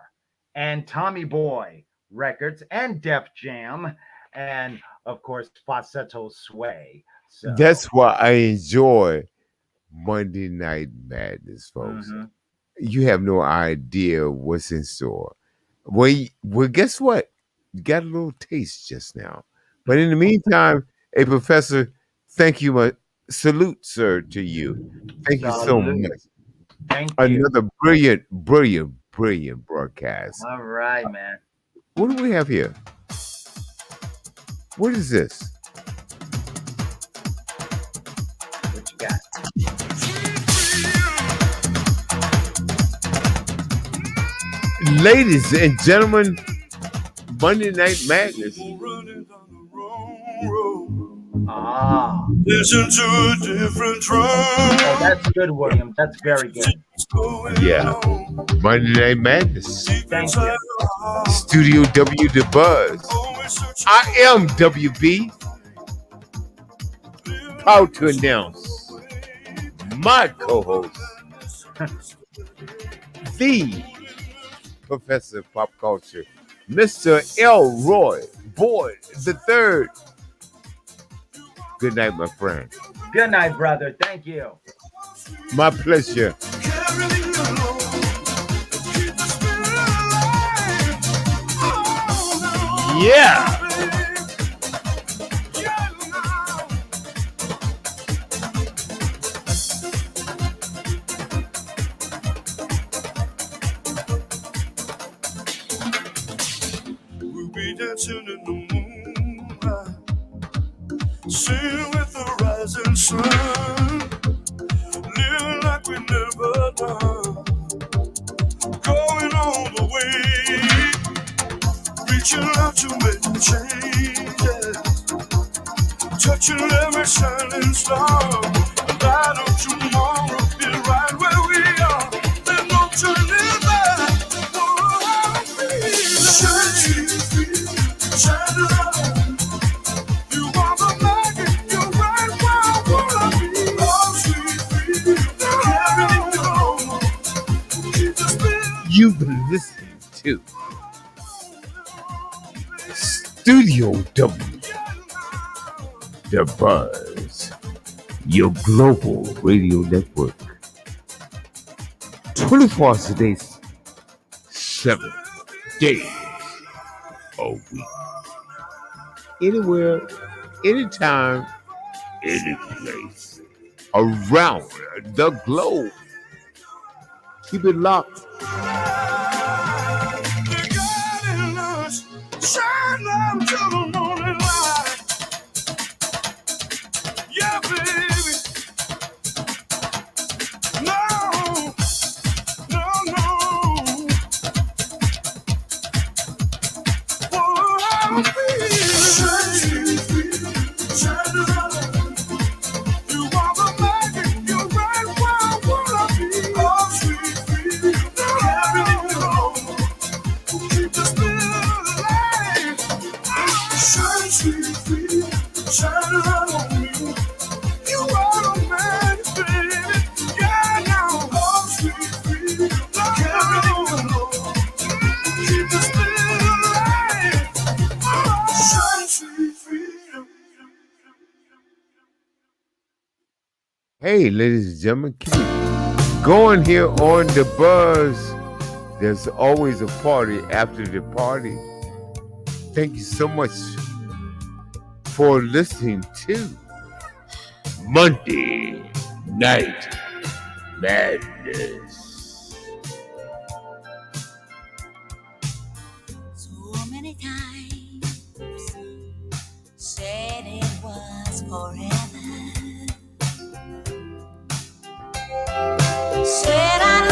and Tommy Boy Records, and Def Jam, and of course Falsetto Sway. So, That's why I enjoy Monday Night Madness, folks. mhm. You have no idea what's in store. Well, guess what? You got a little taste just now. But in the meantime, hey, Professor, thank you much. Salute, sir, to you. Thank you so Salute. much. Thank you. Another brilliant broadcast. All right, man. What do we have here? What is this? What you got? Ladies and gentlemen, Monday Night Madness. Ah, Listen to a different drum. oh, that's good, William. That's very good. Yeah. Monday Night Madness. Thank you. Studio W the Buzz. I am WB. Proud to announce my co-host, the Professor of Pop Culture, Mr. Elroy Boyd the Third. Good night, my friend. Good night, brother. Thank you. My pleasure. Carrying along. Yeah. We'll be dancing in the moonlight, singing with the rising sun, living like we never done, going all the way, reaching out to make changes, touching every shining star. The light of tomorrow is right where we are. There's no turning back. Shine, shine light. You are the magic. You're right where I wanna be. Oh, sweet freedom, carrying you home. Keep the spirit. You've been listening to Studio W, The Buzz, your global radio network. 24 hours a day, 7 days a week. Anywhere, anytime, any place around the globe. Keep it locked. The God in us, shine out to the morning light. Yeah, baby. No, no, no. Oh, I'm feeling shine light. You are the magic. You're right where I wanna be. Oh, sweet freedom, carrying you home. Keep the spirit alive. Shine, sweet freedom, shine light on me. You are the man, baby. Yeah, now. Oh, sweet freedom, carrying you home. Keep the spirit alive. Shine, sweet freedom. Hey, ladies and gentlemen, keep it going here on The Buzz. There's always a party after the party. Thank you so much for listening to Monday Night Madness. So many times said it was forever.